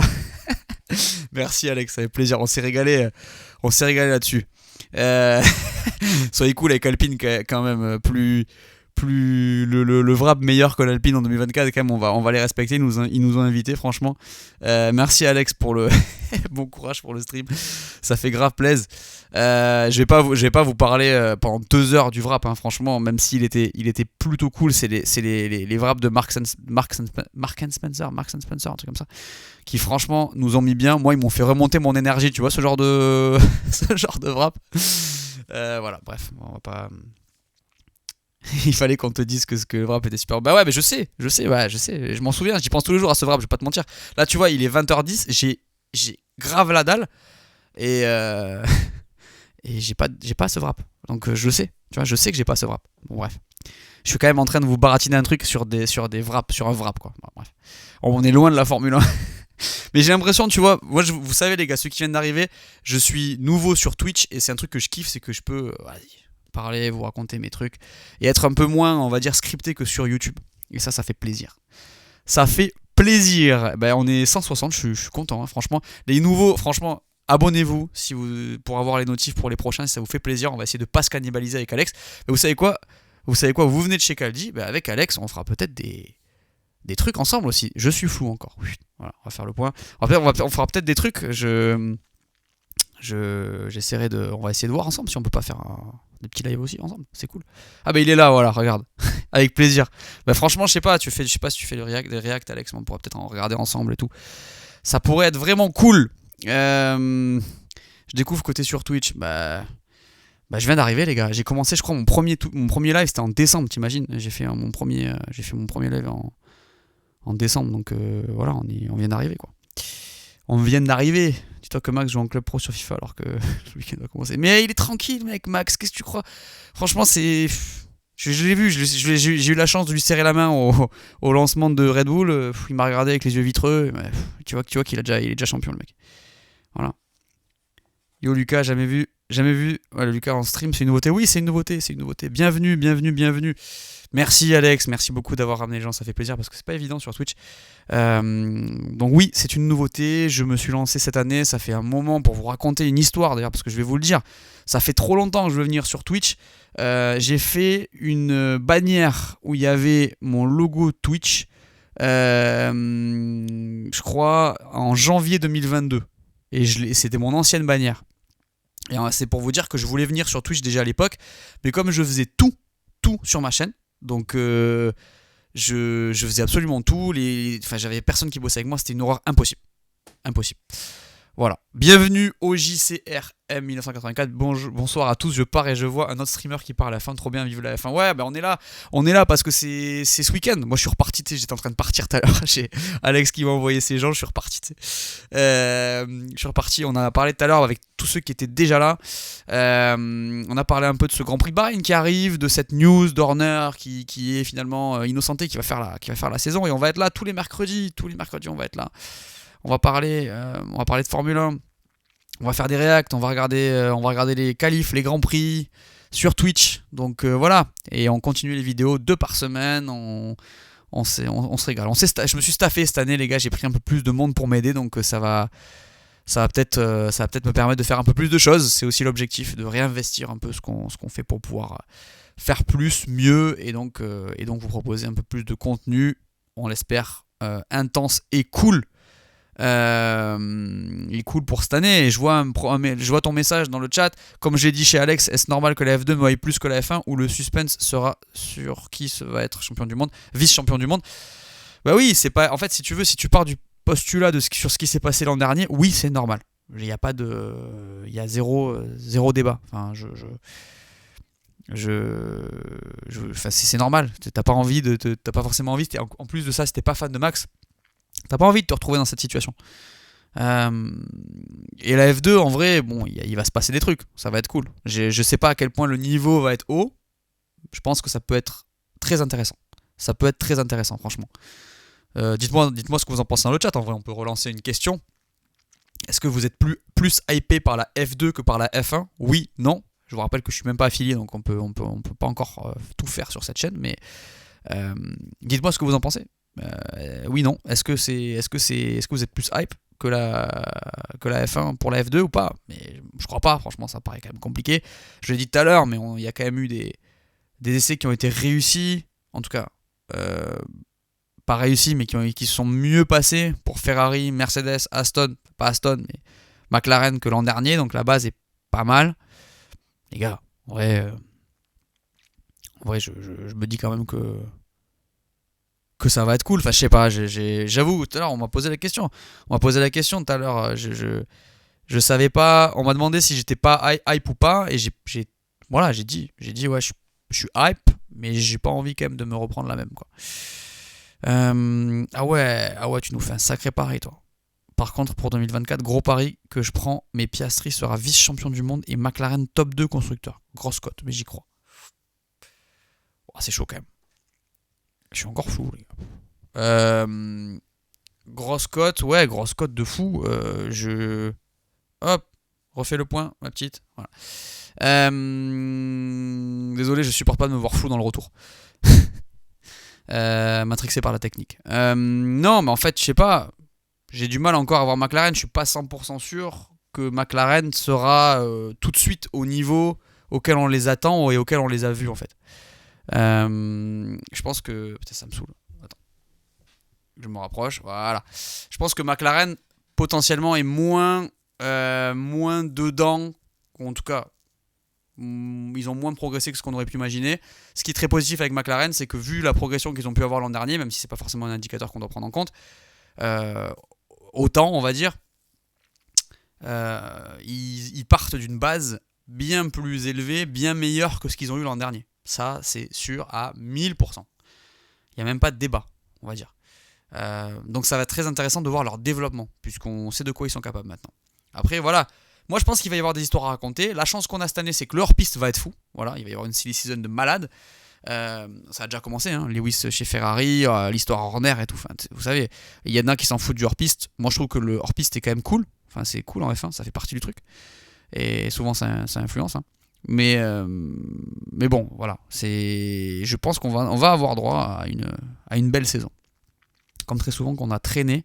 Merci Alex, ça fait plaisir. On s'est régalé là-dessus. Soyez cool avec Alpine quand même. Plus le wrap meilleur que l'Alpine en 2024, quand même, on va les respecter. Ils nous ont invités, franchement. Merci Alex pour le bon courage pour le stream. Ça fait grave plaisir. Je vais pas vous parler pendant 2 heures du wrap, hein, franchement, même s'il était plutôt cool. C'est les wraps de Marks and Spencer, un truc comme ça, qui franchement nous ont mis bien. Moi, ils m'ont fait remonter mon énergie, tu vois, ce genre de wrap. Voilà, bref, on va pas. Il fallait qu'on te dise que le wrap était super. Bah ouais, mais je sais, je m'en souviens, j'y pense tous les jours à ce wrap, je vais pas te mentir. Là, tu vois, il est 20h10, j'ai grave la dalle et j'ai pas ce wrap. Donc je sais, tu vois, je sais que j'ai pas ce wrap. Bon bref. Je suis quand même en train de vous baratiner un truc sur un wrap quoi. Bon, bref. On est loin de la Formule 1. Mais j'ai l'impression, tu vois, moi vous savez les gars, ceux qui viennent d'arriver, je suis nouveau sur Twitch et c'est un truc que je kiffe, c'est que je peux parler, vous raconter mes trucs et être un peu moins, on va dire, scripté que sur YouTube. Et ça fait plaisir. Ça fait plaisir. Ben, on est 160, je suis content, hein, franchement. Les nouveaux, franchement, abonnez-vous pour avoir les notifs pour les prochains, si ça vous fait plaisir. On va essayer de pas se cannibaliser avec Alex. Mais vous savez quoi, vous venez de chez Kaldi, ben avec Alex, on fera peut-être des trucs ensemble aussi. Je suis flou encore. Voilà, on va faire le point. Après, on fera peut-être des trucs. On va essayer de voir ensemble si on peut pas faire des petits lives aussi ensemble, c'est cool. Ah bah il est là, voilà, regarde, avec plaisir. Bah franchement, je sais pas si tu fais des react Alex, on pourra peut-être en regarder ensemble et tout. Ça pourrait être vraiment cool. Je découvre côté sur Twitch, bah je viens d'arriver les gars. J'ai commencé, je crois, mon premier live, c'était en décembre, t'imagines. J'ai fait mon premier live en décembre, donc voilà, on vient d'arriver quoi. On vient d'arriver. Dis-toi que Max joue en club pro sur FIFA alors que le week-end va commencer. Mais il est tranquille, mec, Max. Qu'est-ce que tu crois? Franchement, c'est. Je l'ai vu. J'ai eu la chance de lui serrer la main au lancement de Red Bull. Il m'a regardé avec les yeux vitreux. Mais, tu vois qu'il il est déjà champion, le mec. Voilà. Yo, Lucas, jamais vu. Ouais, le Lucas en stream, c'est une nouveauté. Oui, c'est une nouveauté. Bienvenue. Merci Alex, merci beaucoup d'avoir ramené les gens, ça fait plaisir parce que c'est pas évident sur Twitch. Donc oui, c'est une nouveauté, je me suis lancé cette année, ça fait un moment pour vous raconter une histoire d'ailleurs, parce que je vais vous le dire, ça fait trop longtemps que je veux venir sur Twitch. J'ai fait une bannière où il y avait mon logo Twitch, je crois en janvier 2022, et c'était mon ancienne bannière. Et c'est pour vous dire que je voulais venir sur Twitch déjà à l'époque, mais comme je faisais tout sur ma chaîne, donc je faisais absolument tout. J'avais personne qui bossait avec moi, c'était une horreur impossible. Voilà. Bienvenue au JCRM 1984. Bonsoir à tous. Je pars et je vois un autre streamer qui part à la fin. Trop bien, vive la F1. Ouais, on est là parce que c'est ce week-end. Moi, je suis reparti. J'étais en train de partir tout à l'heure. J'ai Alex qui m'a envoyé ses gens. Je suis reparti. Je suis reparti. On a parlé tout à l'heure avec tous ceux qui étaient déjà là. On a parlé un peu de ce Grand Prix de Bahreïn qui arrive, de cette news d'Horner qui est finalement innocenté, qui va faire la saison. Et on va être là tous les mercredis. On va être là. On va parler de Formule 1. On va faire des réacts. On va regarder les qualifs, les grands prix sur Twitch. Donc voilà. Et on continue les vidéos 2 par semaine. On se régale. Je me suis staffé cette année, les gars. J'ai pris un peu plus de monde pour m'aider. Donc ça va peut-être me permettre de faire un peu plus de choses. C'est aussi l'objectif, de réinvestir un peu ce qu'on fait pour pouvoir faire plus, mieux. Et donc vous proposer un peu plus de contenu. On l'espère intense et cool. Il coule pour cette année. Et je vois ton message dans le chat. Comme j'ai dit chez Alex, est-ce normal que la F2 me aille plus que la F1 ou le suspense sera sur qui va être champion du monde, vice-champion du monde? Bah oui, c'est pas. En fait, si tu veux, si tu pars du postulat sur ce qui s'est passé l'an dernier, oui, c'est normal. Il y a pas de, il y a zéro débat. Enfin, enfin, c'est normal. T'as pas forcément envie. En plus de ça, si t'es pas fan de Max, t'as pas envie de te retrouver dans cette situation. Et la F2, en vrai, bon, il va se passer des trucs. Ça va être cool. Je sais pas à quel point le niveau va être haut. Je pense que ça peut être très intéressant. Ça peut être très intéressant, franchement. Dites-moi ce que vous en pensez dans le chat. En vrai, on peut relancer une question. Est-ce que vous êtes plus hypé par la F2 que par la F1? Oui, non. Je vous rappelle que je suis même pas affilié, donc on peut pas encore tout faire sur cette chaîne. Mais dites-moi ce que vous en pensez. Oui, non. Est-ce que vous êtes plus hype que la F1 pour la F2 ou pas? Mais je crois pas. Franchement, ça paraît quand même compliqué. Je l'ai dit tout à l'heure, mais il y a quand même eu des essais qui ont été réussis. En tout cas, pas réussis, mais qui sont mieux passés pour Ferrari, Mercedes, Aston, pas Aston, mais McLaren que l'an dernier, donc la base est pas mal. Les gars, en vrai, je me dis quand même que ça va être cool. Enfin, je sais pas, j'avoue, tout à l'heure, on m'a posé la question. Tout à l'heure, je savais pas, on m'a demandé si j'étais pas hype ou pas, et j'ai dit, ouais, je suis hype, mais j'ai pas envie quand même de me reprendre la même, quoi. Ah ouais, tu nous fais un sacré pari, toi. Par contre, pour 2024, gros pari que je prends, mais Piastri sera vice-champion du monde et McLaren top 2 constructeur. Grosse cote, mais j'y crois. Oh, c'est chaud quand même. Je suis encore fou, les gars. Grosse cote de fou. Hop, refais le point, ma petite. Voilà. Désolé, je supporte pas de me voir flou dans le retour. Matrixé par la technique. Non, mais en fait, je sais pas. J'ai du mal encore à voir McLaren. Je suis pas 100% sûr que McLaren sera tout de suite au niveau auquel on les attend et auquel on les a vus, en fait. Je pense que... Putain, ça me saoule. Attends. Je me rapproche. Voilà. Je pense que McLaren, potentiellement, est moins dedans. En tout cas, ils ont moins progressé que ce qu'on aurait pu imaginer. Ce qui est très positif avec McLaren, c'est que vu la progression qu'ils ont pu avoir l'an dernier, même si c'est pas forcément un indicateur qu'on doit prendre en compte, autant, on va dire, ils partent d'une base bien plus élevée, bien meilleure que ce qu'ils ont eu l'an dernier. Ça, c'est sûr à 1000%. Il n'y a même pas de débat, on va dire. Donc ça va être très intéressant de voir leur développement, puisqu'on sait de quoi ils sont capables maintenant. Après, voilà. Moi, je pense qu'il va y avoir des histoires à raconter. La chance qu'on a cette année, c'est que leur piste va être fou. Voilà, il va y avoir une silly season de malade. Ça a déjà commencé, hein. Lewis chez Ferrari, l'histoire Horner et tout. Enfin, vous savez, il y en a qui s'en foutent du hors-piste. Moi, je trouve que le hors-piste est quand même cool. Enfin, c'est cool en F1, ça fait partie du truc. Et souvent, ça influence. Hein. Mais bon, voilà. Je pense qu'on va avoir droit à une belle saison. Comme très souvent qu'on a traîné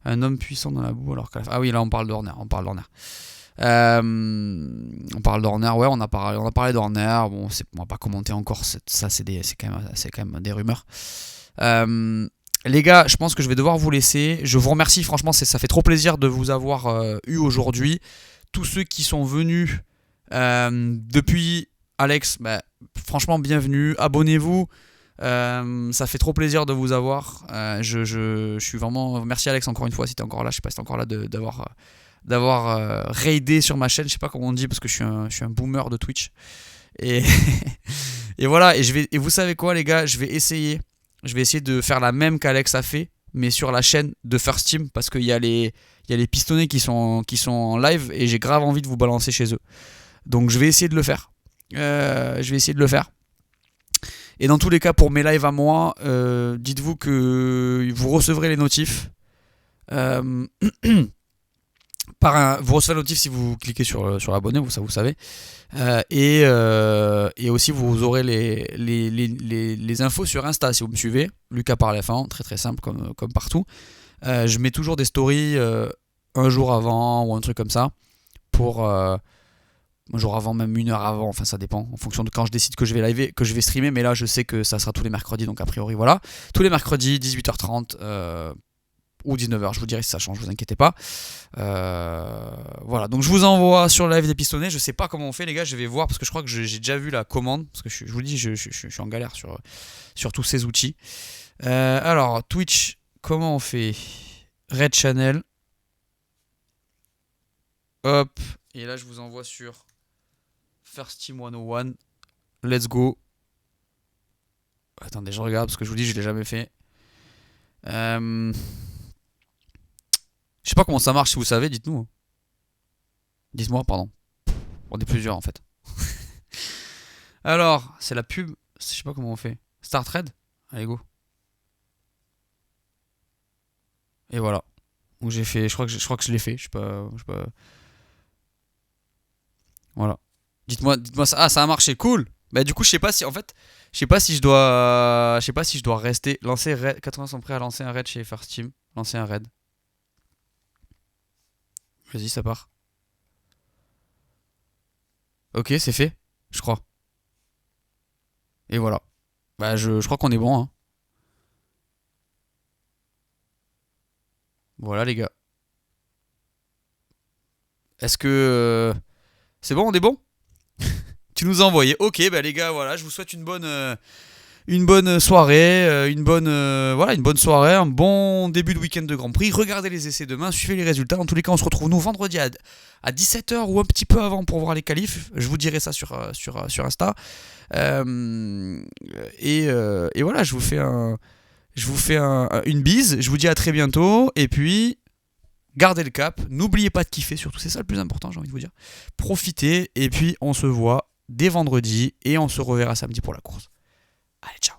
un homme puissant dans la boue. Ah oui, là, on parle d'Horner. On parle d'Horner, ouais, on a parlé d'Horner. Bon, on va pas commenter encore. Ça, c'est quand même des rumeurs. Les gars, je pense que je vais devoir vous laisser. Je vous remercie, franchement, ça fait trop plaisir de vous avoir eu aujourd'hui. Tous ceux qui sont venus depuis Alex, franchement, bienvenue. Abonnez-vous. Ça fait trop plaisir de vous avoir. Je suis vraiment... Merci Alex encore une fois si t'es encore là. Je sais pas si t'es encore là d'avoir raidé sur ma chaîne, je sais pas comment on dit parce que je suis un boomer de Twitch. Et, et voilà, et vous savez quoi les gars, je vais essayer de faire la même qu'Alex a fait, mais sur la chaîne de First Team, parce qu'il y a les pistonnés qui sont en live et j'ai grave envie de vous balancer chez eux. Donc je vais essayer de le faire. Et dans tous les cas, pour mes lives à moi, dites-vous que vous recevrez les notifs. Vous recevez la notif si vous cliquez sur l'abonné, ça vous savez. Et aussi vous aurez les infos sur Insta si vous me suivez. Lucas par la fin, très très simple comme partout. Je mets toujours des stories un jour avant ou un truc comme ça. Un jour avant, même une heure avant, enfin ça dépend en fonction de quand je décide que je vais liver, que je vais streamer. Mais là je sais que ça sera tous les mercredis, donc a priori voilà. Tous les mercredis, 18h30. ou 19h. Je vous dirai si ça change, vous inquiétez pas. Voilà, donc je vous envoie sur le live des pistonnets. Je sais pas comment on fait, les gars, je vais voir parce que je crois que j'ai déjà vu la commande. Parce que je vous dis, je suis en galère sur tous ces outils. Alors, Twitch, comment on fait? Red Channel. Hop, et là je vous envoie sur First Team 101. Let's go. Attendez, je regarde parce que je vous dis, je l'ai jamais fait. Je sais pas comment ça marche, si vous savez, dites-nous. Dites-moi, pardon. On est plusieurs en fait. Alors, c'est la pub. Je sais pas comment on fait. Start Red. Allez, go. Et voilà. Donc j'ai fait. Je crois que je l'ai fait. Je sais pas. Voilà. Dites-moi ça. Ah, ça a marché, cool. Bah du coup, je sais pas si en fait, je sais pas si je dois rester lancer raid. 80 sont prêts à lancer un raid chez First Team. Lancer un raid. Vas-y, ça part. Ok, c'est fait, je crois. Et voilà. Bah je crois qu'on est bon, hein. Voilà les gars. Est-ce que c'est bon, on est bon? Tu nous as envoyé. Ok, bah les gars, voilà, je vous souhaite une bonne soirée, voilà, une bonne soirée, un bon début de week-end de Grand Prix. Regardez les essais demain, suivez les résultats. En tous les cas, on se retrouve nous vendredi à 17h ou un petit peu avant pour voir les qualifs. Je vous dirai ça sur Insta. Et voilà, je vous fais une bise. Je vous dis à très bientôt. Et puis, gardez le cap. N'oubliez pas de kiffer, surtout, c'est ça le plus important, j'ai envie de vous dire. Profitez. Et puis, on se voit dès vendredi. Et on se reverra samedi pour la course. Allez, ciao.